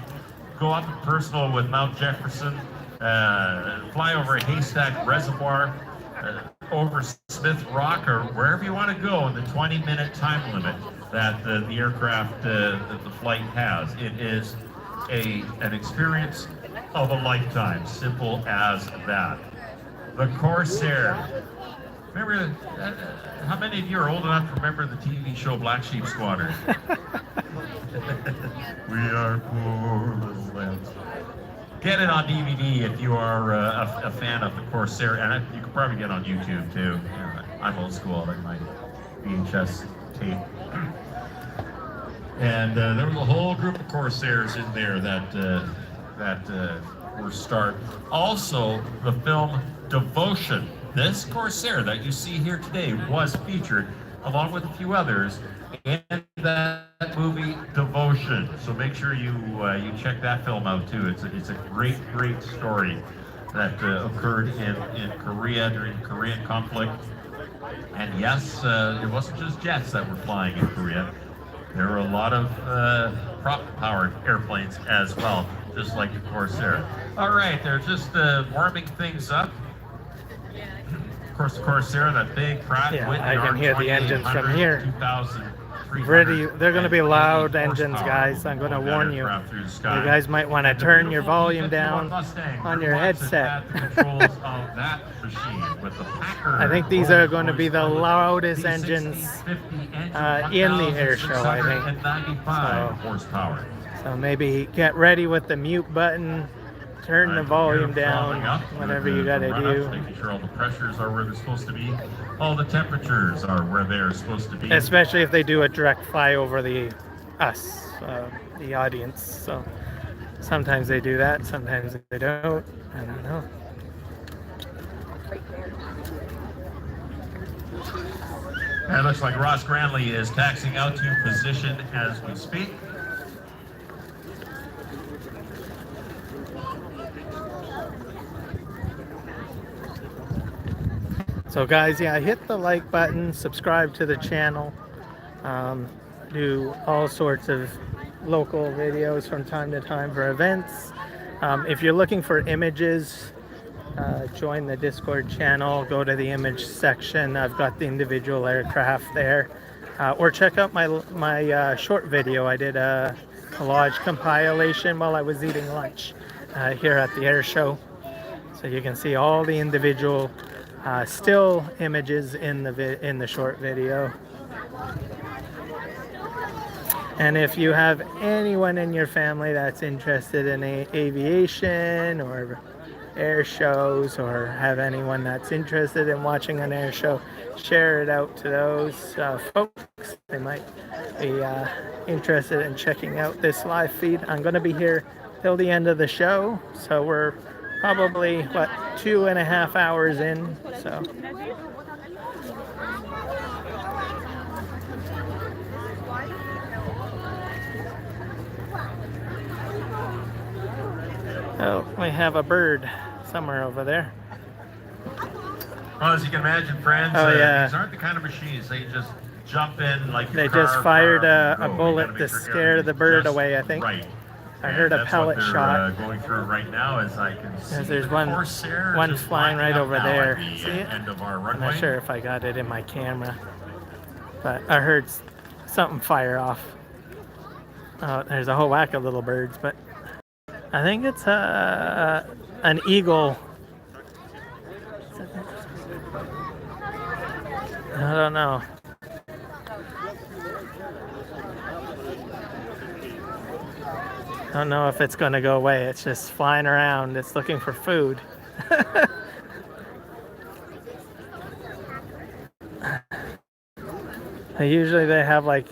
go up in personal with Mount Jefferson, fly over a Haystack Reservoir, over Smith Rock, or wherever you want to go in the 20-minute time limit that the aircraft, the flight has. It is an experience of a lifetime, simple as that. The Corsair. Remember, how many of you are old enough to remember the TV show Black Sheep Squadron? We are poor little lambs. Get it on DVD if you are a fan of the Corsair, and you can probably get it on YouTube too. I'm old school, like my VHS tape. And there was a whole group of Corsairs in there that were starred. Also, the film Devotion. This Corsair that you see here today was featured, along with a few others, in that movie Devotion. So make sure you check that film out too. It's a great story that occurred in Korea during the Korean conflict. And yes, it wasn't just jets that were flying in Korea. There were a lot of prop-powered airplanes as well, just like the Corsair. All right, they're just warming things up. Of course, the Corsair, that big Pratt Yeah, Whitney I can hear the engines from here. 2,300 They're going to be loud horsepower engines, guys. I'm going to of that warn you. aircraft through the You sky. guys might want to And the turn your beautiful volume down Mustang on your Watson headset. at the controls of that machine with the Packard I think these are going to be the Rolls-Royce loudest D60 engines 50 engine, in the air show, I think. 1,695 horsepower. So maybe get ready with the mute button, turn the volume down, whatever you got to do. Making sure all the pressures are where they're supposed to be. All the temperatures are where they're supposed to be. Especially if they do a direct fly over the audience. So sometimes they do that, sometimes they don't. I don't know. And it looks like Ross Granley is taxiing out to position as we speak. So guys, yeah, hit the like button, subscribe to the channel, do all sorts of local videos from time to time for events. If you're looking for images, join the Discord channel, go to the image section. I've got the individual aircraft there. Or check out my short video. I did a collage compilation while I was eating lunch here at the air show. So you can see all the individual still images in the short video. And if you have anyone in your family that's interested in aviation or air shows, or have anyone that's interested in watching an air show, share it out to those folks. They might be interested in checking out this live feed. I'm going to be here till the end of the show, so we're probably 2.5 hours in. So we have a bird somewhere over there. Well, as you can imagine, friends, yeah. these aren't the kind of machines they just jump in like They your just car, fired car, a go. bullet You gotta to make sure scare the bird everything's away, I just think. Right. I And heard a that's pellet what they're, shot. Going through right now, as I can see. There's the one Corsair just flying right lining up over now there. at the See it? end of our runway. I'm not sure if I got it in my camera, but I heard something fire off. Oh, there's a whole whack of little birds, but I think it's an eagle I don't know. I don't know if it's going to go away. It's just flying around. It's looking for food. Usually they have like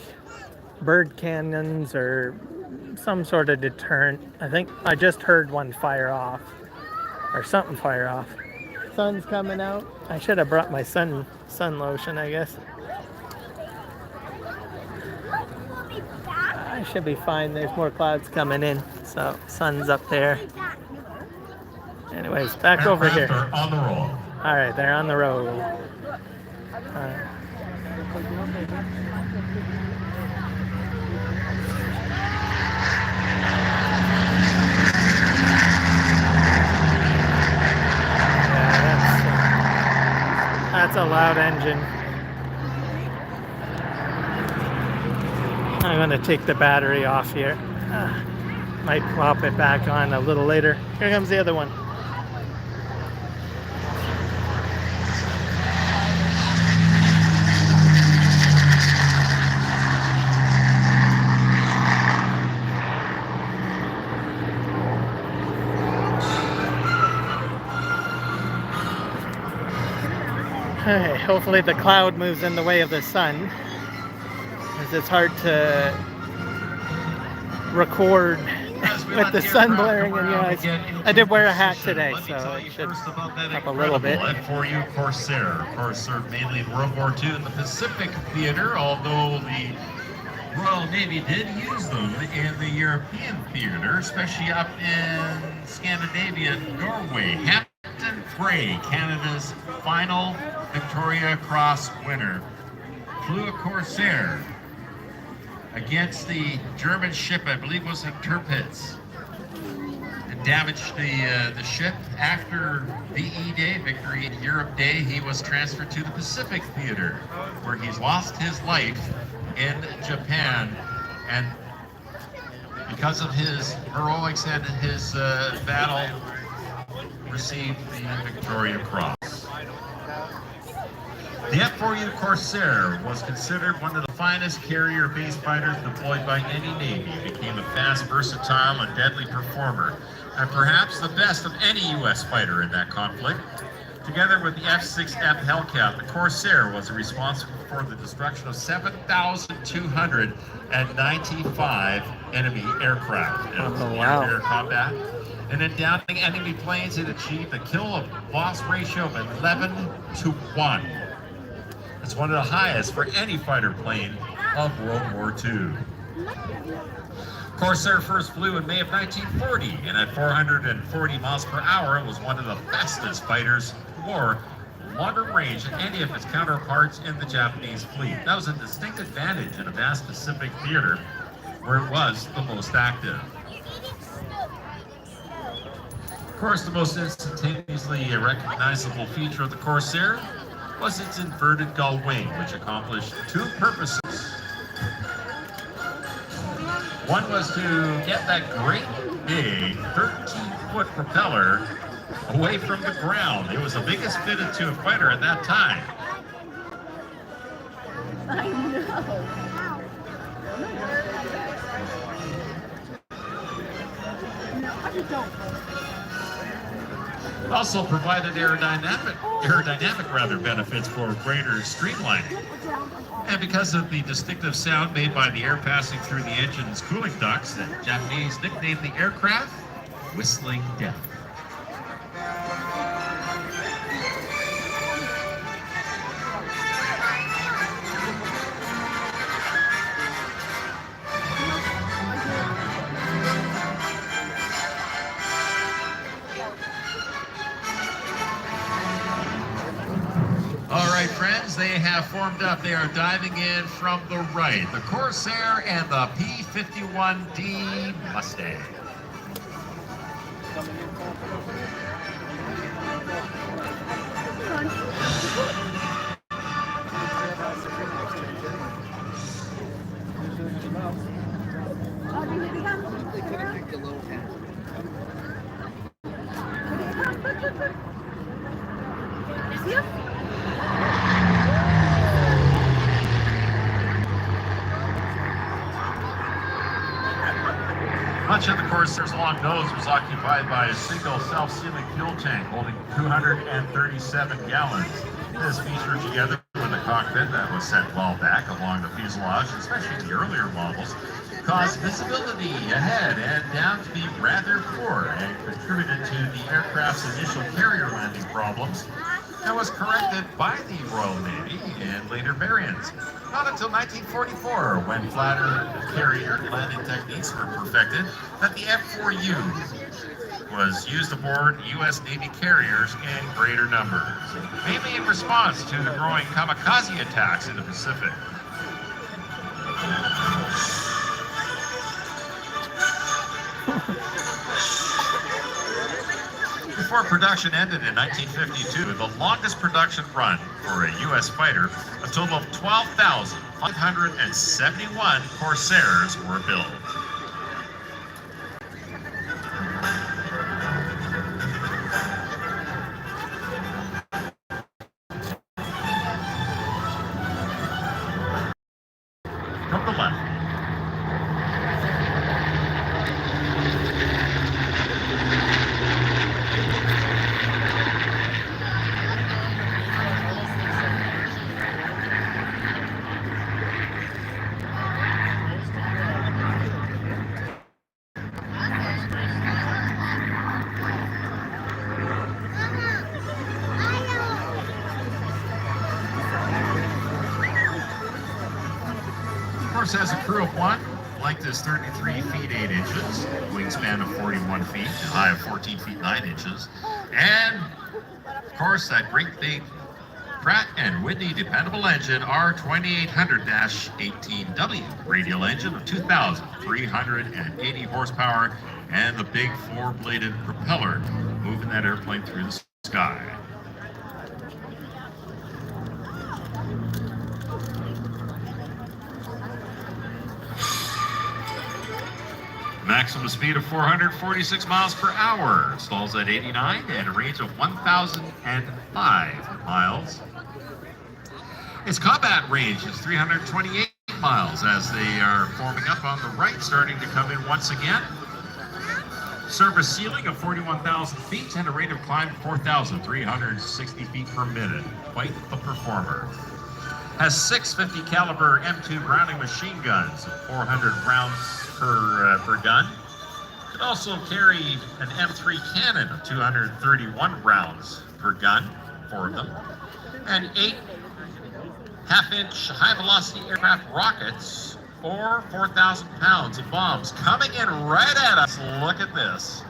bird cannons or some sort of deterrent. I think I just heard one fire off or something fire off. Sun's coming out. I should have brought my sun lotion, I guess. I should be fine. There's more clouds coming in, so sun's up there. Anyways, back over here. On the roll. All right, they're on the road. That's a loud engine. I'm going to take the battery off here. Might pop it back on a little later. Here comes the other one. Okay, hopefully the cloud moves in the way of the sun, because it's hard to record with the sun blaring in your eyes. I did wear a hat today, so it should help a little bit. For-you Corsair. Of course, served mainly in World War II in the Pacific Theater, although the Royal Navy did use them in the European theater, especially up in Scandinavia and Norway. Captain Frey, Canada's final Victoria Cross winner, flew a Corsair against the German ship, I believe it was in Tirpitz, and damaged the ship. After VE Day, Victory in Europe Day, he was transferred to the Pacific Theater, where he's lost his life in Japan, and because of his heroics and his battle, received the Victoria Cross. The F-4U Corsair was considered one of the finest carrier-based fighters deployed by any Navy. It became a fast, versatile, and deadly performer, and perhaps the best of any U.S. fighter in that conflict. Together with the F-6F Hellcat, the Corsair was responsible for the destruction of 7,295 enemy aircraft in air combat. And in downing enemy planes, it achieved a kill-loss ratio of 11-to-1. It's one of the highest for any fighter plane of World War II. Corsair first flew in May of 1940, and at 440 miles per hour, it was one of the fastest fighters or longer range than any of its counterparts in the Japanese fleet. That was a distinct advantage in a vast Pacific theater where it was the most active. Of course, the most instantaneously recognizable feature of the Corsair was its inverted gull wing, which accomplished two purposes. One was to get that great big 13-foot propeller away from the ground. It was the biggest fitted to a fighter at that time. I know. No, I just don't. It also provided aerodynamic benefits for greater streamlining. And because of the distinctive sound made by the air passing through the engine's cooling ducts, the Japanese nicknamed the aircraft Whistling Death. Friends, they have formed up. They are diving in from the right. The Corsair and the P-51D Mustang. Corsair's long nose was occupied by a single self-sealing fuel tank holding 237 gallons. This feature, together with a cockpit that was set well back along the fuselage, especially the earlier models, caused visibility ahead and down to be rather poor and contributed to the aircraft's initial carrier landing problems and was corrected by the Royal Navy in later variants. Not until 1944, when flatter carrier landing techniques were perfected, that the F-4U was used aboard U.S. Navy carriers in greater numbers, mainly in response to the growing kamikaze attacks in the Pacific. Before production ended in 1952, the longest production run for a U.S. fighter, a total of 12,571 Corsairs were built. From the left. Has a crew of one. Length is 33 feet 8 inches, wingspan of 41 feet, and high of 14 feet 9 inches, and of course that great big Pratt & Whitney dependable engine R2800-18W, radial engine of 2,380 horsepower, and the big 4-bladed propeller moving that airplane through the sky. Maximum speed of 446 miles per hour, stalls at 89, and a range of 1,005 miles. Its combat range is 328 miles as they are forming up on the right, starting to come in once again. Surface ceiling of 41,000 feet and a rate of climb of 4,360 feet per minute. Quite a performer. Has 650 caliber M2 Browning machine guns, 400 rounds per gun. Could also carry an M3 cannon of 231 rounds per gun, 4 of them, and 8 half-inch high-velocity aircraft rockets, or 4,000 pounds of bombs coming in right at us. Look at this.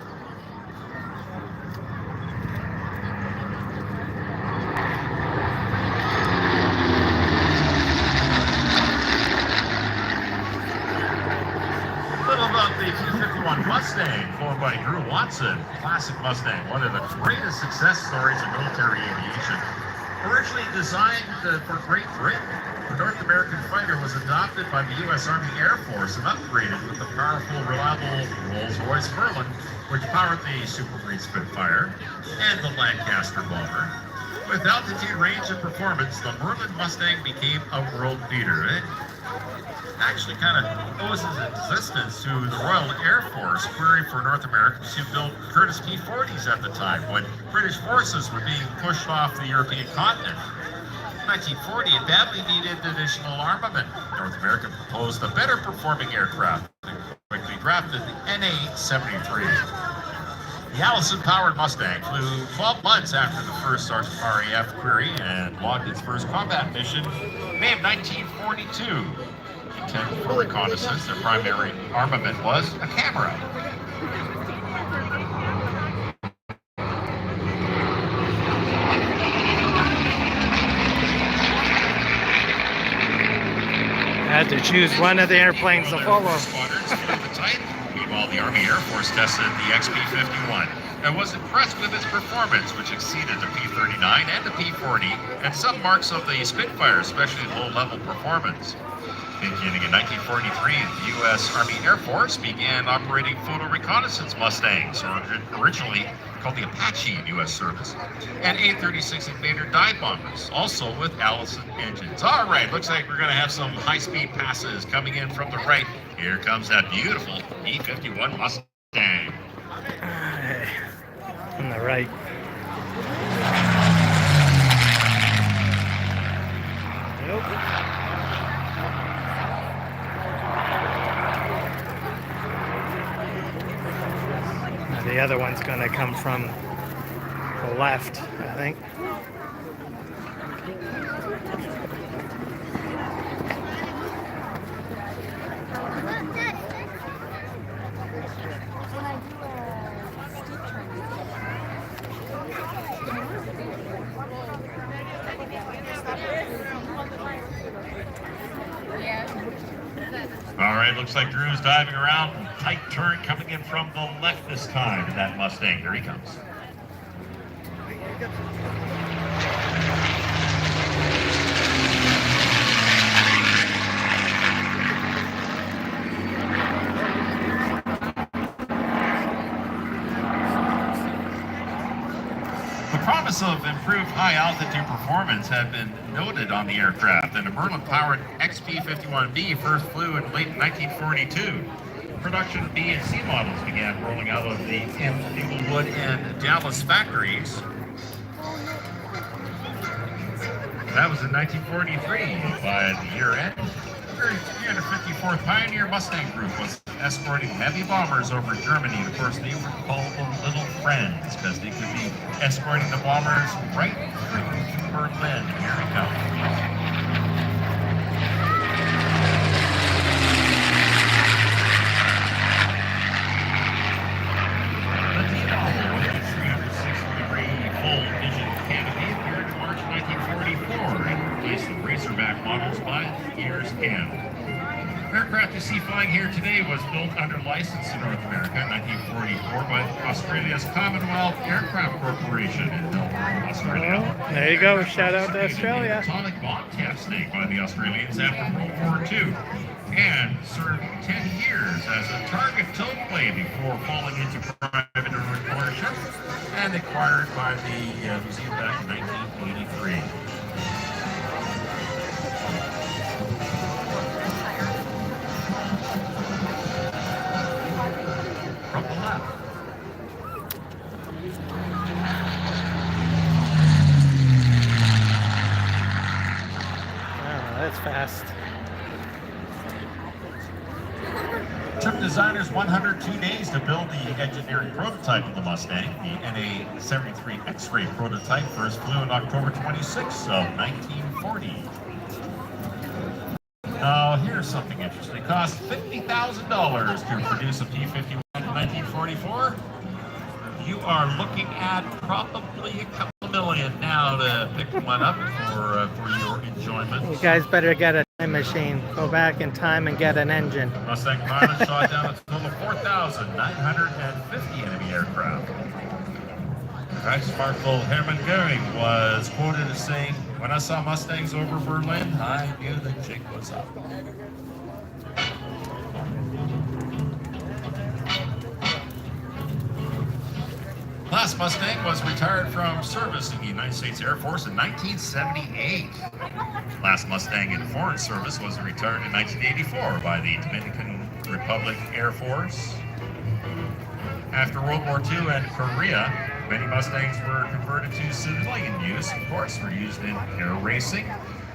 The 251 Mustang, flown by Drew Watson, classic Mustang, one of the greatest success stories in military aviation. Originally designed for Great Britain, the North American fighter was adopted by the U.S. Army Air Force and upgraded with the powerful, reliable Rolls-Royce Merlin, which powered the Supermarine Spitfire and the Lancaster bomber. With altitude, range, and performance, the Merlin Mustang became a world beater. It actually kind of owes its existence to the Royal Air Force querying for North Americans who built Curtiss P-40s at the time when British forces were being pushed off the European continent. In 1940, it badly needed additional armament. North America proposed a better performing aircraft and quickly drafted the NA-73. The Allison-powered Mustang flew 12 months after the first RAF query and logged its first combat mission in May of 1942. Intended for reconnaissance, their primary armament was a camera. Had to choose one of the airplanes to follow. Squadrons flew the type. Meanwhile, the Army Air Force tested the XP-51 and was impressed with its performance, which exceeded the P-39 and the P-40 and some marks of the Spitfire, especially low-level performance. Beginning in 1943, the U.S. Army Air Force began operating photo reconnaissance Mustangs, or originally called the Apache in U.S. service, and A-36 Invader dive bombers, also with Allison engines. All right, looks like we're going to have some high-speed passes coming in from the right. Here comes that beautiful E-51 Mustang. Dang. Okay. On the right. Nope. Now the other one's going to come from the left, I think. All right, looks like Drew's diving around. Tight turn coming in from the left this time in that Mustang. Here he comes. The promise of improved high-altitude performance had been noted on the aircraft, and the Merlin-powered XP-51B first flew in late 1942. Production B and C models began rolling out of the Inglewood and Dallas factories. That was in 1943. By the year end, the 354th Pioneer Mustang Group was escorting heavy bombers over Germany. Of course, they were called the Little Friends because they could be escorting the bombers right through Berlin. Here we go. The T-model with its 360-degree full vision canopy appeared in March 1944 and replaced the Razorback models by year's end. Aircraft you see flying here today was built under license in North America in 1944 by Australia's Commonwealth Aircraft Corporation in Melbourne, Australia. There you go. Shout out to Australia. Atomic bomb testing by the Australians after World War II, and served 10 years as a target tow plane before falling into private ownership and acquired by the museum back in 1983. From the left. Wow, that's fast. Took designers 102 days to build the engineering prototype of the Mustang. The NA-73 X-ray prototype first flew on October 26th of 1940. Now, here's something interesting. It cost $50,000 to produce a P-51 in 1944. You are looking at probably a couple million now to pick one up for your enjoyment. You guys better get a time machine. Go back in time and get an engine. Mustang pilots shot down a total of 4,950 enemy aircraft. Reichsmarshal Hermann Goering was quoted as saying, "When I saw Mustangs over Berlin, I knew the jig was up." Last Mustang was retired from service in the United States Air Force in 1978. Last Mustang in foreign service was retired in 1984 by the Dominican Republic Air Force. After World War II and Korea, many Mustangs were converted to civilian use, of course, for used in air racing,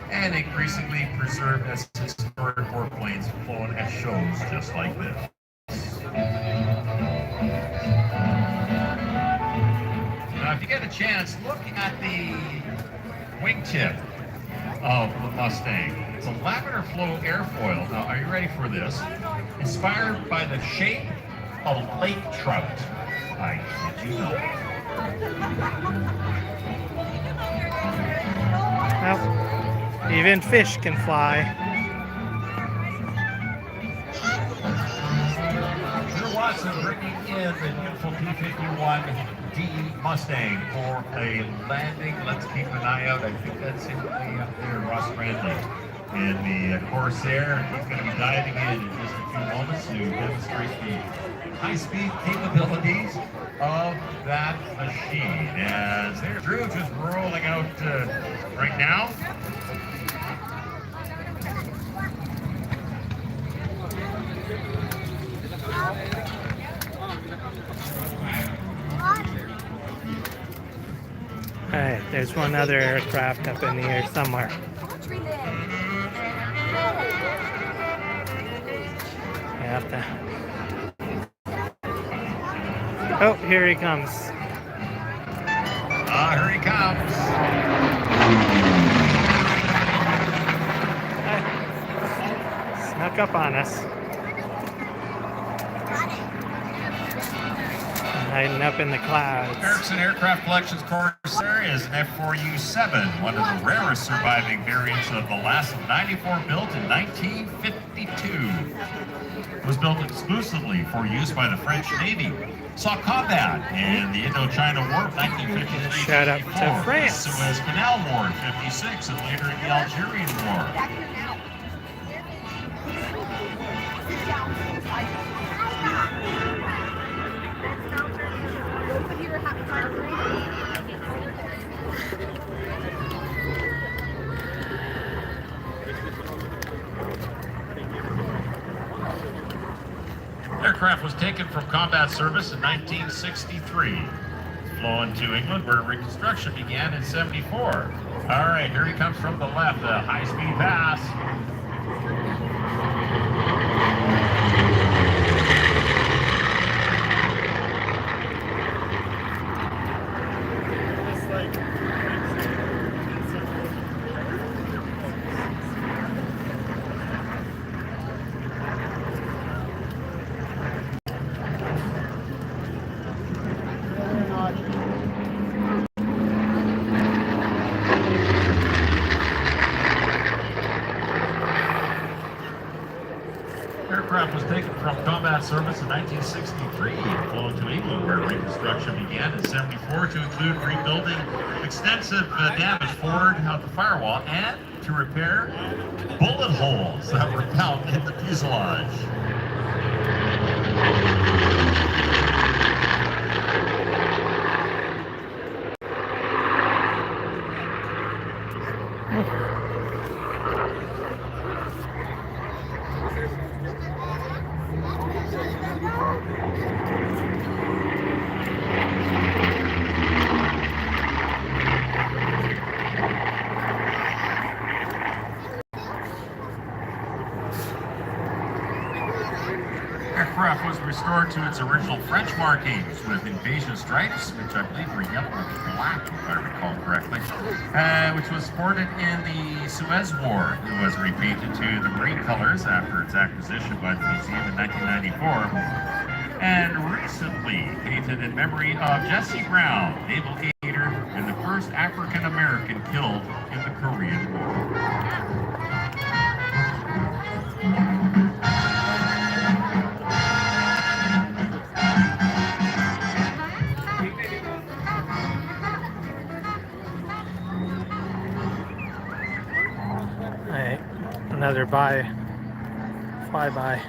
and increasingly preserved as historic warplanes flown at shows just like this. Now, if you get a chance, look at the wingtip of the Mustang. It's a lavender flow airfoil. Now, are you ready for this? Inspired by the shape of lake trout. I kid you not. Well, even fish can fly. Drew Watson bringing in the beautiful P-51D Mustang for a landing. Let's keep an eye out. I think that's him way up there, Ross Randley, in the Corsair. He's going to be diving in just a few moments to demonstrate the high-speed capabilities of that machine. As there's Drew just rolling out right now. Alright, there's one other aircraft up in the air somewhere. I have to. Oh, here he comes. Here he comes. Snuck up on us. Hiding up in the clouds. Erickson Aircraft Collections Corsair is an F4U-7, one of the rarest surviving variants of the last 94, built in 1952. It was built exclusively for use by the French Navy. Saw combat in the Indochina War of 1953. Shout out to France. Suez Canal War in 56, and later in the Algerian War. Aircraft was taken from combat service in 1963. Flown to England, where reconstruction began in 74. All right, here he comes from the left, a high-speed pass. Aircraft was taken from combat service in 1963, flown to England, where reconstruction began in 74 to include rebuilding extensive damage forward of the firewall and to repair bullet holes that were found in the fuselage. Aircraft was restored to its original French markings with invasion stripes, which I believe were yellow and black, if I recall correctly, which was sported in the Suez War. It was repainted to the green colors after its acquisition by the museum in 1994, and recently painted in memory of Jesse Brown, naval aviator and the first African-American killed in the Korean War. Alright, another flyby.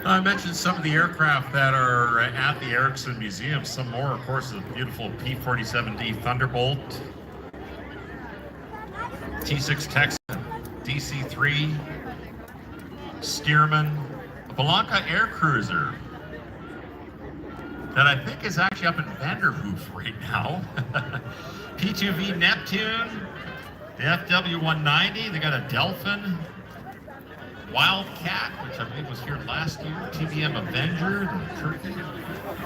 I mentioned some of the aircraft that are at the Erickson Museum. Some more, of course, the beautiful P-47D Thunderbolt, T-6 Texan, DC-3, Stearman, a Belanca air cruiser that I think is actually up in Vanderhoof right now. P-2V Neptune, the FW-190, they got a Delphin, Wildcat, which I believe was here last year, TBM Avenger, the Turkey,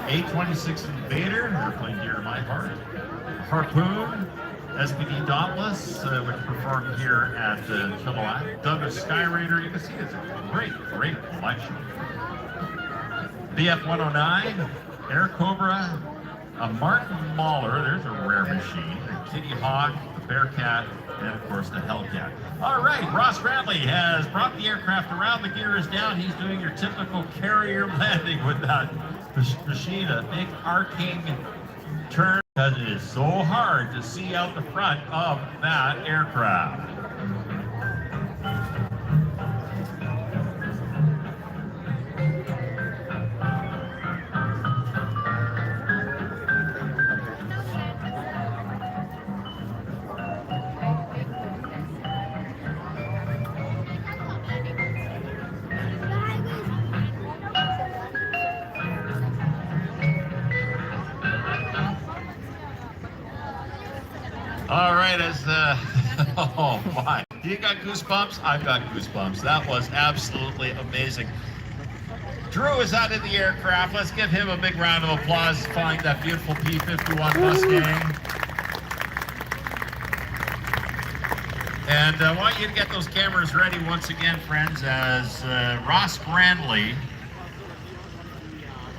A-26 Invader, airplane dear to my heart, Harpoon, SPD Dauntless, which performed here at Chilliwack, Douglas Skyraider. You can see it's a great collection. BF-109, Air Cobra, a Martin Mahler, there's a rare machine, a Kitty Hawk, the Bearcat, and of course the Hellcat. All right, Ross Bradley has brought the aircraft around. The gear is down. He's doing your typical carrier landing with that machine, a big arcing turn, because it is so hard to see out the front of that aircraft. All right, oh my, you got goosebumps? I've got goosebumps. That was absolutely amazing. Drew is out in the aircraft. Let's give him a big round of applause flying that beautiful P-51 Mustang. And I want you to get those cameras ready once again, friends, as Ross Brandley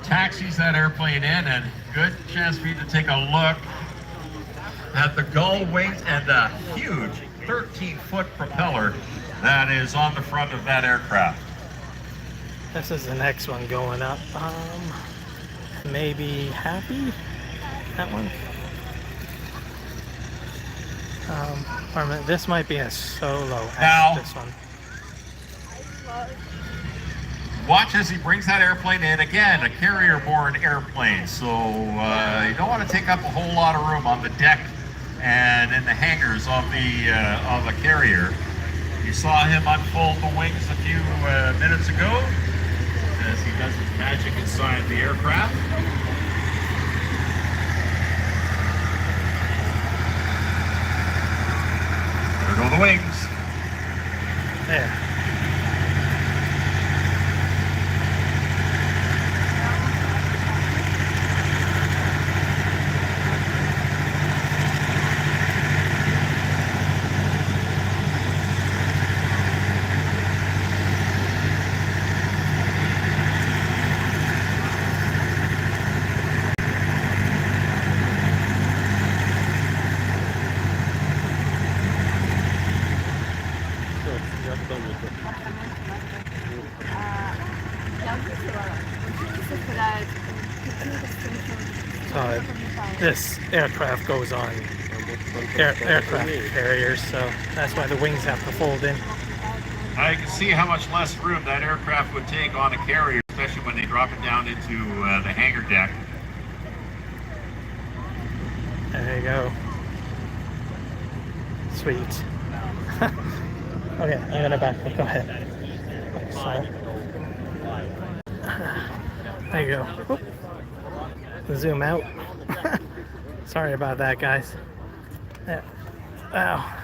taxis that airplane in, and good chance for you to take a look at the gull wings and the huge 13-foot propeller that is on the front of that aircraft. This is the next one going up. Maybe Happy? That one? Or this might be a solo. Now, this one. watch as he brings that airplane in. Again, a carrier-borne airplane, so you don't want to take up a whole lot of room on the deck and in the hangars of the carrier. You saw him unfold the wings a few minutes ago as he does his magic inside the aircraft. There go the wings. There. This aircraft goes on aircraft carriers, so that's why the wings have to fold in. I can see how much less room that aircraft would take on a carrier, especially when they drop it down into the hangar deck. There you go. Sweet. Okay, I'm gonna back up. Go ahead. So, there you go. Oop. Zoom out. Sorry about that, guys. Yeah. Wow.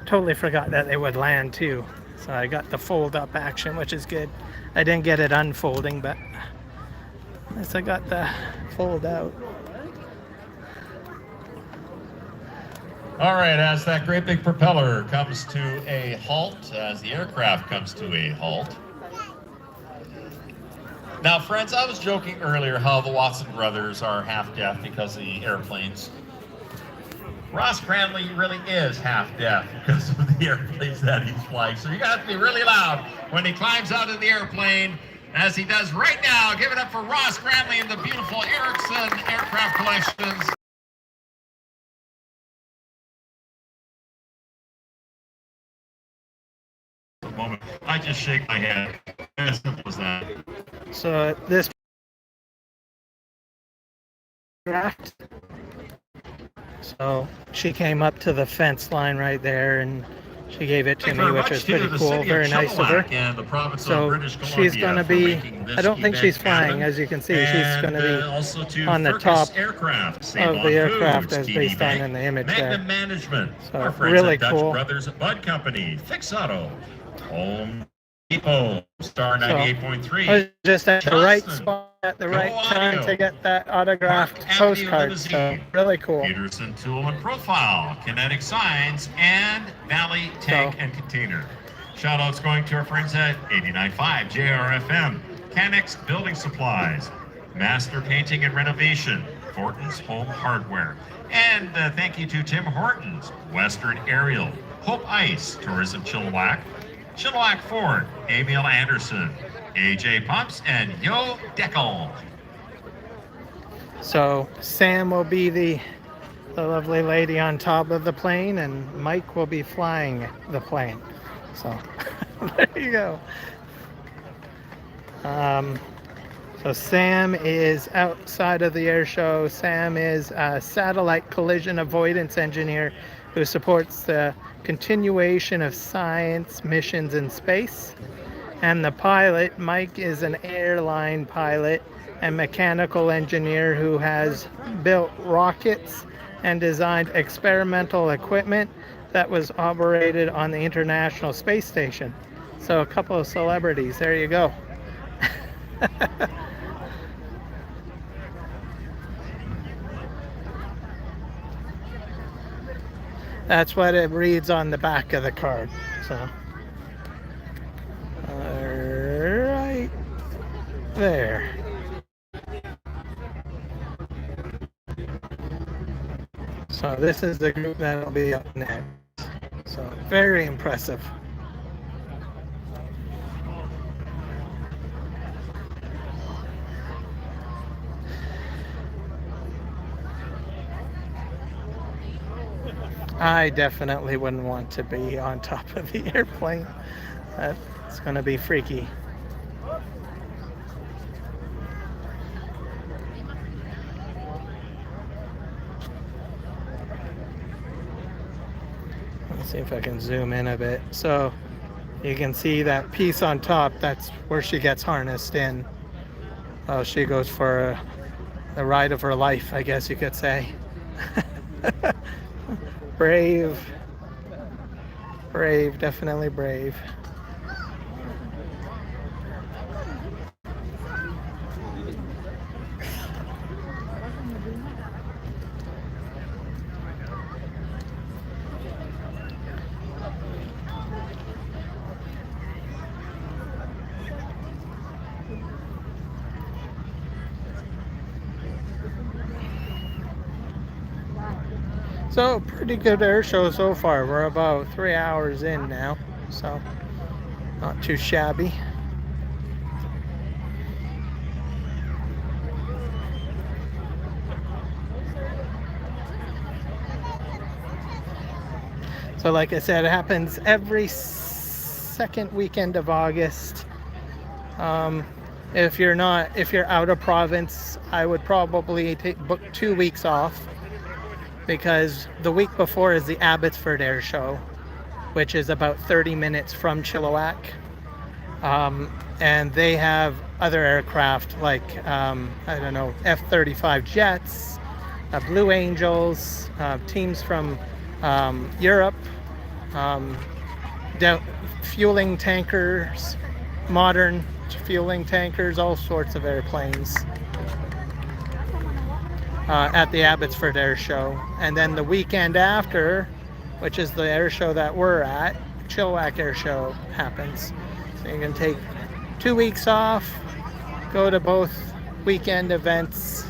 Totally forgot that they would land too. So I got the fold up action, which is good. I didn't get it unfolding, but at least I got the fold out. All right, as that great big propeller comes to a halt, as the aircraft comes to a halt. Now, friends, I was joking earlier how the Watson brothers are half deaf because of the airplanes. Ross Cranley really is half deaf because of the airplanes that he's flying. So you got to be really loud when he climbs out of the airplane, as he does right now. Give it up for Ross Cranley and the beautiful Erickson Aircraft Collections. moment. I just shake my head. As simple as that. So this draft. So she came up to the fence line right there and she gave it to me, which was pretty cool. Very nice of her. So she's going to be, I don't think she's flying, as you can see. She's going to be on the top of the aircraft as based on in the image there. So really cool. Brothers Bud Company, Fix Auto, Home Depot, Star 98.3. I was just at the right spot at the right time to get that autographed postcard. So really cool. Peterson Tool and Profile, Kinetic Signs, and Valley Tank and Container. Shout outs going to our friends at 89.5 JRFM, Canex Building Supplies, Master Painting and Renovation, Horton's Home Hardware, and thank you to Tim Hortons, Western Aerial, Hope Ice, Tourism Chilliwack, Chilliwack Ford, Emil Anderson, AJ Pumps, and Yo Deckel. So Sam will be the lovely lady on top of the plane, and Mike will be flying the plane. So there you go. So Sam is outside of the air show. Sam is a satellite collision avoidance engineer who supports the continuation of science missions in space. And the pilot, Mike, is an airline pilot and mechanical engineer who has built rockets and designed experimental equipment that was operated on the International Space Station. So a couple of celebrities, there you go. That's what it reads on the back of the card. So, right there. So this is the group that'll be up next. So very impressive. I definitely wouldn't want to be on top of the airplane. That's going to be freaky. Let's see if I can zoom in a bit. So you can see that piece on top, that's where she gets harnessed in. Well, she goes for the ride of her life, I guess you could say. Brave, definitely brave. So pretty good air show so far. We're about 3 hours in now, so not too shabby. So like I said, it happens every second weekend of August. If you're out of province, I would probably book 2 weeks off, because the week before is the Abbotsford Air Show, which is about 30 minutes from Chilliwack. And they have other aircraft like, I don't know, F-35 jets, Blue Angels, teams from Europe, fueling tankers, modern fueling tankers, all sorts of airplanes. At the Abbotsford Air Show. And then the weekend after, which is the air show that we're at, Chilliwack Airshow happens. So you can take 2 weeks off, go to both weekend events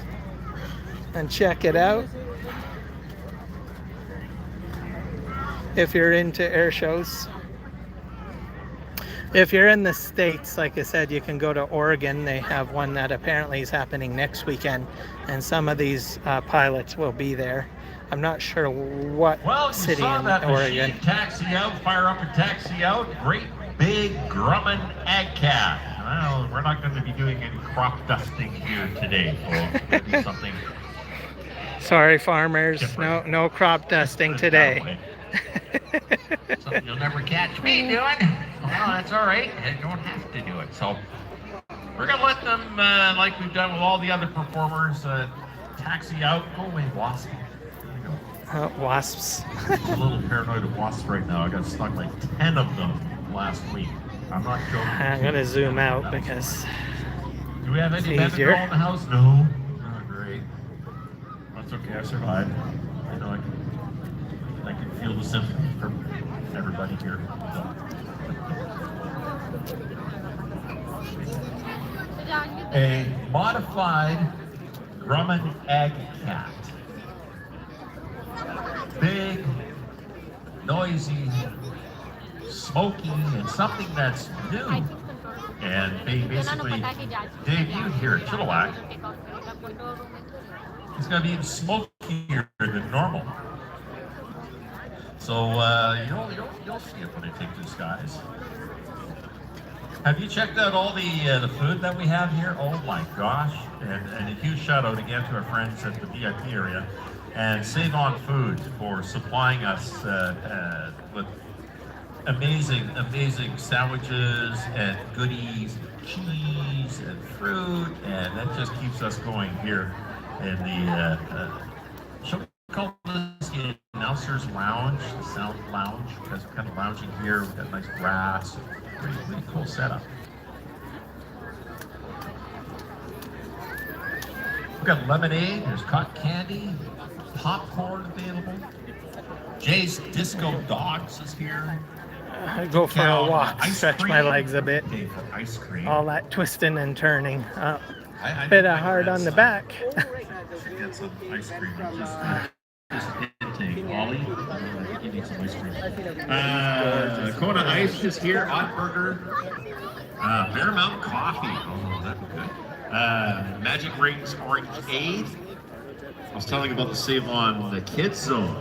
and check it out. If you're into air shows. If you're in the States, like I said, you can go to Oregon. They have one that apparently is happening next weekend, and some of these pilots will be there. I'm not sure what city in Oregon. Taxi out, fire up and taxi out. Great Big Grumman Ag Cat. Well, we're not going to be doing any crop dusting here today, folks. We're going to do something Sorry, farmers. different. No crop dusting Let's put it that today. way. Something you'll never catch me doing. Well, that's all right. You don't have to do it. So we're going to let them, like we've done with all the other performers, taxi out. Go away, wasp. There you go. Wasps. I'm a little paranoid of wasps right now. I got stung like 10 of them last week. I'm not joking. I'm gonna zoom out because Do we have any it's easier. Benadryl in the house? No. Oh, great. That's okay. I survived. I know I can feel the sympathy from everybody here. A modified Grumman Ag Cat. Big, noisy, smoky, and something that's new. And they basically debuted here at Chilliwack. It's going to be even smokier than normal. So you'll see it when I take these guys. Have you checked out all the food that we have here? Oh my gosh! And a huge shout out again to our friends at the VIP area and Save On Food for supplying us with amazing sandwiches and goodies, cheese and fruit, and that just keeps us going here in the shall we call this the announcer's lounge, the sound lounge, because we're kind of lounging here. We've got nice grass, pretty cool setup. We've got lemonade, there's cotton candy, popcorn available. Jay's Disco Dogs is here. I go for a walk, stretch my legs a bit. Okay, for ice cream. All that twisting and turning. I Bit of hard on the back. Should get some ice cream. Just hinting, Ollie. You need some ice cream. Kona Ice is here. Hot Burger. Bear Mountain Coffee. Oh, that'd be good. Magic Rings Orange Aid. I was telling you about the Save On the Kids Zone.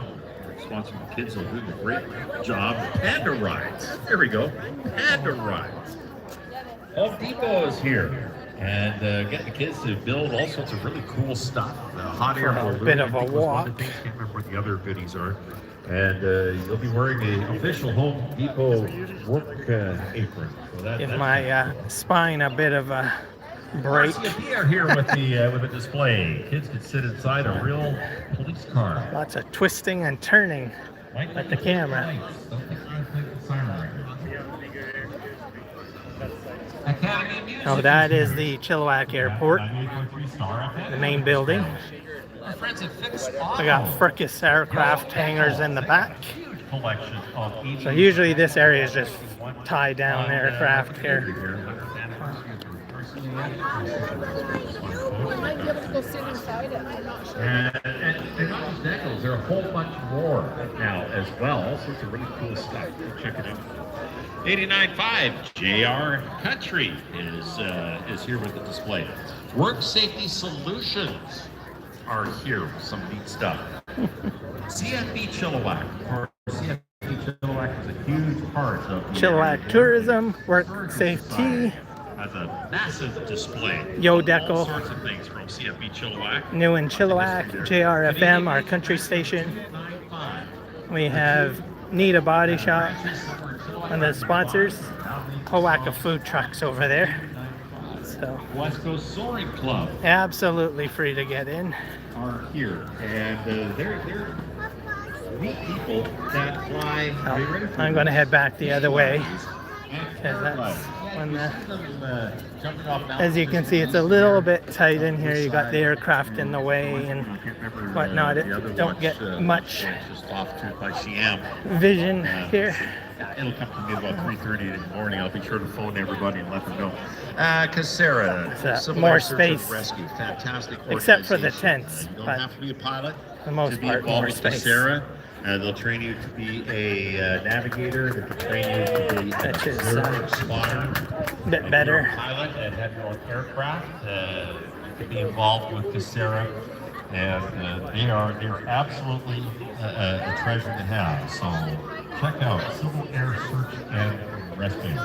Sponsoring the Kids Zone, doing a great job. Panda Rides. There we go. Panda Rides. Home Depot is here. And getting the kids to build all sorts of really cool stuff. Hot air balloon. Bit of a I think was one walk. of the things. Can't remember what the other goodies are. And you'll be wearing an official Home Depot work apron. So Give my spine a bit of a break. RCMP are here with the display. Kids can sit inside a real police car. Lots of twisting and turning with the camera. Oh, that is the Chilliwack Airport, the main building. We got Frickus aircraft hangars in the back. So usually this area is just tie down aircraft here. Might be able to go sit inside it. I'm not sure. And not just decals, there are a whole bunch more now as well. All sorts of really cool stuff. Check it out. 89.5 JR Country is here with the display. Work Safety Solutions are here with some neat stuff. CFB Chilliwack. Of course, CFB Chilliwack is a huge part of Chilliwack Tourism, Work Safety. Has a massive display. Yo All Deco. sorts of things from CFB Chilliwack. New in Chilliwack, JRFM, our country station. We have Nita Body Shop, one of the sponsors. Whole whack of food trucks over there. So West Coast Soaring Club absolutely free to get in. are here, and they're neat people that fly. Are you ready for I'm going to head back the other way. because that's when as you can see, it's a little bit tight in here. You got the aircraft in the way and whatnot. Don't get much vision here. It'll come to me about 3:30 in the morning. I'll be sure to phone everybody and let them know. Casera, Civil more Air Search and space. Rescue, fantastic Except for the organization. tents, You don't but have to be a pilot the most to be part, involved more with space. Casera. They'll train you to be a navigator. They can train you to be an Which is, observer, spotter. a bit If better. you're a pilot and have your own aircraft, you can be involved with Casera. And they are absolutely a treasure to have. So check out Civil Air Search and rest bay.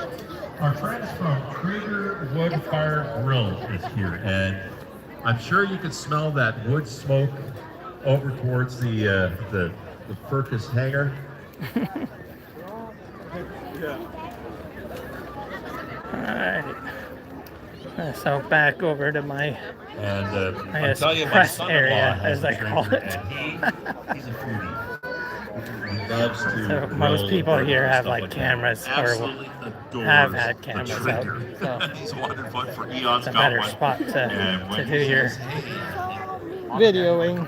Our friends from Krieger Wood Fire Grill is here, and I'm sure you can smell that wood smoke over towards the Furcus hangar. Alright. So back over to my And I I guess tell you, my press son-in-law area, has as a I call drinker, it. and he's a foodie. He loves to So grill most people and here have stuff like that. cameras or Absolutely adores have had the cameras out. drinker. So He's wanted one for eons. it's a got better one. spot And to when do he your says, "Hey, videoing.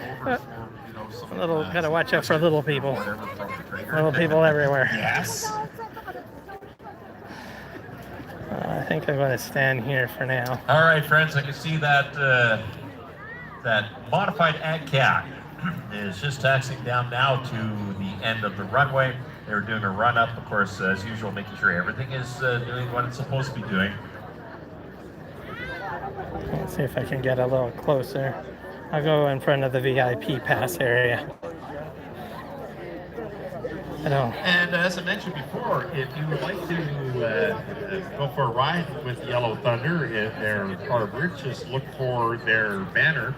some, A little, gotta watch out for little people. whatever from the Krieger." Little people everywhere. Yes. I think I'm going to stand here for now. All right, friends, I can see that that modified AgCat is just taxiing down now to the end of the runway. They're doing a run up, of course, as usual, making sure everything is doing what it's supposed to be doing. Let's see if I can get a little closer. I'll go in front of the VIP pass area. And as I mentioned before, if you would like to go for a ride with Yellow Thunder at their Harbor Bridge, just look for their banner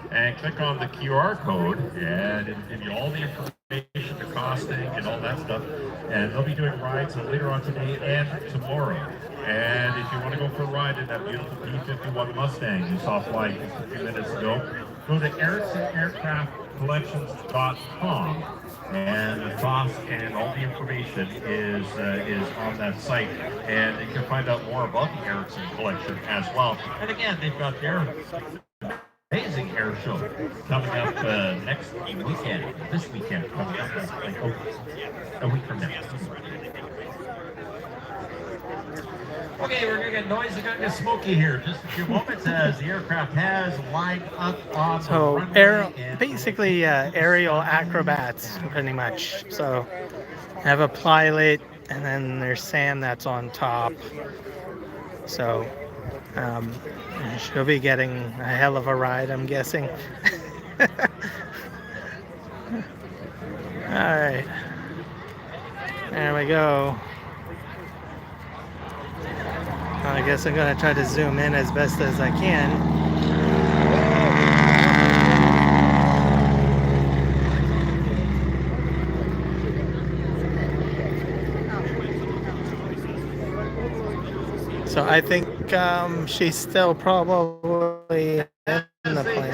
and click on the QR code, and it'll give you all the information, the costing, and all that stuff. And they'll be doing rides later on today and tomorrow. And if you want to go for a ride in that beautiful P-51 Mustang you saw flying just a few minutes ago, go to EricssonAircraftCollections.com. And the cost and all the information is on that site, and you can find out more about the Ericsson collection as well. And again, they've got their amazing air show coming up next weekend. This weekend coming up, like a week from now. Okay, we're gonna get noisy, gonna get smoky here. Just a few moments as the aircraft has lined up on the runway. Basically aerial acrobats, pretty much. So I have a pilot, and then there's Sam that's on top. So she'll be getting a hell of a ride, I'm guessing. All right, there we go. I guess I'm going to try to zoom in as best as I can. So I think she's still probably in the plane.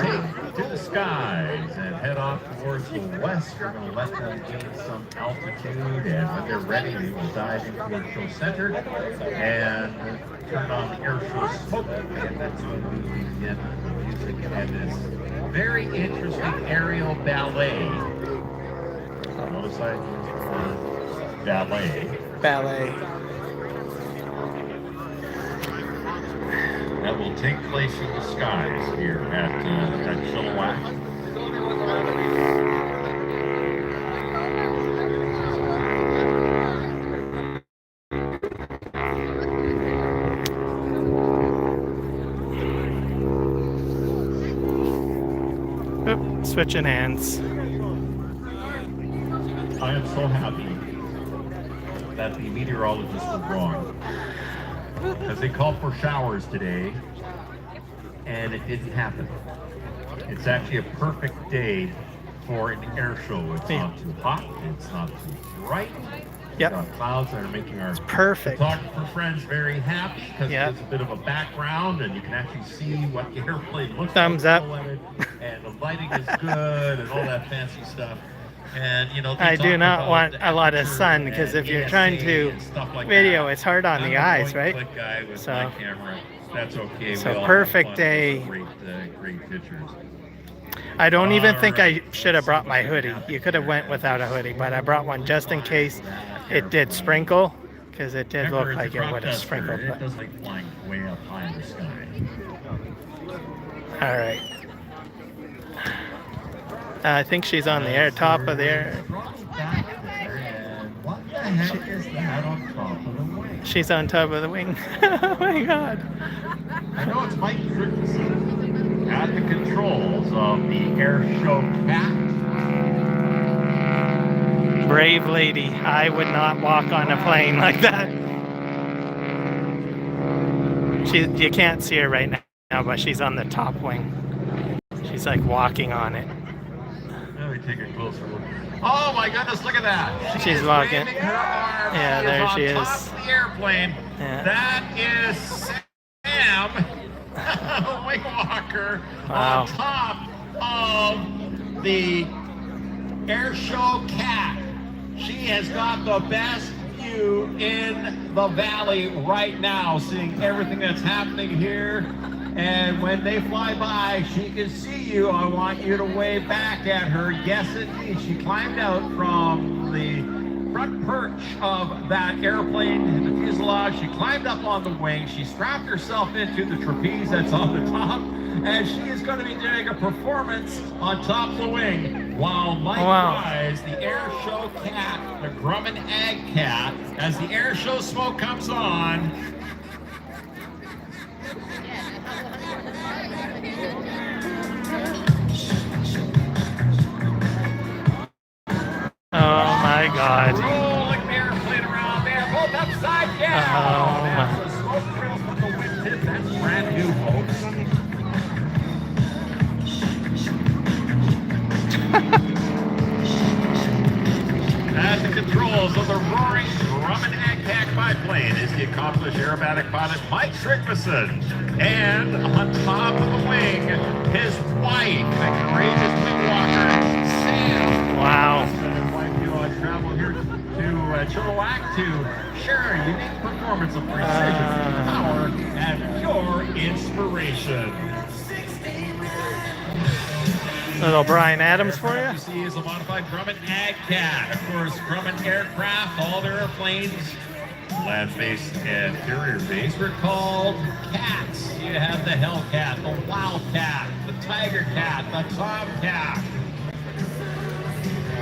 To the skies and head off towards the west. We're going to let them gain some altitude, and when they're ready, we will dive into our show center and turn on the air show smoke, and that's when we begin the music and this very interesting aerial ballet. Notice I used the word ballet. Ballet. That will take place in the skies here at Chilliwack. Oop, switching hands. I am so happy that the meteorologists were wrong, because they called for showers today, and it didn't happen. It's actually a perfect day for an air show. It's not too hot, it's not too bright. Yep. We've got clouds that are making our Perfect. photographer friends very happy, because it's a bit of a background, and you can actually see what the airplane looks Thumbs like. up. And the lighting is good, and all that fancy stuff. And you know, I do not want a lot of sun, because if you're trying to video, it's hard on the eyes, right? So, that's okay. So perfect day. Great pictures. I don't even think I should have brought my hoodie. You could have went without a hoodie, but I brought one just in case it did sprinkle, because it did look like it would have sprinkled. It does like flying way up high in the sky. All right. I think she's on the air, top of the air. What the heck is that on top of the wing? She's on top of the wing. Oh my God. I know it's Mike Christensen at the controls of the air show cat. Brave lady. I would not walk on a plane like that. You can't see her right now, but she's on the top wing. She's like walking on it. Let me take a closer look. Oh my goodness, look at that. She's is walking. waving her arms. Yeah, there she is. On top of the airplane. Yeah. That is Sam, wing walker, Wow. on top of the Airshow cat. She has got the best view in the valley right now, seeing everything that's happening here. And when they fly by, she can see you. I want you to wave back at her. Yes, indeed. She climbed out from the front perch of that airplane, the fuselage. She climbed up on the wing. She strapped herself into the trapeze that's on the top. And she is going to be doing a performance on top of the wing. While likewise, the Airshow cat, the Grumman Ag cat, as the Airshow smoke comes on, Oh my God. rolling the airplane around there, both upside down. Oh, That's the smoke trail from the wingtip. That's brand new, folks. At the controls of the roaring Grumman Ag-Pack biplane is the accomplished aerobatic pilot Mike Strickmason. And on top of the wing, his wife, the courageous wing walker, Sam. Wow. Travel here to Chilliwack to share a unique performance of precision, power, and pure inspiration. Little Brian Adams for you. You see is a modified Grumman Ag Cat. Of course, Grumman aircraft, all their airplanes, land-based and carrier-based, were called cats. You have the Hellcat, the Wildcat, the Tiger Cat, the Tomcat.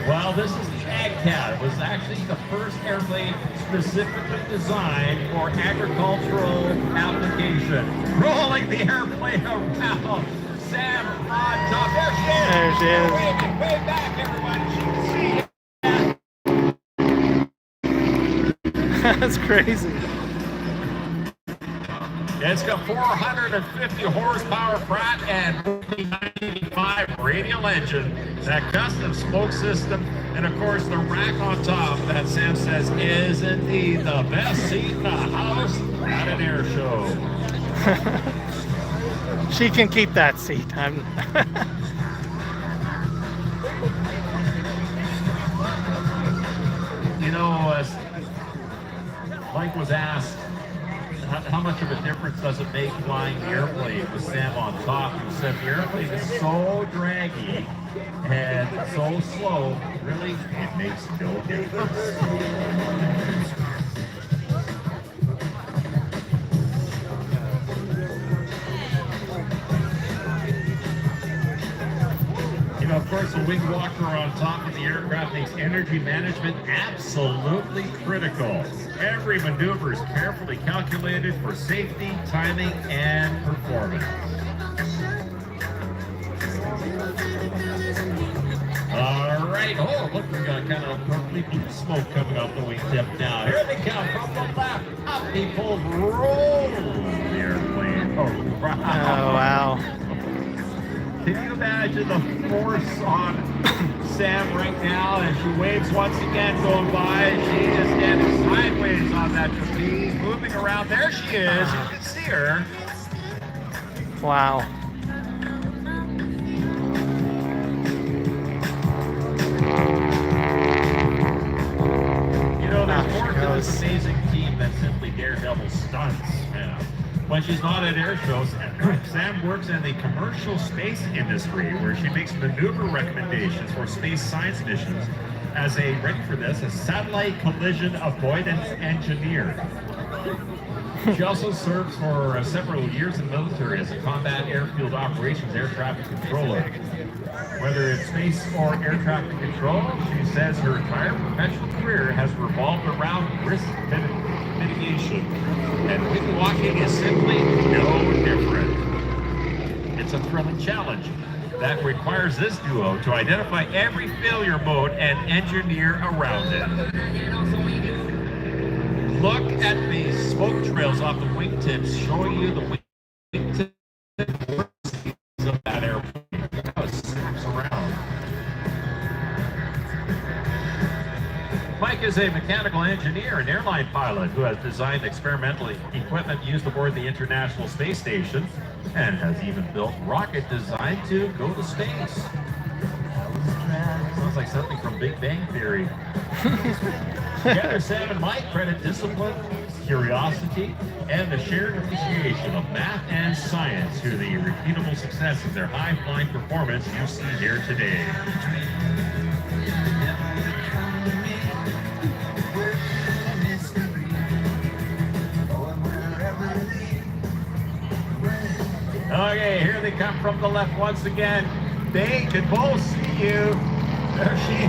Well, this is the Ag Cat. It was actually the first airplane specifically designed for agricultural application. Rolling the airplane around. Sam on top. There she is. There she is. Waving way back, everybody. She can see. That's crazy. It's got 450 horsepower Pratt and 985 radial engine, that custom smoke system, and of course the rack on top that Sam says is indeed the best seat in the house at an air show. She can keep that seat. You know, Mike was asked, how much of a difference does it make flying the airplane with Sam on top? He said the airplane is so draggy and so slow, really, it makes no difference. Of course, a wing walker on top of the aircraft makes energy management absolutely critical. Every maneuver is carefully calculated for safety, timing, and performance. All right. Oh, look, we got kind of purpley blue smoke coming off the wingtip now. Here they come from the left. Up he pulls, roll the airplane. Oh, wow. Oh, wow. Can you imagine the force on Sam right now as she waves once again going by? She is standing sideways on that trapeze, moving around. There she is. You can see her. Wow. You know, there's more to this amazing team than simply daredevil stunts. Yeah. When she's not at air shows, Sam works in the commercial space industry where she makes maneuver recommendations for space science missions as a, ready for this, a satellite collision avoidance engineer. She also serves for several years in the military as a combat airfield operations air traffic controller. Whether it's space or air traffic control, she says her entire professional career has revolved around risk mitigation. And wing walking is simply no different. It's a thrilling challenge that requires this duo to identify every failure mode and engineer around it. Look at the smoke trails off the wingtips, showing you the wingtip of that airplane. Look how it snaps around. Mike is a mechanical engineer and airline pilot who has designed experimental equipment used aboard the International Space Station and has even built rocket designed to go to space. Sounds like something from Big Bang Theory. Together, Sam and Mike credit discipline, curiosity, and the shared appreciation of math and science to the repeatable success of their high-flying performance you see here today. Okay, here they come from the left once again. They can both see you. There she is.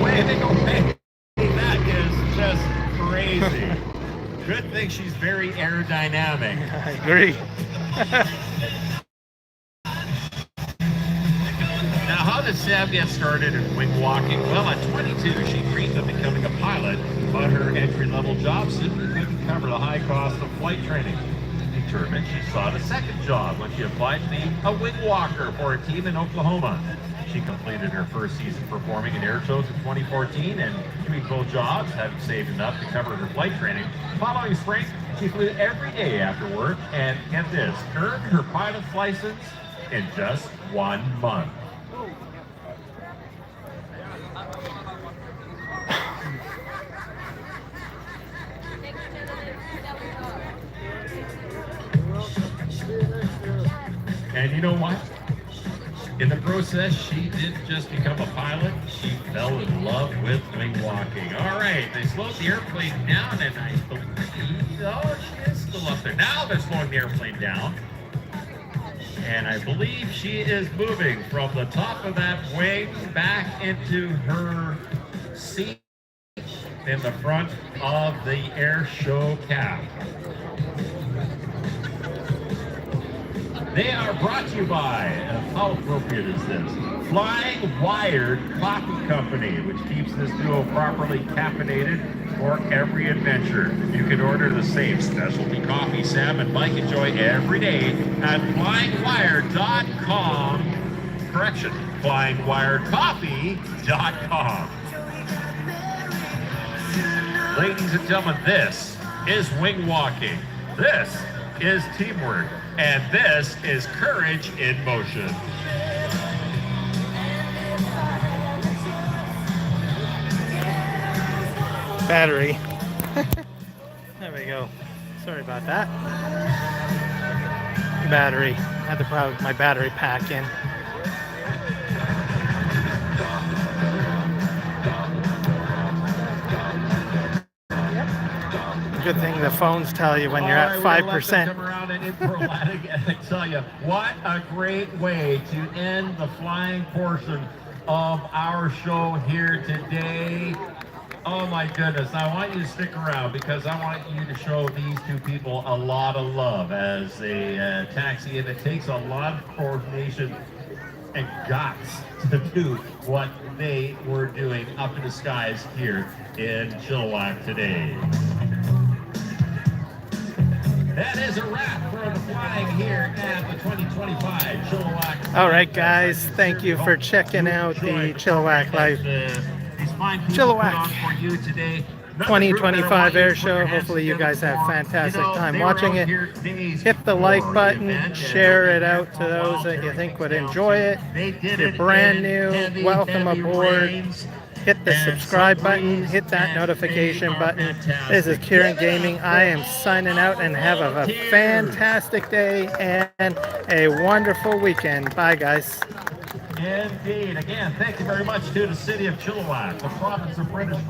Waving away. That is just crazy. Good thing she's very aerodynamic. I agree. Now, how did Sam get started in wing walking? Well, at 22, she dreamed of becoming a pilot, but her entry-level job simply couldn't cover the high cost of flight training. Determined, she sought a second job when she applied to be a wing walker for a team in Oklahoma. She completed her first season performing in air shows in 2014, and between both jobs, having saved enough to cover her flight training. Following spring, she flew every day after work and, get this, earned her pilot's license in just 1 month. And you know what? In the process, she didn't just become a pilot, she fell in love with wing walking. All right, they slowed the airplane down, and I believe, oh, she is still up there. Now they're slowing the airplane down. And I believe she is moving from the top of that wing back into her seat in the front of the air show cab. They are brought to you by, how appropriate is this? Flying Wired Coffee Company, which keeps this duo properly caffeinated for every adventure. You can order the same specialty coffee Sam and Mike enjoy every day at flyingwired.com. Correction, flyingwiredcoffee.com. Ladies and gentlemen, this is wing walking. This is teamwork. And this is courage in motion. Battery. There we go. Sorry about that. Battery. I had to put my battery pack in. Good thing the phones tell you when you're at 5%. I tell you, what a great way to end the flying portion of our show here today. Oh my goodness, I want you to stick around because I want you to show these two people a lot of love as they taxi, and it takes a lot of coordination and guts to do what they were doing up in the skies here in Chilliwack today. That is a wrap for the flying here at the 2025 Chilliwack. All right, guys. Thank you for checking out the Chilliwack Live. Chilliwack 2025 Air Show. Hopefully you guys have a fantastic time watching it. Hit the like button. Share it out to those that you think would enjoy it. If you're brand new, welcome aboard. Hit the subscribe button, hit that notification button. This is Kieran Gaming. I am signing out, and have a fantastic day and a wonderful weekend. Bye, guys. Indeed. Again, thank you very much to the city of Chilliwack, the province of British Columbia.